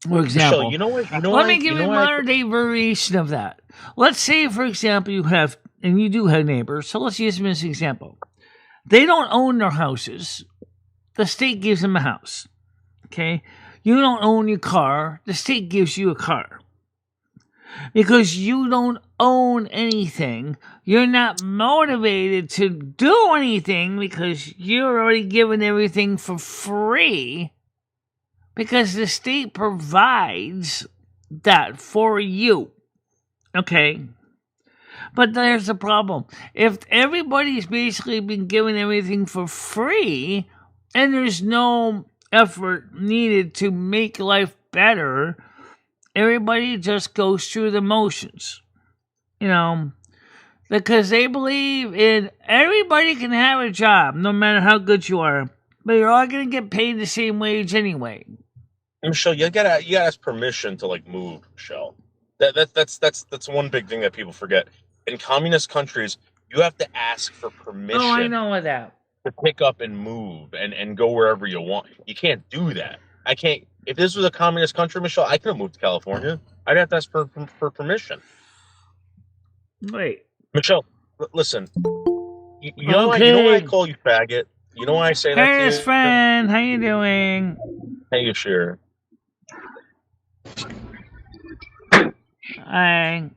For example, Michelle, let me give you a modern-day variation of that. Let's say, for example, you have neighbors, so let's use them as an example. They don't own their houses. The state gives them a house, okay? You don't own your car. The state gives you a car. Because you don't own anything, you're not motivated to do anything because you're already given everything for free, because the state provides that for you, okay? But there's the problem. If everybody's basically been given everything for free, and there's no effort needed to make life better, everybody just goes through the motions, because they believe in everybody can have a job, no matter how good you are, but you're all going to get paid the same wage anyway. Michelle, you gotta ask permission to move, Michelle. That's one big thing that people forget. In communist countries, you have to ask for permission. Oh, I know that. To pick up and move and go wherever you want. You can't do that. I can't. If this was a communist country, Michelle, I couldn't move to California. I'd have to ask for permission. Wait, Michelle, listen. You know why I call you faggot? You know why I say that to you? Hey, friend, how you doing? Hey, you sure? Hi.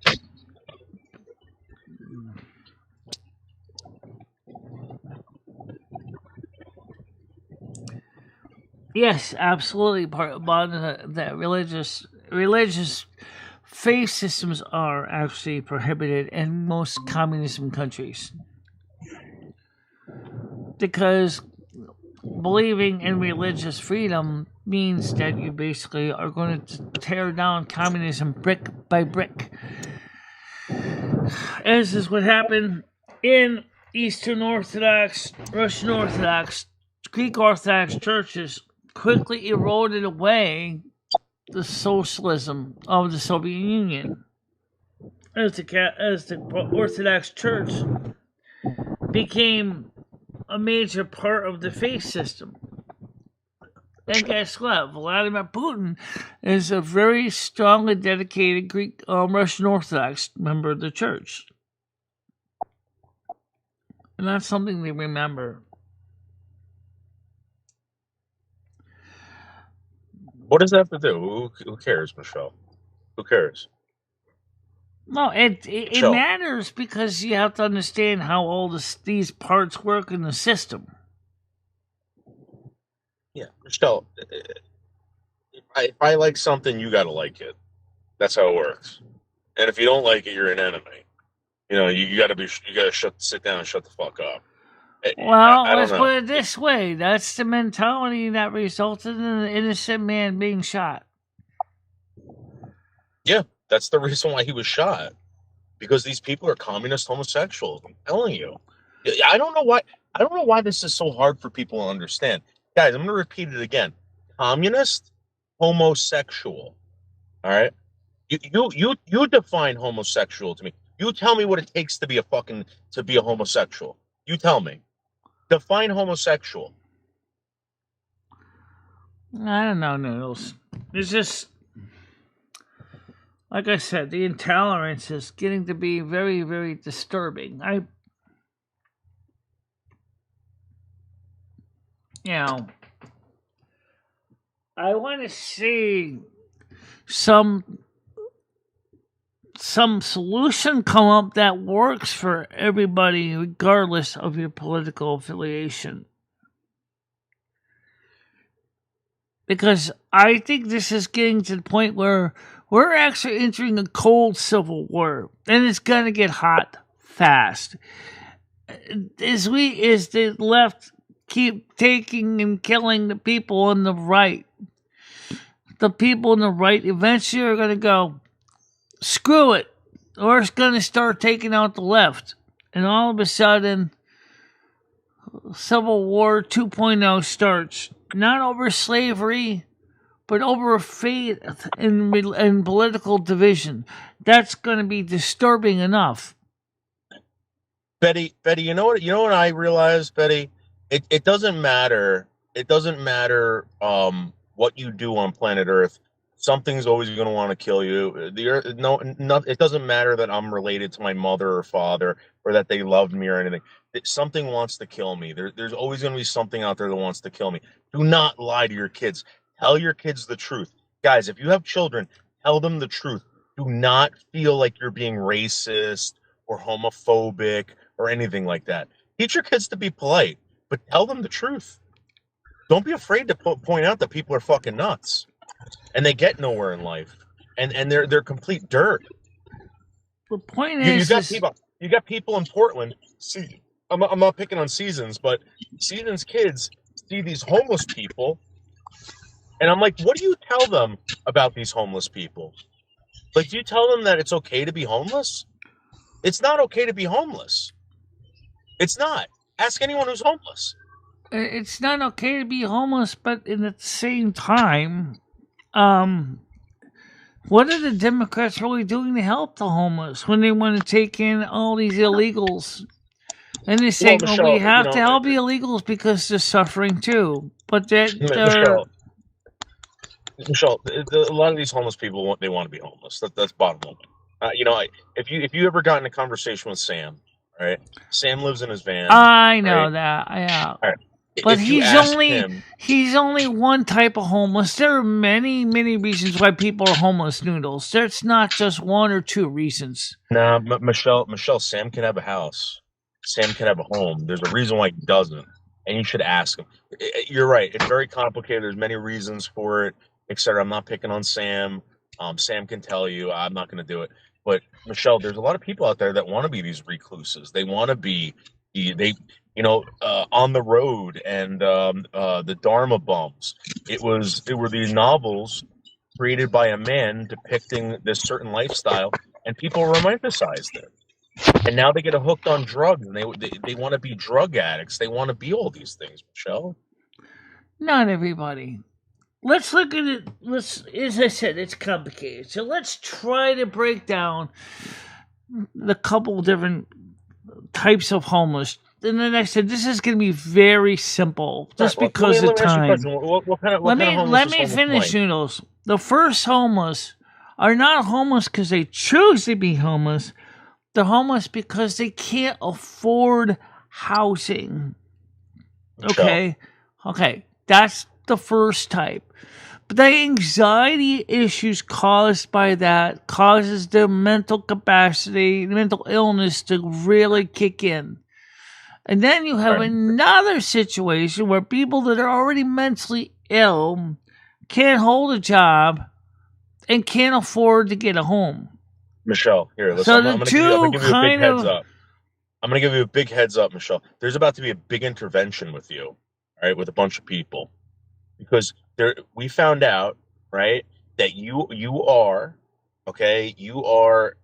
Yes, absolutely. Part of that religious faith systems are actually prohibited in most communism countries, because believing in religious freedom means that you basically are going to tear down communism brick by brick, as is what happened in Eastern Orthodox, Russian Orthodox, Greek Orthodox churches. Quickly eroded away the socialism of the Soviet Union, as the Orthodox Church became a major part of the faith system. And guess what? Vladimir Putin is a very strong and dedicated Greek Russian Orthodox member of the church. And that's something to remember. What does that have to do? Who cares, Michelle? Who cares? No, it matters because you have to understand how all these parts work in the system. Yeah, Michelle, if I like something, you got to like it. That's how it works. And if you don't like it, you're an enemy. You know, you got to sit down and shut the fuck up. Well, let's put it this way. That's the mentality that resulted in an innocent man being shot. Yeah, that's the reason why he was shot. Because these people are communist homosexuals. I'm telling you. I don't know why this is so hard for people to understand. Guys, I'm going to repeat it again. Communist homosexual. All right? You define homosexual to me. You tell me what it takes to be a homosexual. You tell me. Define homosexual. I don't know, Noodles. It's just, like I said, the intolerance is getting to be very, very disturbing. I want to see some solution come up that works for everybody, regardless of your political affiliation. Because I think this is getting to the point where we're actually entering a cold civil war, and it's going to get hot fast. As the left keep taking and killing the people on the right, the people on the right eventually are going to go, screw it, or it's going to start taking out the left. And all of a sudden, Civil War 2.0 starts. Not over slavery, but over faith and political division. That's going to be disturbing enough. Betty, you know what I realized, Betty? It doesn't matter. It doesn't matter what you do on planet Earth. Something's always going to want to kill you. The Earth, it doesn't matter that I'm related to my mother or father or that they loved me or anything. Something wants to kill me. There's always going to be something out there that wants to kill me. Do not lie to your kids. Tell your kids the truth. Guys, if you have children, tell them the truth. Do not feel like you're being racist or homophobic or anything like that. Teach your kids to be polite, but tell them the truth. Don't be afraid to point out that people are fucking nuts. And they get nowhere in life, and they're complete dirt. The point is, you got people in Portland. See, I'm not picking on Seasons, but Seasons kids see these homeless people, and I'm like, what do you tell them about these homeless people? Like, do you tell them that it's okay to be homeless? It's not okay to be homeless. It's not. Ask anyone who's homeless. It's not okay to be homeless, but at the same time, what are the Democrats really doing to help the homeless when they want to take in all these illegals? And they say, Michelle, we have to help the illegals because they're suffering too. But Michelle, a lot of these homeless people, they want to be homeless. That's bottom line. If you ever got in a conversation with Sam, right? Sam lives in his van. I know that. Yeah. All right. But he's only one type of homeless. There are many, many reasons why people are homeless, Noodles. There's not just one or two reasons. Nah, Michelle, Sam can have a house. Sam can have a home. There's a reason why he doesn't. And you should ask him. You're right. It's very complicated. There's many reasons for it, etc. I'm not picking on Sam. Sam can tell you. I'm not going to do it. But, Michelle, there's a lot of people out there that want to be these recluses. They want to be on the road, and the Dharma bums. It were these novels created by a man depicting this certain lifestyle, and people romanticized it. And now they get hooked on drugs, and they want to be drug addicts. They want to be all these things, Michelle. Not everybody. Let's look at it. As I said, it's complicated. So let's try to break down the couple different types of homeless and then I said, this is going to be very simple, just because of time. What kind of homeless Let is me homeless finish, like? Noodles. The first homeless are not homeless because they choose to be homeless. They're homeless because they can't afford housing. Michelle. Okay, that's the first type. But the anxiety issues caused by that causes their mental capacity, mental illness to really kick in. And then you have another situation where people that are already mentally ill can't hold a job and can't afford to get a home. Michelle, here, listen. So I'm the going to give you a two big kind heads of up. I'm going to give you a big heads up, Michelle. There's about to be a big intervention with you, all right, with a bunch of people, because we found out, right, that you are, okay, you are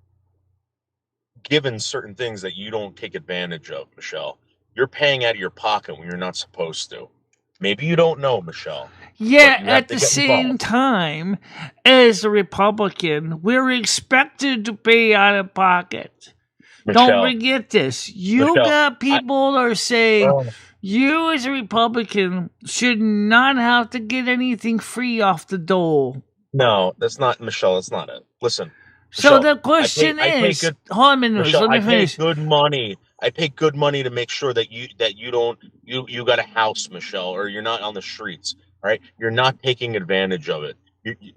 given certain things that you don't take advantage of, Michelle. You're paying out of your pocket when you're not supposed to. Maybe you don't know, Michelle. Yeah, but you have at to the get same involved. time, as a Republican, we're expected to pay out of pocket. Don't Michelle, forget this. You Michelle, got people that are saying oh, you, as a Republican, should not have to get anything free off the dole. no, that's not, Michelle. That's not it. Listen, So Michelle, the question I pay is, good, hold on a minute, Michelle. let me I pay finish. good money. I pay good money to make sure that you don't you got a house, Michelle, or you're not on the streets. All right, you're not taking advantage of it.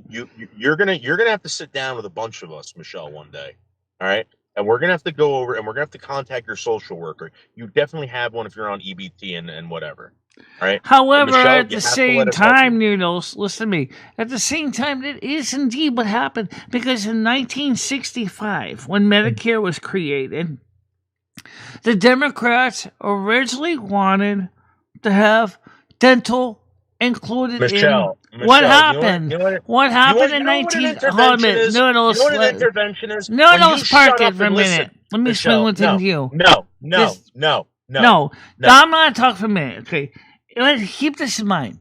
You're gonna have to sit down with a bunch of us, Michelle, one day. All right, and we're gonna have to go over and we're gonna have to contact your social worker. You definitely have one if you're on EBT and whatever. All right. However, Michelle, at you the have to let same us help time, you. Noodles, listen to me. At the same time, it is indeed what happened because in 1965, when Medicare was created, the Democrats originally wanted to have dental included in. What Michelle, happened? What happened in you know what an 19? Hold on a intervention minute, is? You know Noodles. what an intervention is? When you Noodles, park shut it up for a and listen, minute. Let me explain Michelle. one thing to you. This, No. no, I'm not talking for a minute. Okay, let's keep this in mind.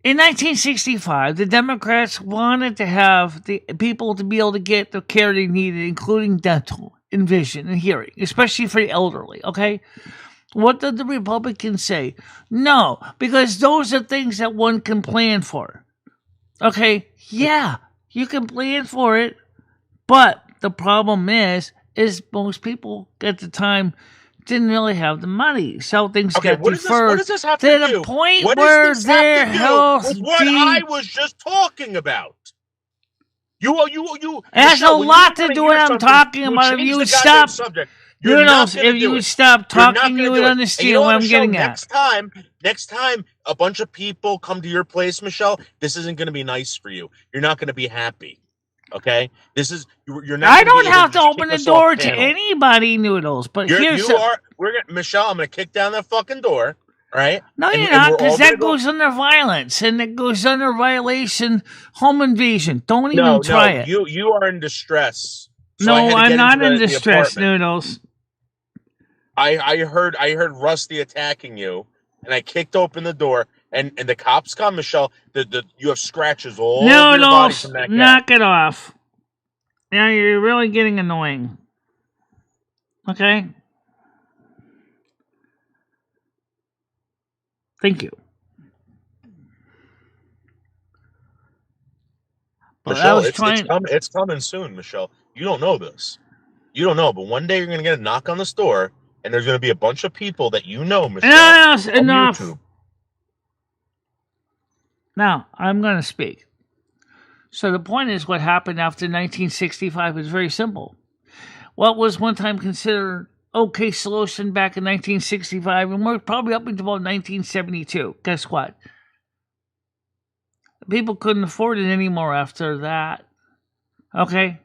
In 1965, the Democrats wanted to have the people to be able to get the care they needed, including dental and vision and hearing, especially for the elderly. Okay, what did the Republicans say? No, because those are things that one can plan for. Okay, yeah, you can plan for it, but the problem is most people at the time didn't really have the money, so things got What deferred does this have to to the do? point What does where this have their to do health with what I was just talking about? You, It has a Michelle, when you lot don't to want to do with hear what I'm something, talking you about. If change you the would goddamn stop, subject. You're not Noodles, going to if you do would it. stop You're not talking, going you to would do it. And understand you know what what, I'm Michelle? getting at. Next time, a bunch of people come to your place, Michelle, this isn't going to be nice for you. You're not going to be happy. Okay? You're not I going to be don't able have to to just kick open the us off door to panel. anybody, Noodles. But here's the... Michelle, I'm going to kick down that fucking door. All right? No, you're not, because that goes under violence, and it goes under violation, home invasion. Don't even try it. You are in distress. So I No, had to I'm get not into in the distress, apartment. Noodles. I heard Rusty attacking you, and I kicked open the door, and the cops come, Michelle. You have scratches all over your body from that cat. Knock it off. Now you're really getting annoying. Okay? Thank you. But Michelle, I was trying... it's coming soon, Michelle. You don't know this. You don't know, but one day you're going to get a knock on this door, and there's going to be a bunch of people that you know, Michelle, Enough. YouTube. Now, I'm going to speak. So the point is, what happened after 1965 is very simple. What was one time considered okay solution back in 1965 and worked probably up until about 1972. Guess what? People couldn't afford it anymore after that. Okay?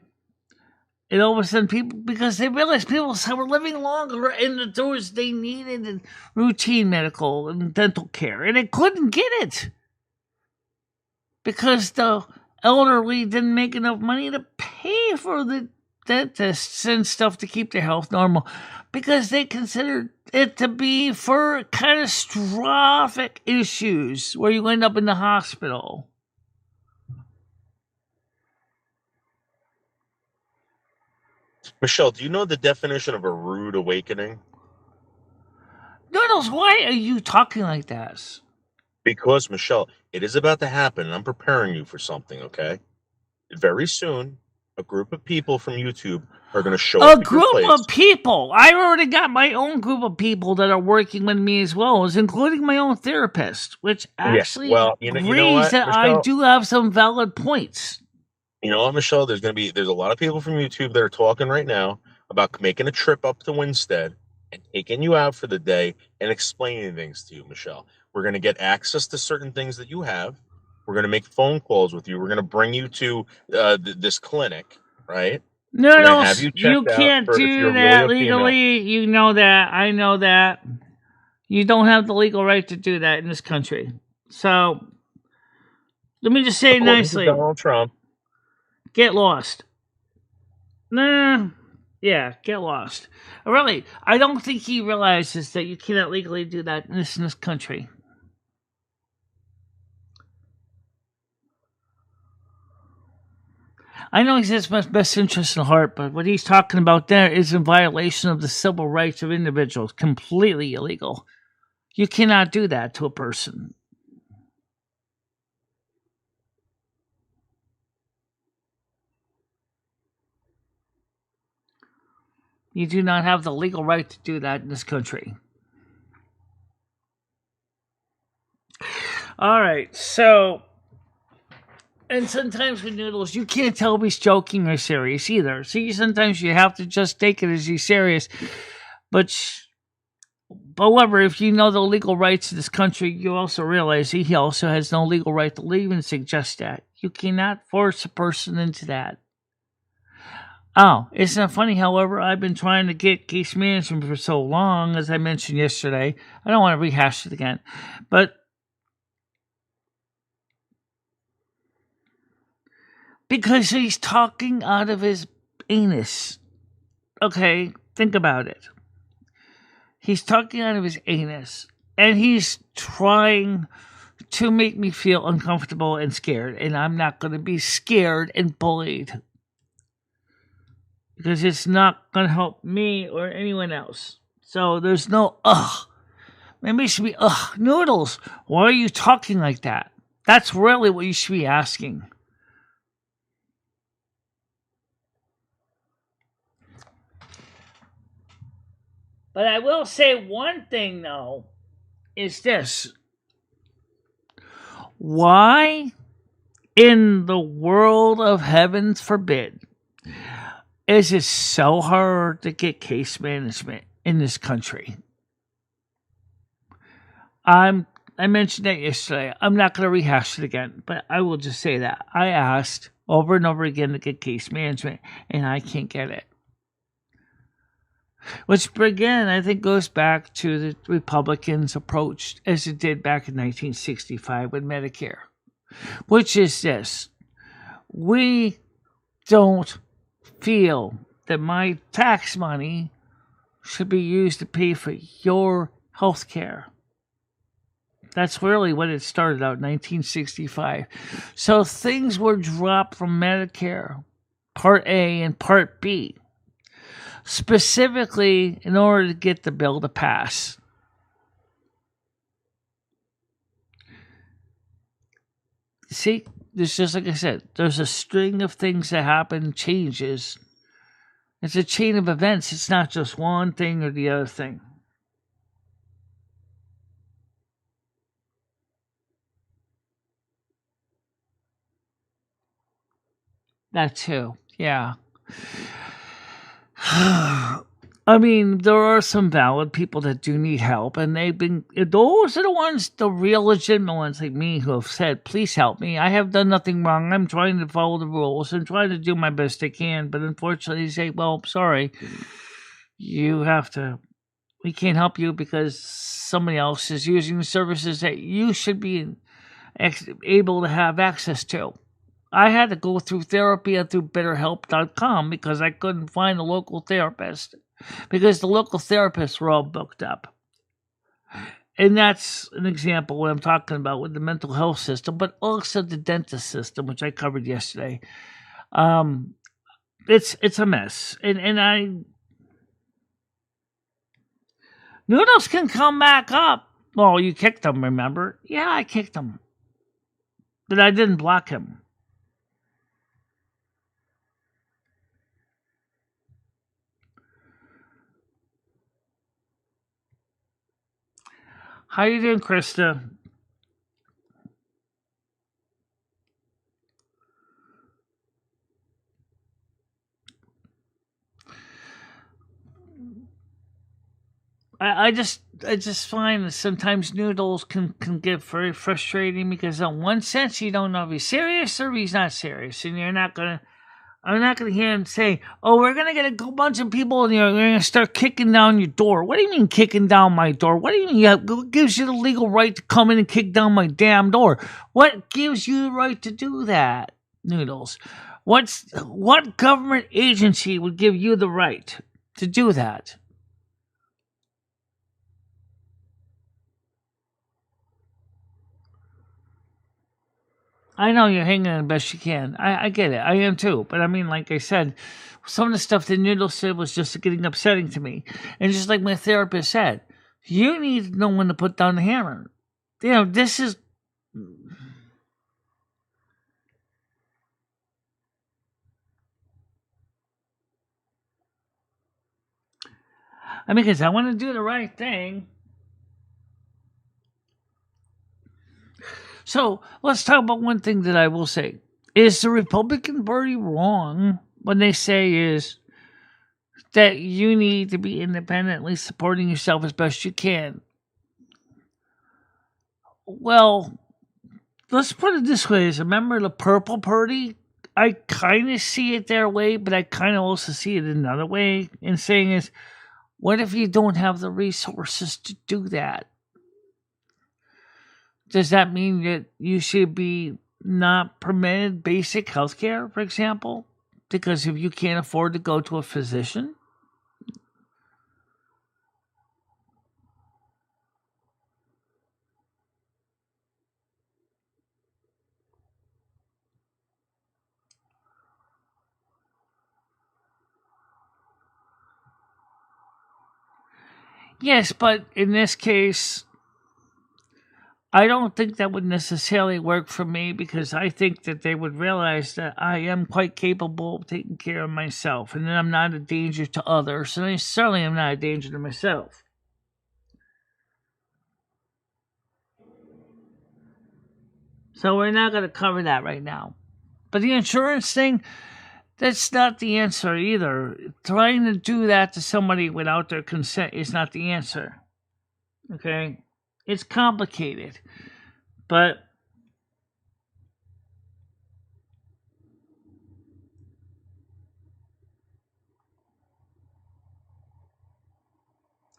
And all of a sudden, people, because they realized people were living longer and the doors they needed and routine medical and dental care, and they couldn't get it because the elderly didn't make enough money to pay for the dentists and stuff to keep their health normal, because they considered it to be for catastrophic issues where you end up in the hospital. Michelle, do you know the definition of a rude awakening? No, Charles, why are you talking like that? Because, Michelle, it is about to happen, and I'm preparing you for something, okay? Very soon, a group of people from YouTube are going to show up A at your group place. of people. I already got my own group of people that are working with me as well, including my own therapist, which actually agrees that Michelle? I do have some valid points. You know what, Michelle? There's a lot of people from YouTube that are talking right now about making a trip up to Winstead and taking you out for the day and explaining things to you, Michelle. We're going to get access to certain things that you have. We're going to make phone calls with you. We're going to bring you to this clinic, right? No, have you can't do that legally. You know that. I know that. You don't have the legal right to do that in this country. So, let me just say it nicely. Donald Trump. Get lost. Nah. Yeah, get lost. Really, I don't think he realizes that you cannot legally do that in this country. I know he has my best interest in heart, but what he's talking about there is in violation of the civil rights of individuals. Completely illegal. You cannot do that to a person. You do not have the legal right to do that in this country. All right, so... And sometimes with Noodles, you can't tell if he's joking or serious either. See, sometimes you have to just take it as he's serious. But, however, if you know the legal rights of this country, you also realize he also has no legal right to leave and suggest that. You cannot force a person into that. Oh, isn't it funny, however, I've been trying to get case management for so long, as I mentioned yesterday. I don't want to rehash it again. But because he's talking out of his anus. Okay, think about it. He's talking out of his anus. And he's trying to make me feel uncomfortable and scared. And I'm not going to be scared and bullied. Because it's not going to help me or anyone else. So there's no, Maybe it should be, Noodles, why are you talking like that? That's really what you should be asking. But I will say one thing, though, is this. Why in the world of heavens forbid is it so hard to get case management in this country? I mentioned that yesterday. I'm not going to rehash it again, but I will just say that. I asked over and over again to get case management, and I can't get it. Which, again, I think goes back to the Republicans' approach as it did back in 1965 with Medicare. Which is this. We don't feel that my tax money should be used to pay for your health care. That's really what it started out in 1965. So things were dropped from Medicare, Part A and Part B, specifically in order to get the bill to pass. See, it's just like I said, there's a string of things that happen, changes. It's a chain of events. It's not just one thing or the other thing. That too, yeah. I mean, there are some valid people that do need help, and those are the ones, the real legitimate ones like me who have said, please help me. I have done nothing wrong. I'm trying to follow the rules and trying to do my best I can, but unfortunately they say, well, sorry, we can't help you because somebody else is using the services that you should be able to have access to. I had to go through therapy and through BetterHelp.com because I couldn't find a local therapist. Because the local therapists were all booked up. And that's an example of what I'm talking about with the mental health system, but also the dentist system, which I covered yesterday. It's a mess. And Noodles can come back up. Well, you kicked him, remember? Yeah, I kicked him. But I didn't block him. How you doing, Krista? I just find that sometimes Noodles can get very frustrating because in one sense you don't know if he's serious or if he's not serious, and I'm not gonna hear him say, "Oh, we're gonna get a bunch of people and you're gonna start kicking down your door." What do you mean kicking down my door? What do you mean? What gives you the legal right to come in and kick down my damn door? What gives you the right to do that, Noodles? What government agency would give you the right to do that? I know you're hanging the best you can. I get it. I am too. But I mean, like I said, some of the stuff that Noodle said was just getting upsetting to me. And just like my therapist said, you need to know when to put down the hammer. You know, this is. I mean, because I want to do the right thing. So let's talk about one thing that I will say. Is the Republican Party wrong when they say is that you need to be independently supporting yourself as best you can? Well, let's put it this way. As a member of the Purple Party, I kind of see it their way, but I kind of also see it another way. And saying is, what if you don't have the resources to do that? Does that mean that you should be not permitted basic health care, for example? Because if you can't afford to go to a physician? Yes, but in this case, I don't think that would necessarily work for me because I think that they would realize that I am quite capable of taking care of myself and that I'm not a danger to others, and I certainly am not a danger to myself. So we're not going to cover that right now. But the insurance thing, that's not the answer either. Trying to do that to somebody without their consent is not the answer. Okay? It's complicated. But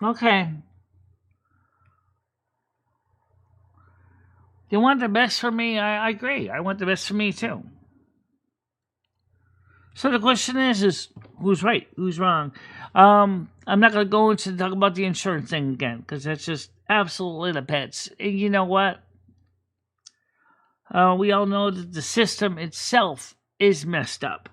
okay. You want the best for me? I agree. I want the best for me too. So the question is who's right, who's wrong? I'm not gonna go into talk about the insurance thing again because that's just absolutely the pets. And you know what? We all know that the system itself is messed up.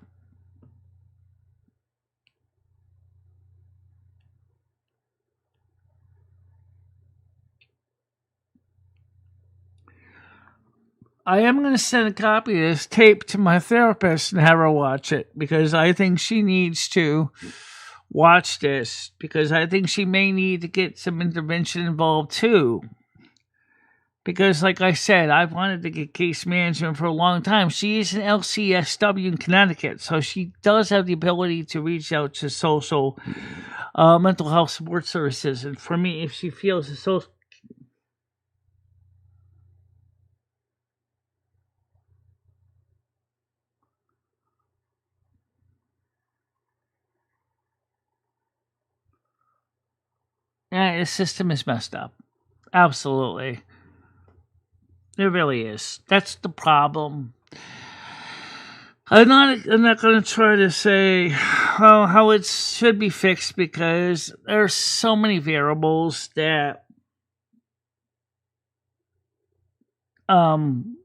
I am going to send a copy of this tape to my therapist and have her watch it because I think she needs to watch this because I think she may need to get some intervention involved too. Because, like I said, I've wanted to get case management for a long time. She is an LCSW in Connecticut, so she does have the ability to reach out to social mental health support services. And for me, if she feels a social yeah, the system is messed up. Absolutely. It really is. That's the problem. I'm not going to try to say how it should be fixed because there are so many variables that and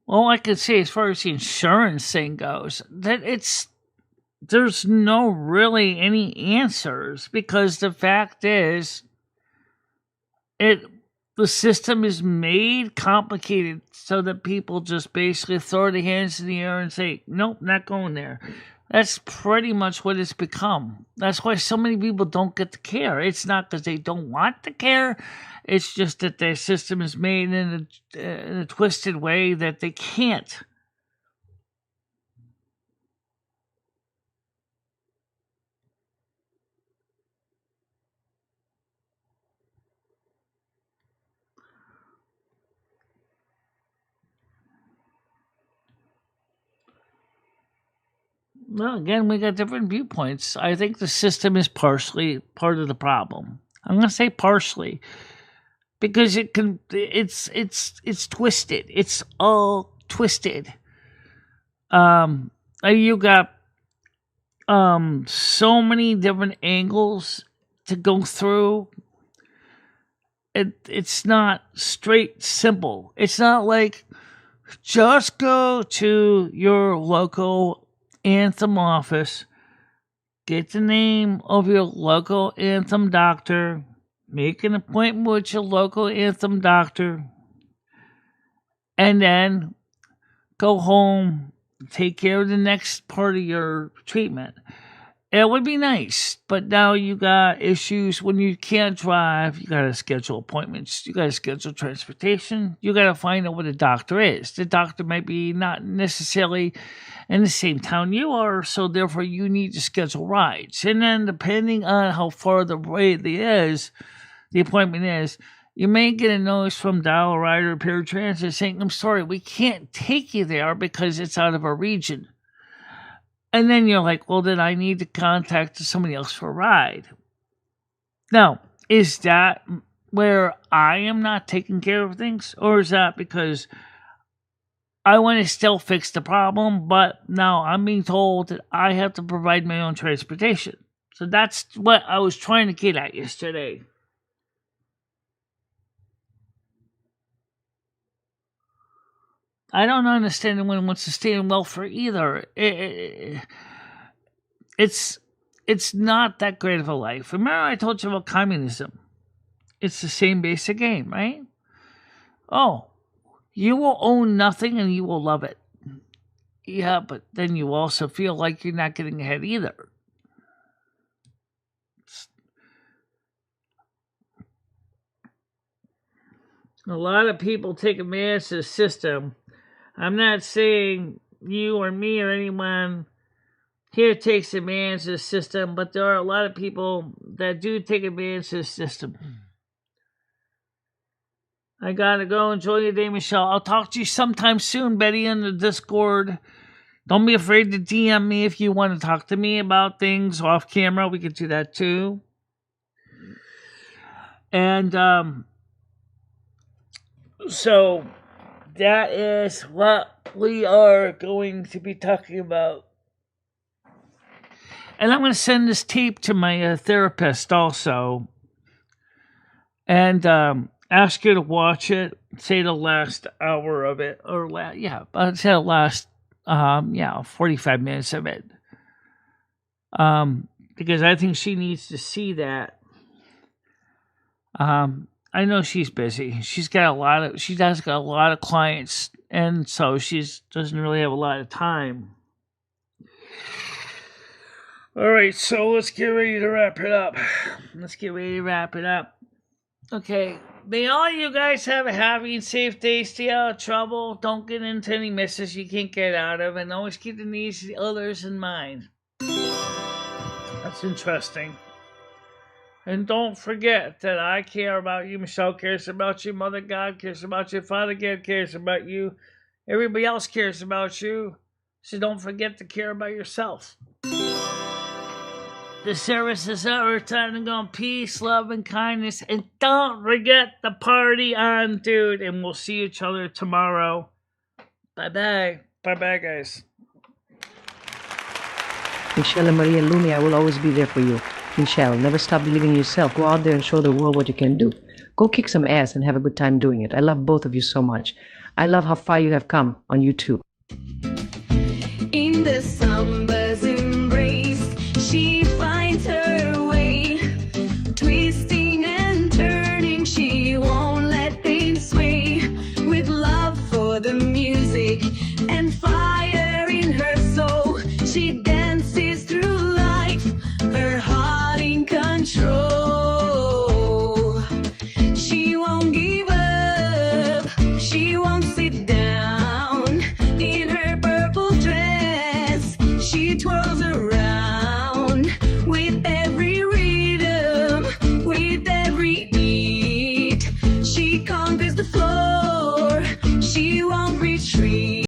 all I can say as far as the insurance thing goes, that there's no really any answers, because the fact is, the system is made complicated so that people just basically throw their hands in the air and say, nope, not going there. That's pretty much what it's become. That's why so many people don't get the care. It's not because they don't want the care. It's just that their system is made in a twisted way that they can't. Well, again, we got different viewpoints. I think the system is partially part of the problem. I'm going to say partially, because it's twisted. It's all twisted. You got so many different angles to go through. It's not straight simple. It's not like just go to your local Anthem office, get the name of your local Anthem doctor, make an appointment with your local Anthem doctor, and then go home, take care of the next part of your treatment. It would be nice, but now you got issues when you can't drive. You got to schedule appointments. You got to schedule transportation. You got to find out what the doctor is. The doctor might be not necessarily in the same town you are, so therefore you need to schedule rides. And then depending on how far the appointment is, you may get a notice from Dial Rider or Paratransit saying, I'm sorry, we can't take you there because it's out of our region. And then you're like, well, then I need to contact somebody else for a ride. Now, is that where I am not taking care of things? Or is that because I want to still fix the problem, but now I'm being told that I have to provide my own transportation? So that's what I was trying to get at yesterday. I don't understand anyone wants to stay in welfare either. It's not that great of a life. Remember I told you about communism? It's the same basic game, right? Oh, you will own nothing and you will love it. Yeah, but then you also feel like you're not getting ahead either. A lot of people take advantage of the system. I'm not saying you or me or anyone here takes advantage of the system, but there are a lot of people that do take advantage of the system. I gotta go. Enjoy your day, Michelle. I'll talk to you sometime soon, Betty, in the Discord. Don't be afraid to DM me if you want to talk to me about things off camera. We could do that too. And so that is what we are going to be talking about. And I'm going to send this tape to my therapist also. And ask her to watch it. Say the last hour of it. Or, I'd say the last, 45 minutes of it. Because I think she needs to see that. I know she's busy. She does got a lot of clients, and so she doesn't really have a lot of time. All right, so let's get ready to wrap it up. Okay, may all you guys have a happy and safe day. Stay out of trouble. Don't get into any messes you can't get out of, and always keep the needs of the others in mind. That's interesting. And don't forget that I care about you. Michelle cares about you. Mother God cares about you. Father God cares about you. Everybody else cares about you. So don't forget to care about yourself. The service is over. Time to go in peace, love, and kindness. And don't forget the party on, dude. And we'll see each other tomorrow. Bye-bye. Bye-bye, guys. MicheleMarieDalene, I will always be there for you. Michelle, never stop believing in yourself. Go out there and show the world what you can do. Go kick some ass and have a good time doing it. I love both of you so much. I love how far you have come on YouTube.